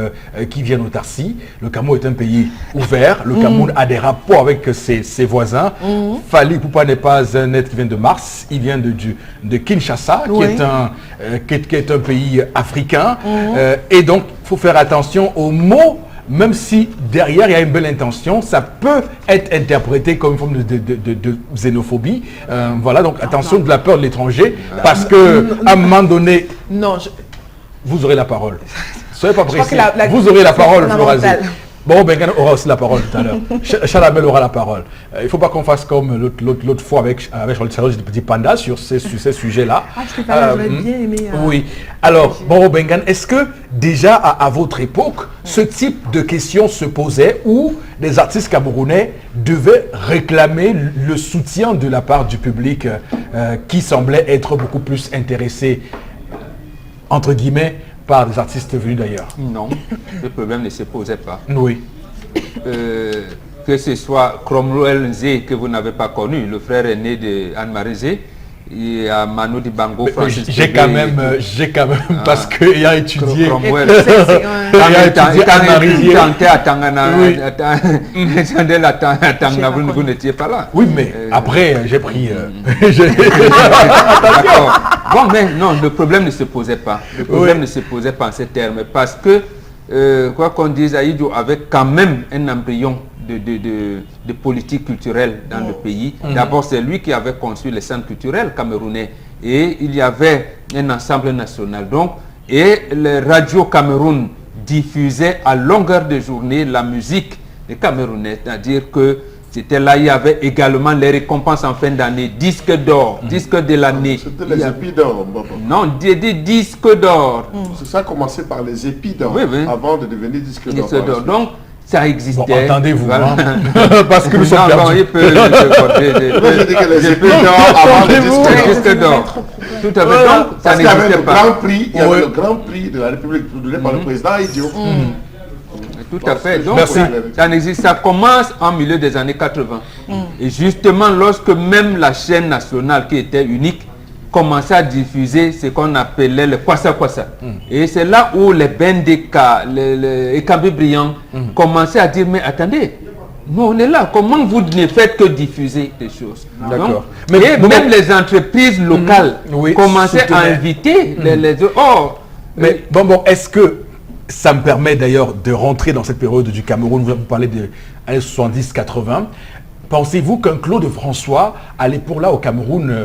[SPEAKER 1] qui vient d'autarcie. Le Cameroun est un pays ouvert. Le Cameroun a des rapports avec ses voisins. Fally Ipupa n'est pas un être qui vient de Mars. Il vient de Kinshasa, qui est un pays africain. Et donc, il faut faire attention aux mots. Même si derrière il y a une belle intention, ça peut être interprété comme une forme de xénophobie. Voilà, donc attention de la peur de l'étranger, parce que à un moment donné, vous aurez la parole. Soyez pas pressés. Vous aurez la parole, Florazé. Bon, Bengan aura aussi la parole tout à l'heure. Chalamel aura la parole. Il ne faut pas qu'on fasse comme l'autre fois avec Charles de Petit Panda sur ces sujets-là.
[SPEAKER 3] Ah, je j'aurais bien aimé.
[SPEAKER 1] Oui. Alors, bon, Bengan, est-ce que déjà à votre époque, ce type de questions se posait où les artistes camerounais devaient réclamer le soutien de la part du public qui semblait être beaucoup plus intéressé, entre guillemets, par des artistes venus d'ailleurs?
[SPEAKER 4] Non, le problème ne se posait pas.
[SPEAKER 1] Oui.
[SPEAKER 4] Que ce soit Cromwell Nzé, que vous n'avez pas connu, le frère aîné de Anne-Marie Nzé, il y a Manu Dibango, Francis
[SPEAKER 1] j'ai quand même, parce qu'il a étudié.
[SPEAKER 4] Cromwell.
[SPEAKER 1] Anne-Marie
[SPEAKER 4] à Tangana, vous n'étiez pas là.
[SPEAKER 1] Oui, mais après, j'ai pris...
[SPEAKER 4] D'accord. Bon, mais non, le problème ne se posait pas. Le problème ne se posait pas en ces termes, parce que, quoi qu'on dise, Aïdjo avait quand même un embryon de politique culturelle dans le pays. D'abord, c'est lui qui avait conçu les centres culturels camerounais. Et il y avait un ensemble national. Donc, et les radios Cameroun diffusaient à longueur de journée la musique des Camerounais. C'est-à-dire que c'était là, il y avait également les récompenses en fin d'année, disque d'or, disque de l'année.
[SPEAKER 2] C'était les épis d'or.
[SPEAKER 4] Non, des disques d'or.
[SPEAKER 2] C'est ça, commencé par les épis d'or, avant de devenir disque d'or.
[SPEAKER 4] Donc, ça existait.
[SPEAKER 1] Bon, entendez-vous,
[SPEAKER 4] voilà.
[SPEAKER 1] Parce que nous sommes perdus.
[SPEAKER 4] Il peut je dis que les épis d'or avant le disque d'or. Tout à fait. Donc, ça n'existait pas.
[SPEAKER 2] Il y avait le grand prix de la République donné par le président Idiot.
[SPEAKER 4] Tout à fait. Donc, ça n'existe. Ça commence en milieu des années 80. Et justement, lorsque même la chaîne nationale, qui était unique, commençait à diffuser ce qu'on appelait le Kwassa Kwassa. Et c'est là où les Bendeka, les Ekambi Brillants, commençaient à dire, mais attendez, nous on est là, comment vous ne faites que diffuser des choses?
[SPEAKER 1] D'accord.
[SPEAKER 4] Mais même les entreprises locales commençaient à inviter les autres. Oh,
[SPEAKER 1] mais bon, est-ce que ça me permet d'ailleurs de rentrer dans cette période du Cameroun, vous parlez des années 70-80. Pensez-vous qu'un Claude François allait pour là au Cameroun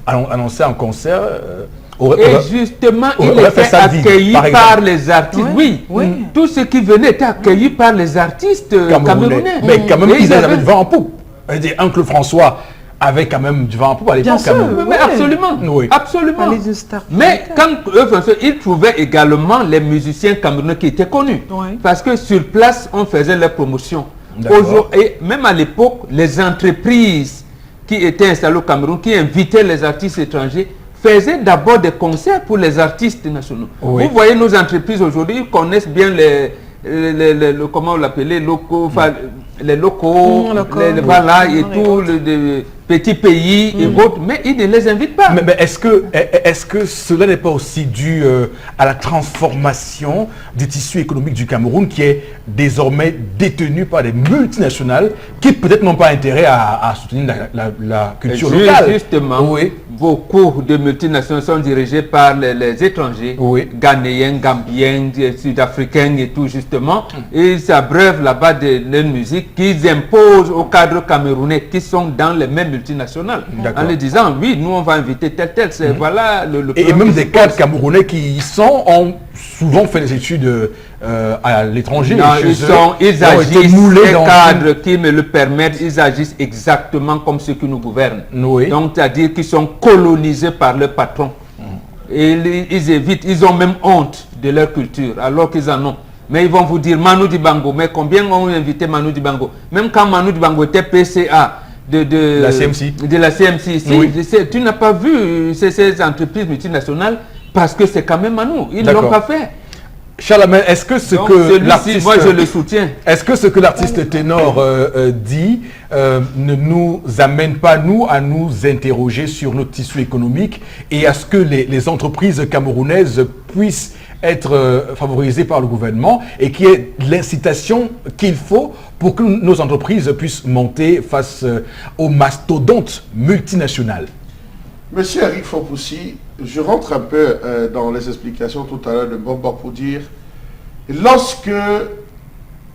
[SPEAKER 1] annoncer un concert
[SPEAKER 4] justement, il était accueilli par les artistes. Oui. Tout ce qui venait était accueilli par les artistes camerounais.
[SPEAKER 1] Mais quand même, ils avaient du vent en poupe. Un Claude François avait quand même du vent en poupe à l'époque.
[SPEAKER 4] Mais absolument. Oui. Absolument. Mais quand ils trouvaient également les musiciens camerounais qui étaient connus. Parce que sur place, on faisait les promotions. Et même à l'époque, les entreprises qui étaient installées au Cameroun, qui invitaient les artistes étrangers, faisaient d'abord des concerts pour les artistes nationaux. Vous voyez, nos entreprises aujourd'hui, ils connaissent bien comment on l'appelle, les locaux, voilà, et tout, les petits pays et autres, mais ils ne les invitent pas.
[SPEAKER 1] Mais est-ce que cela n'est pas aussi dû à la transformation du tissu économique du Cameroun qui est désormais détenu par des multinationales qui peut-être n'ont pas intérêt à soutenir la culture locale?
[SPEAKER 4] Justement, beaucoup de multinationales sont dirigées par les étrangers, Ghanéens, Gambiens, Sud-Africains et tout justement, et ils s'abreuvent là-bas de leur musique qu'ils imposent au cadre camerounais qui sont dans les mêmes multinationales, en leur disant oui, nous on va inviter tel, c'est voilà le
[SPEAKER 1] et même des cadres camerounais qui y sont ont souvent fait des études à l'étranger.
[SPEAKER 4] Ils agissent, les cadres qui me le permettent, ils agissent exactement comme ceux qui nous gouvernent. Donc c'est-à-dire qu'ils sont colonisés par leurs patrons. Et ils évitent, ils ont même honte de leur culture, alors qu'ils en ont. Mais ils vont vous dire Manu Dibango, mais combien ont invité Manu Dibango? Même quand Manu Dibango était PCA de
[SPEAKER 1] la CMC.
[SPEAKER 4] De la CMC. Tu n'as pas vu ces entreprises multinationales parce que c'est quand même Manu. Ils ne l'ont pas fait.
[SPEAKER 1] Charlemagne, est-ce que ce
[SPEAKER 4] Donc,
[SPEAKER 1] que
[SPEAKER 4] celui-ci,
[SPEAKER 1] l'artiste...
[SPEAKER 4] moi je le soutiens.
[SPEAKER 1] Est-ce que ce que l'artiste ténor dit ne nous amène pas, nous, à nous interroger sur notre tissu économique et à ce que les entreprises camerounaises puissent être favorisées par le gouvernement et qu'il y ait l'incitation qu'il faut pour que nos entreprises puissent monter face aux mastodontes multinationales?
[SPEAKER 2] Monsieur Eric Fopoussi, je rentre un peu dans les explications tout à l'heure de Bobo pour dire, lorsque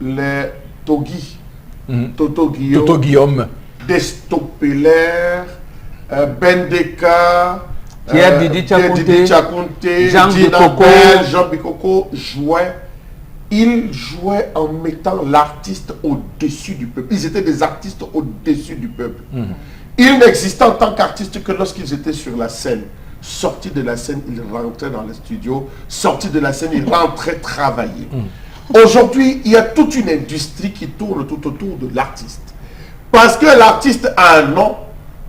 [SPEAKER 2] les Togi, Toto
[SPEAKER 1] Guillaume,
[SPEAKER 2] Destopelaire, Bendeka,
[SPEAKER 4] Pierre Didi
[SPEAKER 2] Tchakounte,
[SPEAKER 4] Jean Bikoko,
[SPEAKER 2] Jean Bikoko jouaient. Ils jouaient en mettant l'artiste au-dessus du peuple. Ils étaient des artistes au-dessus du peuple. Ils n'existaient en tant qu'artistes que lorsqu'ils étaient sur la scène. Sortis de la scène, ils rentraient dans les studios. Sortis de la scène, ils rentraient travailler. Aujourd'hui, il y a toute une industrie qui tourne tout autour de l'artiste. Parce que l'artiste a un nom,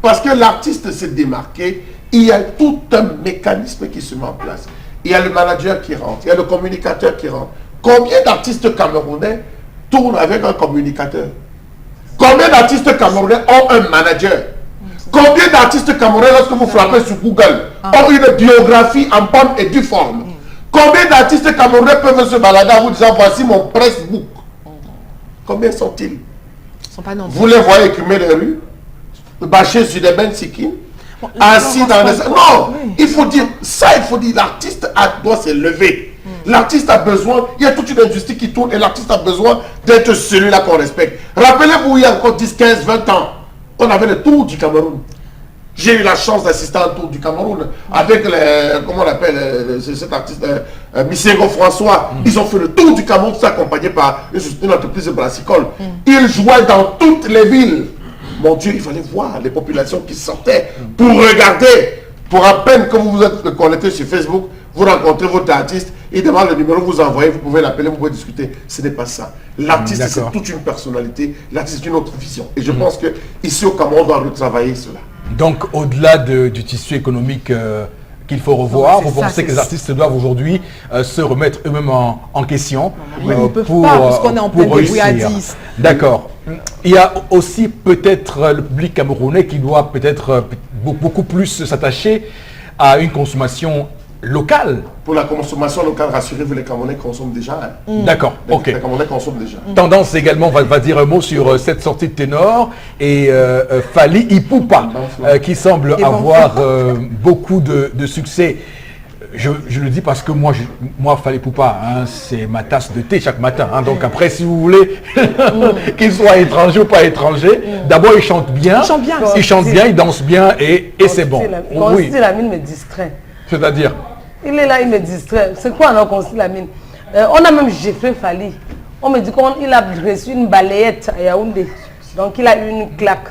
[SPEAKER 2] parce que l'artiste s'est démarqué, il y a tout un mécanisme qui se met en place. Il y a le manager qui rentre, il y a le communicateur qui rentre. Combien d'artistes camerounais tournent avec un communicateur? Combien d'artistes camerounais ont un manager? Combien d'artistes camerounais, lorsque vous frappez sur Google, ont une biographie en bonne et due forme? Combien d'artistes camerounais peuvent se balader en vous disant voici mon pressbook? Combien sont-ils? Vous les voyez écumer les rues, bâcher sur des bennes sikin, assis dans les... Non, il faut dire, ça il faut dire, l'artiste doit se lever. L'artiste a besoin, il y a toute une industrie qui tourne et l'artiste a besoin d'être celui-là qu'on respecte. Rappelez-vous, il y a encore 10, 15, 20 ans, on avait le Tour du Cameroun. J'ai eu la chance d'assister à un Tour du Cameroun avec, comment on appelle, cet artiste, Misengo François. Ils ont fait le Tour du Cameroun, tout accompagné par une entreprise brassicole. Ils jouaient dans toutes les villes. Mon Dieu, il fallait voir les populations qui sortaient pour regarder. Pour à peine que vous vous êtes connecté sur Facebook, vous rencontrez votre artiste, il demande le numéro, vous envoyez, vous pouvez l'appeler, vous pouvez discuter. Ce n'est pas ça. L'artiste, c'est toute une personnalité. L'artiste, c'est une autre vision. Et je pense qu'ici au Cameroun, on doit retravailler cela. Donc,
[SPEAKER 1] au-delà du tissu économique qu'il faut revoir, vous pensez que les artistes doivent aujourd'hui se remettre eux-mêmes en question
[SPEAKER 3] pour pas, parce qu'on est en pleine
[SPEAKER 1] débrouillardise. D'accord. Il y a aussi peut-être le public camerounais qui doit peut-être beaucoup plus s'attacher à une consommation locale.
[SPEAKER 2] Pour la consommation locale, rassurez-vous, les Camerounais consomment déjà.
[SPEAKER 1] D'accord, ok.
[SPEAKER 2] Les Camerounais consomment déjà.
[SPEAKER 1] Tendance également, va dire un mot sur cette sortie de ténor et Fally Ipupa, qui semble avoir beaucoup de succès. Je le dis parce que moi Fally Ipupa, c'est ma tasse de thé chaque matin. Donc après, si vous voulez qu'il soit étranger ou pas étranger, d'abord il chante bien, il danse bien et c'est bon.
[SPEAKER 5] Oui. Lamine me distrait.
[SPEAKER 1] C'est-à-dire?
[SPEAKER 5] Il est là, il me distrait. C'est quoi alors Constantine Lamine? On a même Geoffrey Fally. On me dit qu'il a reçu une balayette à Yaoundé. Donc il a eu une claque.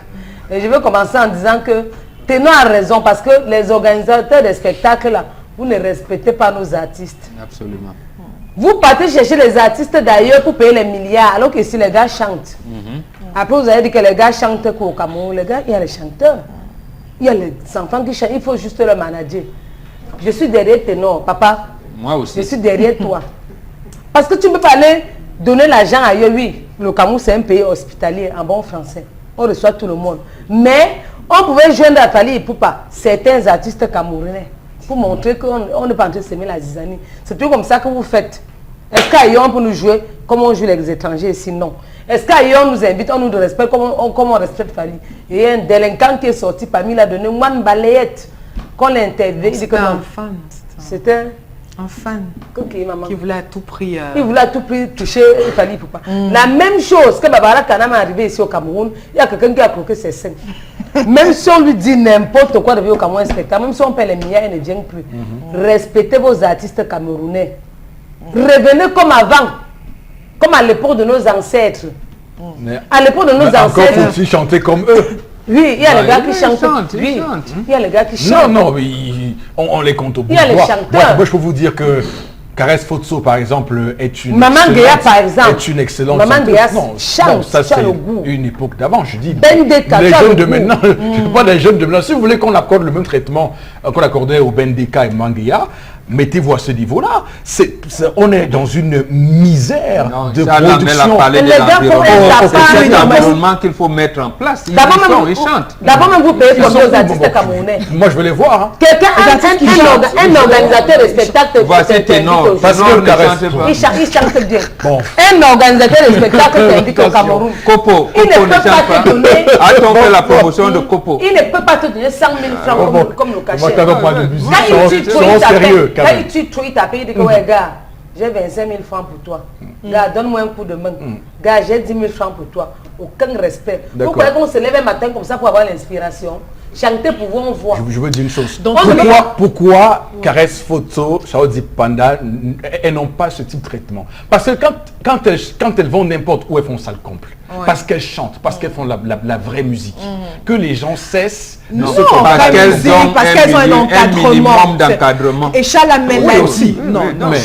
[SPEAKER 5] Et je vais commencer en disant que Ténor a raison parce que les organisateurs des spectacles là, vous ne respectez pas nos artistes.
[SPEAKER 4] Absolument.
[SPEAKER 5] Vous partez chercher les artistes d'ailleurs pour payer les milliards alors que si les gars chantent. Après vous avez dit que les gars chantent au Cameroun. Les gars, il y a les chanteurs. Il y a les enfants qui chantent. Il faut juste le manager. Je suis derrière Ténor, papa.
[SPEAKER 4] Moi aussi.
[SPEAKER 5] Je suis derrière toi. Parce que tu ne peux pas aller donner l'argent ailleurs. Oui, le Cameroun c'est un pays hospitalier en bon français. On reçoit tout le monde. Mais on pouvait joindre à Fally Ipupa certains artistes camerounais pour montrer qu'on n'est pas en train de s'aimer la zizanie. C'est tout comme ça que vous faites. Est-ce qu'ailleurs on peut nous jouer comme on joue les étrangers? Sinon, est-ce qu'ailleurs on nous invite, on nous respecte comme on respecte Fally? Il y a un délinquant qui est sorti parmi, il a donné une balayette. Qu'on l'interviewe.
[SPEAKER 3] C'était un fan.
[SPEAKER 5] C'était
[SPEAKER 3] un fan
[SPEAKER 5] maman.
[SPEAKER 3] Qui voulait à tout prix...
[SPEAKER 5] Il voulait à tout prix toucher Fally Ipupa. La même chose que Babara Kanam est arrivé ici au Cameroun, il y a quelqu'un qui a croqué ses seins. Même si on lui dit n'importe quoi de venir au Cameroun inspecteur, même si on paie les milliards, il ne vient plus. Respectez vos artistes camerounais. Revenez comme avant, comme à l'époque de nos ancêtres. À l'époque de nos ancêtres.
[SPEAKER 1] Encore faut-il chanter comme eux.
[SPEAKER 5] Oui, il y a les gars qui chantent. Oui, il y a les gars qui chantent.
[SPEAKER 1] Non, mais on les compte au bout.
[SPEAKER 5] Il y a les chanteurs.
[SPEAKER 1] Moi, je peux vous dire que Caresse Fotso, par exemple, est une
[SPEAKER 5] Maman Guéa, par exemple.
[SPEAKER 1] Est une excellente
[SPEAKER 5] Maman Guéa
[SPEAKER 1] chante. Ça, c'est une époque d'avant. Je dis,
[SPEAKER 5] Bendeka,
[SPEAKER 1] les jeunes de maintenant, je ne pas des jeunes de maintenant. Si vous voulez qu'on accorde le même traitement qu'on accordait au Bendeka et Manguéa, mettez-vous à ce niveau-là. On est dans une misère de
[SPEAKER 4] Charles
[SPEAKER 1] production.
[SPEAKER 4] a parlé de
[SPEAKER 5] Les gars,
[SPEAKER 4] l'environnement.
[SPEAKER 5] faut
[SPEAKER 4] C'est cet
[SPEAKER 5] être
[SPEAKER 4] environnement qu'il faut mettre en place. Ils chantent.
[SPEAKER 5] D'abord même vous payez pour aux artistes camerounais.
[SPEAKER 1] Moi, je veux les voir. Hein.
[SPEAKER 5] Quelqu'un, un organisateur de spectacle,
[SPEAKER 4] Voici ténor.
[SPEAKER 1] Pascal Caresse.
[SPEAKER 5] il chante bien.
[SPEAKER 1] Bon.
[SPEAKER 5] Un organisateur de spectacle t'invite au Cameroun.
[SPEAKER 4] Copo
[SPEAKER 5] Il ne
[SPEAKER 4] ne
[SPEAKER 5] peut pas
[SPEAKER 4] chante
[SPEAKER 5] te
[SPEAKER 4] pas.
[SPEAKER 5] donner.
[SPEAKER 4] A-t-on fait la promotion de Copo?
[SPEAKER 5] Il ne peut pas te donner 100 000 francs comme le cachet.
[SPEAKER 1] Moi, t'as pas de musique.
[SPEAKER 5] Quand il tue,
[SPEAKER 1] Seront sérieux, quand
[SPEAKER 5] quand
[SPEAKER 1] même.
[SPEAKER 5] il tue, il t'appelle, il dit que ouais, gars, j'ai 25 000 francs pour toi. Gars, donne-moi un coup de main. Gars, j'ai 10 000 francs pour toi. Aucun respect. Vous
[SPEAKER 1] D'accord.
[SPEAKER 5] croyez qu'on se lève un matin comme ça pour avoir l'inspiration? Chanter pour voir, on voit.
[SPEAKER 1] Je veux dire une chose.
[SPEAKER 3] Donc,
[SPEAKER 1] Pourquoi Caresse Photo, Chaudi Panda, elles n'ont pas ce type de traitement? Parce que quand elles vont n'importe où, elles font ça le comble.
[SPEAKER 3] Ouais.
[SPEAKER 1] Parce qu'elles chantent, parce qu'elles font la vraie musique. Que les gens cessent de
[SPEAKER 3] Non,
[SPEAKER 1] se
[SPEAKER 4] parce
[SPEAKER 3] pas
[SPEAKER 4] qu'elles
[SPEAKER 3] musique,
[SPEAKER 4] ont
[SPEAKER 3] parce qu'elles ont un
[SPEAKER 4] minimum
[SPEAKER 3] encadrement.
[SPEAKER 4] d'encadrement.
[SPEAKER 3] Et Chalamel
[SPEAKER 1] Oui,
[SPEAKER 3] l'a
[SPEAKER 1] aussi.
[SPEAKER 3] dit. Non, non.
[SPEAKER 1] Mais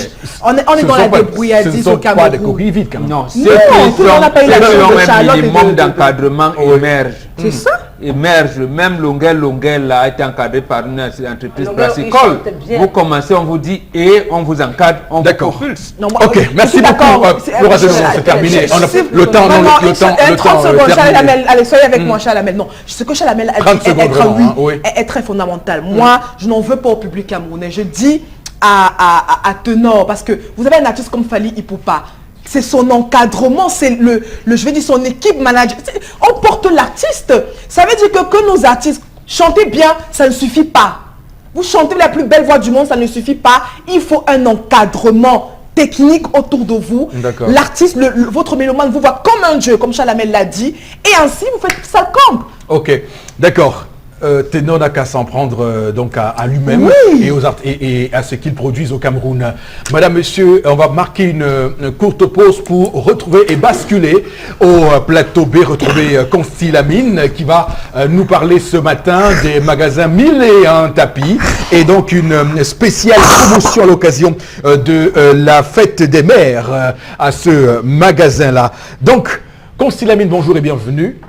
[SPEAKER 3] On est dans la débrouillardise
[SPEAKER 1] ce ne
[SPEAKER 3] au
[SPEAKER 1] sont pas des
[SPEAKER 3] Cameroun.
[SPEAKER 1] coquilles vides quand même.
[SPEAKER 4] Non, ceux
[SPEAKER 3] Non, tout le monde n'a pas eu la chance de
[SPEAKER 4] qui ont un
[SPEAKER 3] Charlotte et
[SPEAKER 4] minimum
[SPEAKER 3] de-
[SPEAKER 4] d'encadrement émergent.
[SPEAKER 3] C'est ça?
[SPEAKER 4] Émerge, même Longuel là a été encadré par une entreprise
[SPEAKER 5] Longuel, il
[SPEAKER 4] brassicole.
[SPEAKER 5] chante bien.
[SPEAKER 4] Vous commencez, on vous dit et on vous encadre, on vous
[SPEAKER 1] D'accord.
[SPEAKER 4] propulse.
[SPEAKER 3] Non, moi,
[SPEAKER 1] Ok,
[SPEAKER 3] je
[SPEAKER 1] merci
[SPEAKER 3] suis
[SPEAKER 1] beaucoup.
[SPEAKER 3] d'accord.
[SPEAKER 1] Laura Zenon, c'est terminé. On a le temps, non,
[SPEAKER 3] Vraiment,
[SPEAKER 1] le temps,
[SPEAKER 3] 30 secondes,
[SPEAKER 1] terminé.
[SPEAKER 3] Chalamel, allez, soyez avec moi, Chalamel. Non, ce que Chalamel a
[SPEAKER 1] 30
[SPEAKER 3] dit
[SPEAKER 1] secondes vraiment, hein, oui.
[SPEAKER 3] est très fondamental. Moi, je n'en veux pas au public camerounais. Je dis à Tenor, parce que vous avez un artiste comme Fally Ipupa. C'est son encadrement, c'est je vais dire son équipe manager. On porte l'artiste. Ça veut dire que nos artistes chanter bien, ça ne suffit pas. Vous chantez la plus belle voix du monde, ça ne suffit pas. Il faut un encadrement technique autour de vous.
[SPEAKER 1] D'accord.
[SPEAKER 3] L'artiste, votre mélomane vous voit comme un dieu, comme Chalamel l'a dit. Et ainsi, vous faites ça comme.
[SPEAKER 1] Ok, d'accord. Ténor n'a qu'à s'en prendre donc à lui-même
[SPEAKER 3] Oui.
[SPEAKER 1] et à ce qu'il produise au Cameroun. Madame, monsieur, on va marquer une courte pause pour retrouver et basculer au plateau B, retrouver Consti Lamine qui va nous parler ce matin des magasins 1001 tapis et donc une spéciale promotion à l'occasion de la fête des mères à ce magasin-là. Donc, Consti Lamine, bonjour et bienvenue.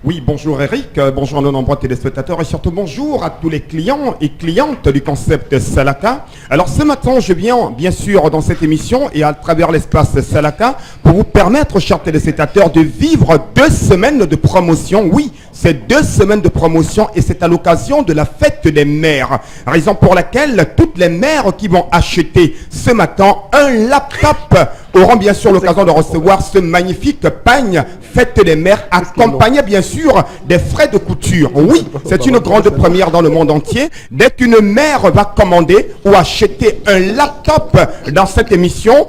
[SPEAKER 6] Oui, bonjour Eric, bonjour à nos nombreux téléspectateurs et surtout bonjour à tous les clients et clientes du concept Salaka. Alors ce matin, je viens bien sûr dans cette émission et à travers l'espace Salaka pour vous permettre, chers téléspectateurs, de vivre 2 semaines de promotion. Oui, c'est 2 semaines de promotion et c'est à l'occasion de la fête des mères. Raison pour laquelle toutes les mères qui vont acheter ce matin un laptop auront bien sûr l'occasion de recevoir ce magnifique pagne fête des mères accompagné bien sûr des frais de couture. Oui, c'est une grande première dans le monde entier. Dès qu'une mère va commander ou acheter un laptop dans cette émission,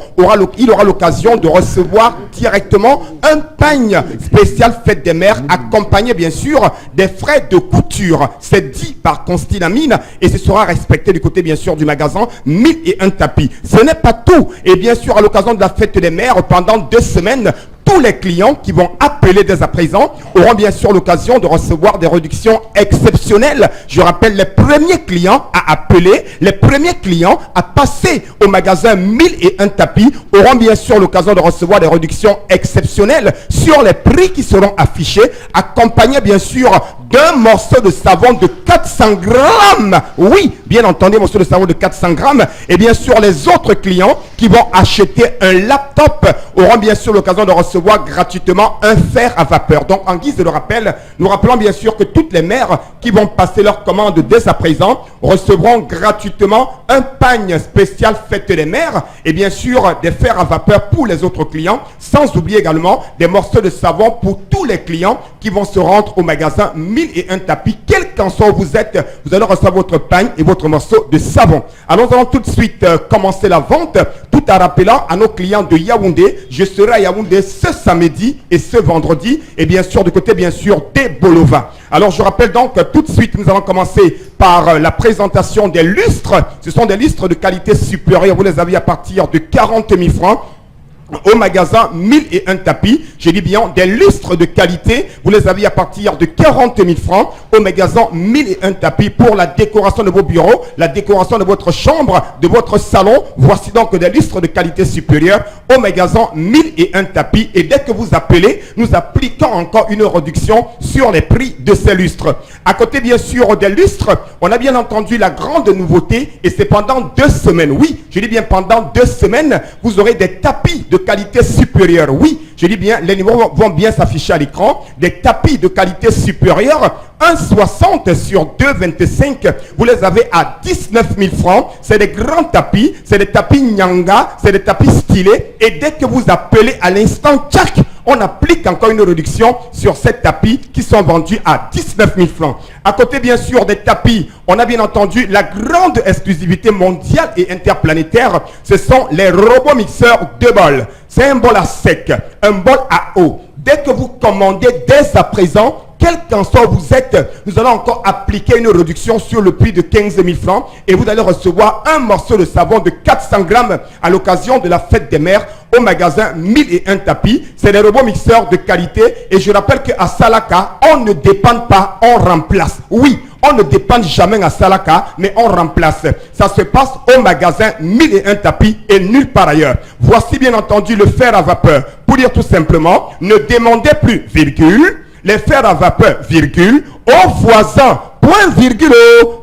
[SPEAKER 6] il aura l'occasion de recevoir directement un pagne spécial fête des mères accompagné bien sûr des frais de couture. C'est dit par Consti Lamine et ce sera respecté du côté bien sûr du magasin 1001 tapis. Ce n'est pas tout et bien sûr à l'occasion de la fête des mères pendant 2 semaines, tous les clients qui vont appeler dès à présent auront bien sûr l'occasion de recevoir des réductions exceptionnelles. Je rappelle, les premiers clients à appeler, les premiers clients à passer au magasin 1001 tapis auront bien sûr l'occasion de recevoir des réductions exceptionnelles sur les prix qui seront affichés, accompagnés bien sûr d'un morceau de savon de 400 grammes. Oui, bien entendu, morceau de savon de 400 grammes. Et bien sûr, les autres clients qui vont acheter un laptop auront bien sûr l'occasion de recevoir gratuitement un fer à vapeur. Donc, en guise de rappel, nous rappelons bien sûr que toutes les mères qui vont passer leur commande dès à présent recevront gratuitement un pagne spécial fête des mères et bien sûr des fers à vapeur pour les autres clients, sans oublier également des morceaux de savon pour tous les clients qui vont se rendre au magasin 1001 tapis. Quel qu'en soit où vous êtes, vous allez recevoir votre pagne et votre morceau de savon. Alors, nous allons tout de suite commencer la vente, tout en rappelant à nos clients de Yaoundé, je serai à Yaoundé ce samedi et ce vendredi, et bien sûr du côté bien sûr des Bolova. Alors je rappelle donc tout de suite, nous allons commencer par la présentation des lustres. Ce sont des lustres de qualité supérieure, vous les avez à partir de 40 000 francs. au magasin 1001 tapis, je dis bien des lustres de qualité, vous les avez à partir de 40 000 francs au magasin 1001 tapis pour la décoration de vos bureaux, la décoration de votre chambre, de votre salon. Voici donc des lustres de qualité supérieure au magasin 1001 tapis, et dès que vous appelez, nous appliquons encore une réduction sur les prix de ces lustres. À côté bien sûr des lustres, on a bien entendu la grande nouveauté, et c'est pendant 2 semaines, oui, je dis bien pendant 2 semaines, vous aurez des tapis de qualité supérieure. Oui, je dis bien, les numéros vont bien s'afficher à l'écran. Des tapis de qualité supérieure, 1,60 sur 2,25. Vous les avez à 19 000 francs. C'est des grands tapis, c'est des tapis Nyanga, c'est des tapis stylés. Et dès que vous appelez à l'instant, tchac, on applique encore une réduction sur ces tapis qui sont vendus à 19 000 francs. À côté, bien sûr, des tapis, on a bien entendu la grande exclusivité mondiale et interplanétaire. Ce sont les robots mixeurs de bol. C'est un bol à sec, un bol à eau. Dès que vous commandez dès à présent, quel qu'en soit où vous êtes, nous allons encore appliquer une réduction sur le prix de 15 000 francs et vous allez recevoir un morceau de savon de 400 grammes à l'occasion de la fête des mères au magasin 1001 tapis. C'est des robots mixeurs de qualité et je rappelle qu'à Salaka, on ne dépend pas, on remplace. Oui, on ne dépend jamais à Salaka, mais on remplace. Ça se passe au magasin 1001 tapis et nulle part ailleurs. Voici bien entendu le fer à vapeur. Pour dire tout simplement, ne demandez plus, virgule, les fers à vapeur, virgule, aux voisins, point virgule,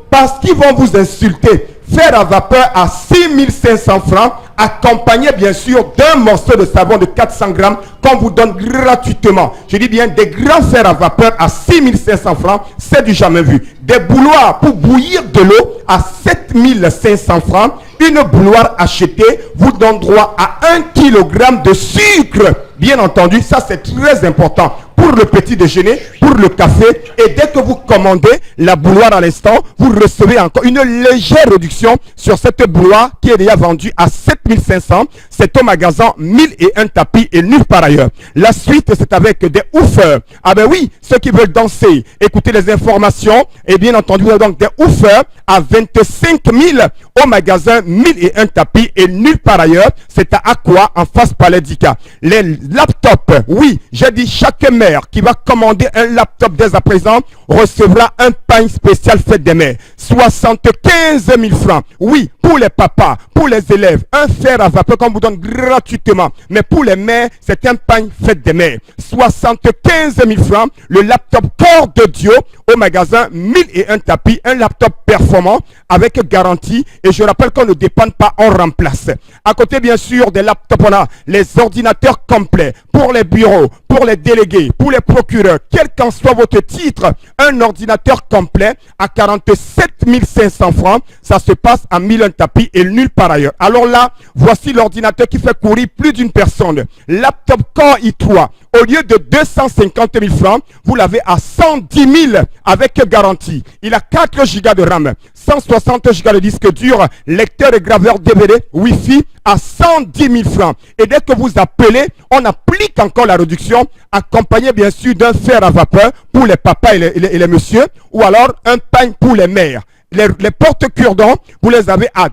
[SPEAKER 6] parce qu'ils vont vous insulter. Fer à vapeur à 6 500 francs, accompagné bien sûr d'un morceau de savon de 400 grammes qu'on vous donne gratuitement. Je dis bien des grands fers à vapeur à 6 500 francs, c'est du jamais vu. Des bouilloires pour bouillir de l'eau à 7 500 francs. Une bouilloire achetée vous donne droit à 1 kg de sucre. Bien entendu, ça c'est très important pour le petit déjeuner, pour le café. Et dès que vous commandez la bouilloire à l'instant, vous recevez encore une légère réduction sur cette bouilloire qui est déjà vendue à 7 500. C'est au magasin 1001 tapis et nulle part ailleurs. La suite, c'est avec des oufeurs. Ah ben oui, ceux qui veulent danser, écouter les informations, et bien entendu, vous avez donc des oufeurs à 25 000 au magasin 1001 tapis et nulle part ailleurs. C'est à Aqua, en face Palais d'Ika. Les laptops, oui, j'ai dit chaque mère qui va commander un laptop dès à présent recevra un pain spécial fête des mères. 75 000 francs. Oui, pour les papas, pour les élèves, un fer à vapeur qu'on vous donne gratuitement. Mais pour les mères, c'est un pain fête des mères. 75 000 francs. Le laptop Corps de Dieu au magasin 1001 tapis. Un laptop performant avec garantie. Et je rappelle qu'on ne dépend pas, on remplace. À côté, bien sûr, des laptops, on a les ordinateurs complets pour les bureaux, pour les délégués, pour les procureurs, quel qu'en soit votre titre, un ordinateur complet à 47 500 francs. Ça se passe à 1001 tapis et nulle part ailleurs. Alors là, voici l'ordinateur qui fait courir plus d'une personne. Laptop Core i3, au lieu de 250 000 francs, vous l'avez à 110 000 avec garantie. Il a 4 Go de RAM, 160 Go de disque dur, lecteur et graveur DVD, Wi-Fi à 110 000 francs. Et dès que vous appelez, on applique encore la réduction, accompagné bien sûr d'un fer à vapeur pour les papas et les messieurs, ou alors un pain pour les mères. Les portes cure-dents, vous les avez à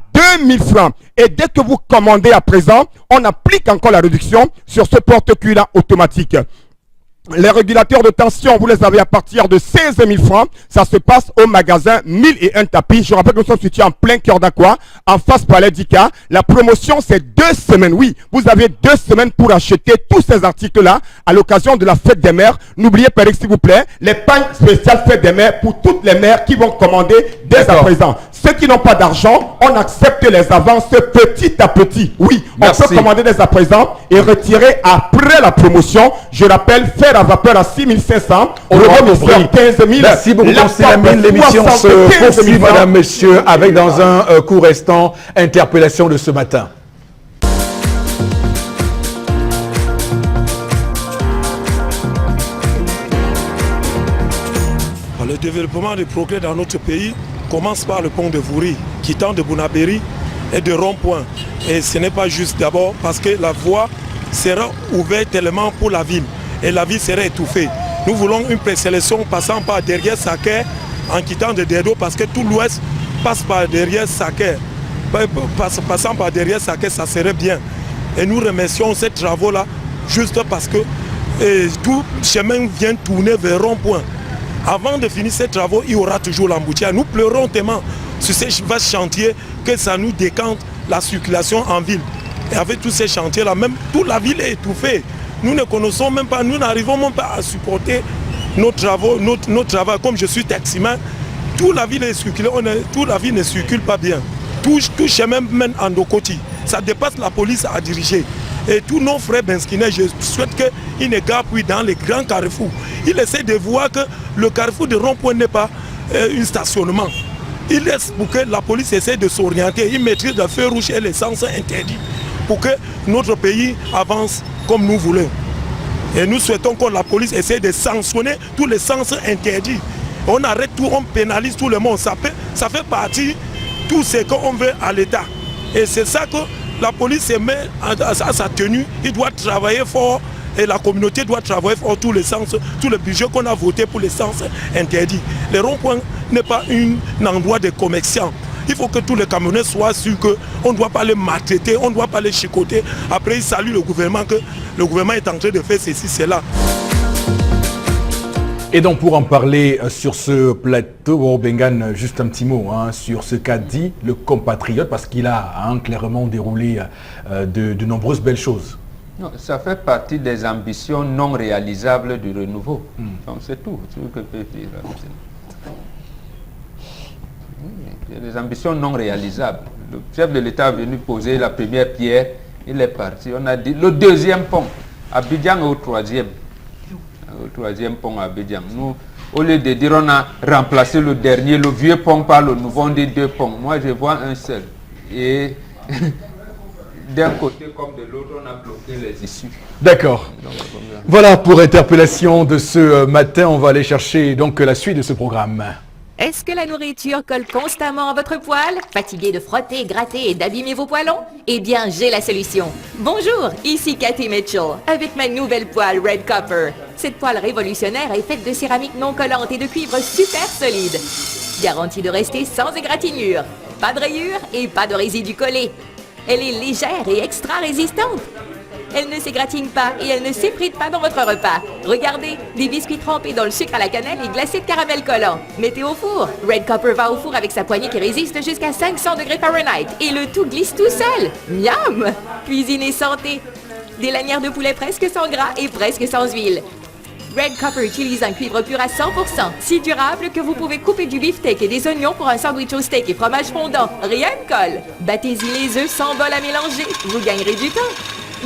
[SPEAKER 6] 2000 francs. Et dès que vous commandez à présent, on applique encore la réduction sur ce porte-cure automatique. Les régulateurs de tension, vous les avez à partir de 16 000 francs. Ça se passe au magasin 1001 tapis. Je rappelle que nous sommes situés en plein cœur d'Aqua, en face Palais d'Ika. La promotion, c'est 2 semaines. Oui, vous avez 2 semaines pour acheter tous ces articles-là à l'occasion de la fête des mères. N'oubliez pas, s'il vous plaît, les pagnes spéciales fête des mères pour toutes les mères qui vont commander dès à présent. Ceux qui n'ont pas d'argent, on accepte les avances petit à petit. Oui, merci. On peut commander dès à présent et retirer après la promotion. Je rappelle, fer à vapeur à 6 500.
[SPEAKER 1] On aura 15 000. Merci beaucoup, l'émission se poursuit, madame, messieurs, avec dans un court instant, interpellation de ce matin.
[SPEAKER 7] Le développement du progrès dans notre pays commence par le pont de Vouri, quittant de Bounabéry et de Rond-Point. Et ce n'est pas juste d'abord parce que la voie sera ouverte tellement pour la ville et la ville sera étouffée. Nous voulons une présélection passant par derrière Saké en quittant de Dedo parce que tout l'ouest passe par derrière Saké. Passant par derrière Saké, ça serait bien. Et nous remercions ces travaux-là juste parce que tout chemin vient tourner vers rond-point. Avant de finir ces travaux, il y aura toujours l'embouteillage. Nous pleurons tellement sur ces vastes chantiers que ça nous décante la circulation en ville. Et avec tous ces chantiers-là, même toute la ville est étouffée. Nous ne connaissons même pas, nous n'arrivons même pas à supporter nos travaux, notre travail. Comme je suis taximan, toute la ville est circulée, toute la ville ne circule pas bien. Tout chemin mène en Dokoti. Ça dépasse la police à diriger. Et tous nos frères Benskinais, je souhaite qu'ils ne gardent plus dans les grands carrefours. Ils essaient de voir que le carrefour de rond-point n'est pas un stationnement. Ils laissent pour que la police essaie de s'orienter. Ils maîtrisent le feu rouge et les sens interdits pour que notre pays avance comme nous voulons. Et nous souhaitons que la police essaie de sanctionner tous les sens interdits. On arrête tout, on pénalise tout le monde. Ça fait partie de tout ce qu'on veut à l'État. Et c'est ça que la police se met à sa tenue. Il doit travailler fort et la communauté doit travailler fort tous les sens, tout le budget qu'on a voté pour les sens interdits. Le rond-point n'est pas un endroit de commerçants. Il faut que tous les camionneurs soient sûrs qu'on ne doit pas les maltraiter, on ne doit pas les chicoter. Après, ils saluent le gouvernement, que le gouvernement est en train de faire ceci, cela.
[SPEAKER 1] Et donc pour en parler sur ce plateau, Bengan, juste un petit mot sur ce qu'a dit le compatriote, parce qu'il a clairement déroulé de nombreuses belles choses.
[SPEAKER 4] Non, ça fait partie des ambitions non réalisables du renouveau. Donc c'est tout ce que je peux dire. Il y a des ambitions non réalisables. Le chef de l'État est venu poser la première pierre, il est parti. On a dit le deuxième pont, Abidjan au troisième. Au troisième pont à Abidjan. Nous, au lieu de dire on a remplacé le dernier, le vieux pont par le nouveau, on dit deux ponts. Moi je vois un seul. Et d'un côté comme de l'autre, on a bloqué les issues.
[SPEAKER 1] D'accord. Voilà pour interpellation de ce matin. On va aller chercher donc la suite de ce programme.
[SPEAKER 8] Est-ce que la nourriture colle constamment à votre poêle? Fatigué de frotter, gratter et d'abîmer vos poêlons? Eh bien, j'ai la solution. Bonjour, ici Cathy Mitchell, avec ma nouvelle poêle Red Copper. Cette poêle révolutionnaire est faite de céramique non collante et de cuivre super solide. Garantie de rester sans égratignure, pas de rayures et pas de résidus collés. Elle est légère et extra résistante. Elle ne s'égratigne pas et elle ne s'effrite pas dans votre repas. Regardez, des biscuits trempés dans le sucre à la cannelle et glacés de caramel collant. Mettez au four. Red Copper va au four avec sa poignée qui résiste jusqu'à 500 degrés Fahrenheit. Et le tout glisse tout seul. Miam! Cuisine et santé. Des lanières de poulet presque sans gras et presque sans huile. Red Copper utilise un cuivre pur à 100%, si durable que vous pouvez couper du beefsteak et des oignons pour un sandwich au steak et fromage fondant. Rien ne colle. Battez-y les œufs sans bol à mélanger. Vous gagnerez du temps.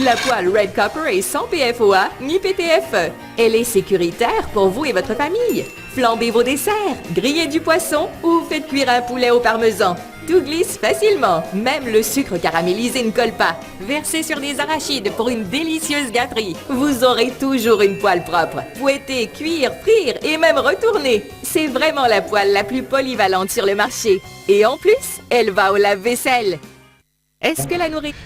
[SPEAKER 8] La poêle Red Copper est sans PFOA ni PTFE. Elle est sécuritaire pour vous et votre famille. Flambez vos desserts, grillez du poisson ou faites cuire un poulet au parmesan. Tout glisse facilement, même le sucre caramélisé ne colle pas. Versez sur des arachides pour une délicieuse gâterie. Vous aurez toujours une poêle propre. Fouetter, cuire, frire et même retourner. C'est vraiment la poêle la plus polyvalente sur le marché. Et en plus, elle va au lave-vaisselle. Est-ce que la nourriture...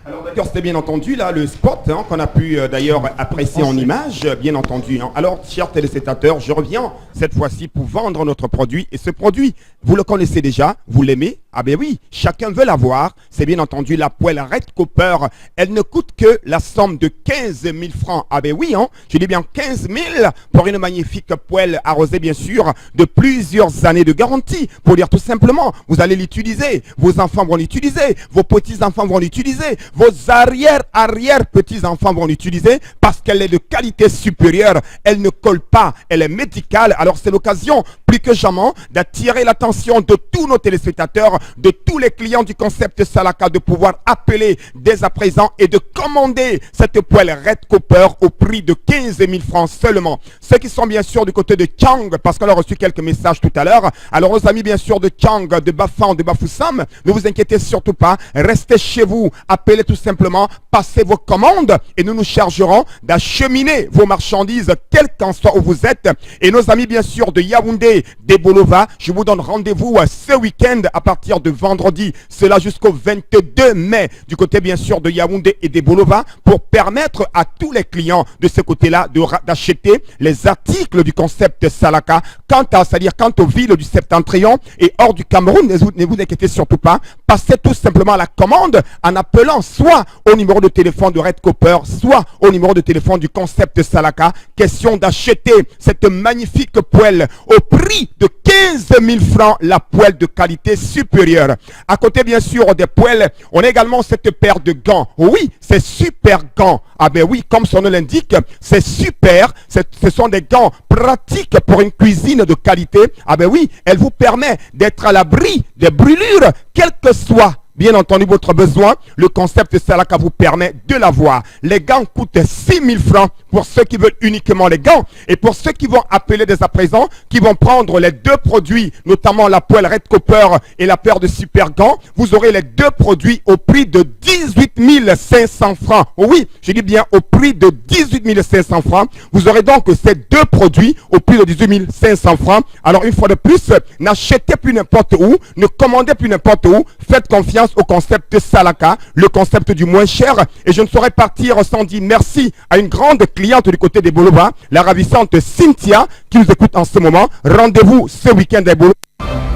[SPEAKER 6] Alors d'ailleurs, c'était bien entendu là le spot qu'on a pu d'ailleurs apprécier en image, bien entendu. Alors, chers téléspectateurs, je reviens cette fois-ci pour vendre notre produit. Et ce produit, vous le connaissez déjà, vous l'aimez? Ah ben oui, chacun veut l'avoir. C'est bien entendu la poêle Red Copper. Elle ne coûte que la somme de 15 000 francs. Ah ben oui, je dis bien 15 000 pour une magnifique poêle arrosée bien sûr de plusieurs années de garantie. Pour dire tout simplement, vous allez l'utiliser, vos enfants vont l'utiliser, vos petits-enfants vont l'utiliser, vos arrière-petits-enfants vont l'utiliser parce qu'elle est de qualité supérieure. Elle ne colle pas, elle est médicale. Alors c'est l'occasion plus que jamais d'attirer l'attention de tous nos téléspectateurs, de tous les clients du concept Salaka, de pouvoir appeler dès à présent et de commander cette poêle Red Copper au prix de 15 000 francs seulement. Ceux qui sont bien sûr du côté de Chang, parce qu'on a reçu quelques messages tout à l'heure. Alors aux amis bien sûr de Chang, de Bafan, de Bafoussam, ne vous inquiétez surtout pas, restez chez vous, appelez tout simplement, passez vos commandes et nous nous chargerons d'acheminer vos marchandises, quel qu'en soit où vous êtes. Et nos amis bien sûr de Yaoundé, des Bolova, je vous donne rendez-vous ce week-end à partir de vendredi, cela jusqu'au 22 mai, du côté bien sûr de Yaoundé et des Bolova, pour permettre à tous les clients de ce côté-là d'acheter les articles du concept Salaka. C'est-à-dire quant aux villes du Septentrion et hors du Cameroun, ne vous inquiétez surtout pas, passez tout simplement à la commande en appelant soit au numéro de téléphone de Red Copper, soit au numéro de téléphone du concept Salaka. Question d'acheter cette magnifique poêle au prix de 15 000 francs, la poêle de qualité supérieure. À côté bien sûr des poêles, on a également cette paire de gants. Oui, c'est super gants. Ah ben oui, comme son nom l'indique, c'est super. Ce sont des gants pratiques pour une cuisine de qualité. Ah ben oui, elle vous permet d'être à l'abri des brûlures, quel que soit bien entendu votre besoin. Le concept Salaka vous permet de l'avoir. Les gants coûtent 6 000 francs pour ceux qui veulent uniquement les gants. Et pour ceux qui vont appeler dès à présent, qui vont prendre les deux produits, notamment la poêle Red Copper et la paire de super gants, vous aurez les deux produits au prix de 18 500 francs. Oui, je dis bien au prix de 18 500 francs. Vous aurez donc ces deux produits au prix de 18 500 francs. Alors une fois de plus, n'achetez plus n'importe où, ne commandez plus n'importe où. Faites confiance au concept Salaka, le concept du moins cher. Et je ne saurais partir sans dire merci à une grande cliente du côté des Boloba, la ravissante Cynthia, qui nous écoute en ce moment. Rendez-vous ce week-end à Boloba.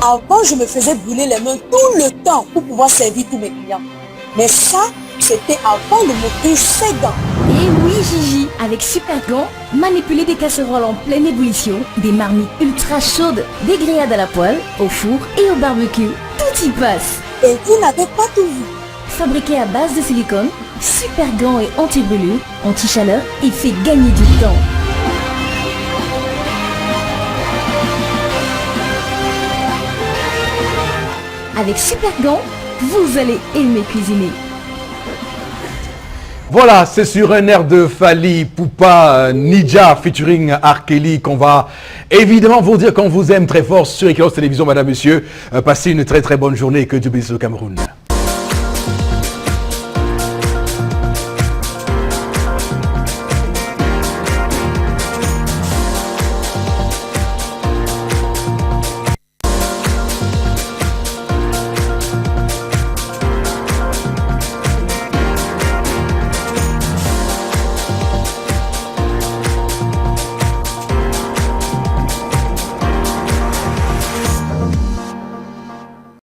[SPEAKER 9] Avant, je me faisais brûler les mains tout le temps pour pouvoir servir tous mes clients. Mais ça, c'était avant de m'offrir ces gants.
[SPEAKER 10] Et oui Gigi, avec Super Gants, manipuler des casseroles en pleine ébullition, des marmites ultra chaudes, des grillades à la poêle, au four et au barbecue, tout y passe.
[SPEAKER 9] Et vous n'avez pas tout vu.
[SPEAKER 10] Fabriqué à base de silicone, Super Gants est anti-brûlure, anti-chaleur et fait gagner du temps. Avec Super Gants, vous allez aimer cuisiner.
[SPEAKER 1] Voilà, c'est sur un air de Fally Ipupa Ninja featuring R. Kelly qu'on va évidemment vous dire qu'on vous aime très fort sur Equinos Télévision, madame, monsieur. Passez une très très bonne journée et que Dieu bénisse le Cameroun.